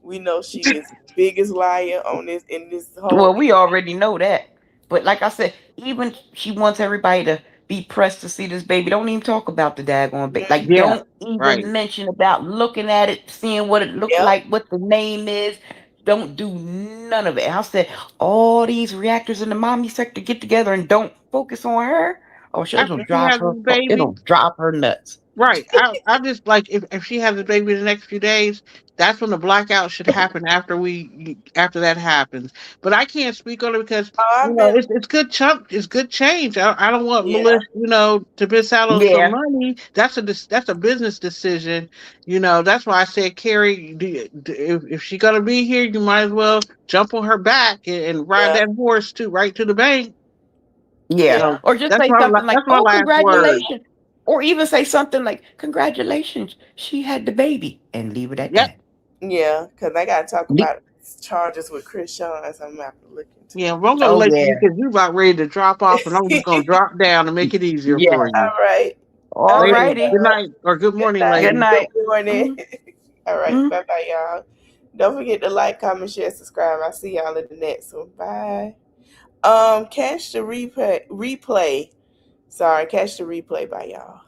we know she is the biggest liar on this in this whole. Well, we already know that. But like I said, even she wants everybody to be pressed to see this baby. Don't even talk about the daggone baby. Like, don't even mention about looking at it, seeing what it looks like, what the name is. Don't do none of it. I said, all these reactors in the mommy sector get together and don't focus on her. Oh, it'll drive her nuts. Right. I just like if she has a baby in the next few days, that's when the blackout should happen after that happens. But I can't speak on it because it's good chunk, it's good change. I don't want Melissa, to miss out on some money. That's a business decision. That's why I said, Carrie, if she's gonna be here, you might as well jump on her back and ride that horse right to the bank. Yeah. Or just say something like, oh, congratulations. Or even say something like, congratulations, she had the baby, and leave it at that. Yeah, because I got to talk about charges with Chris Sean, so I'm going to have to look into it. Yeah, well, I'm going to let you, because you're about ready to drop off, and I'm just going to drop down and make it easier for you. All right. All righty. Good night, or good morning, ladies. Good night. Good morning. All right, bye-bye, y'all. Don't forget to like, comment, share, subscribe. I'll see y'all in the next one. Bye. Catch the replay Sorry, catch the replay by y'all.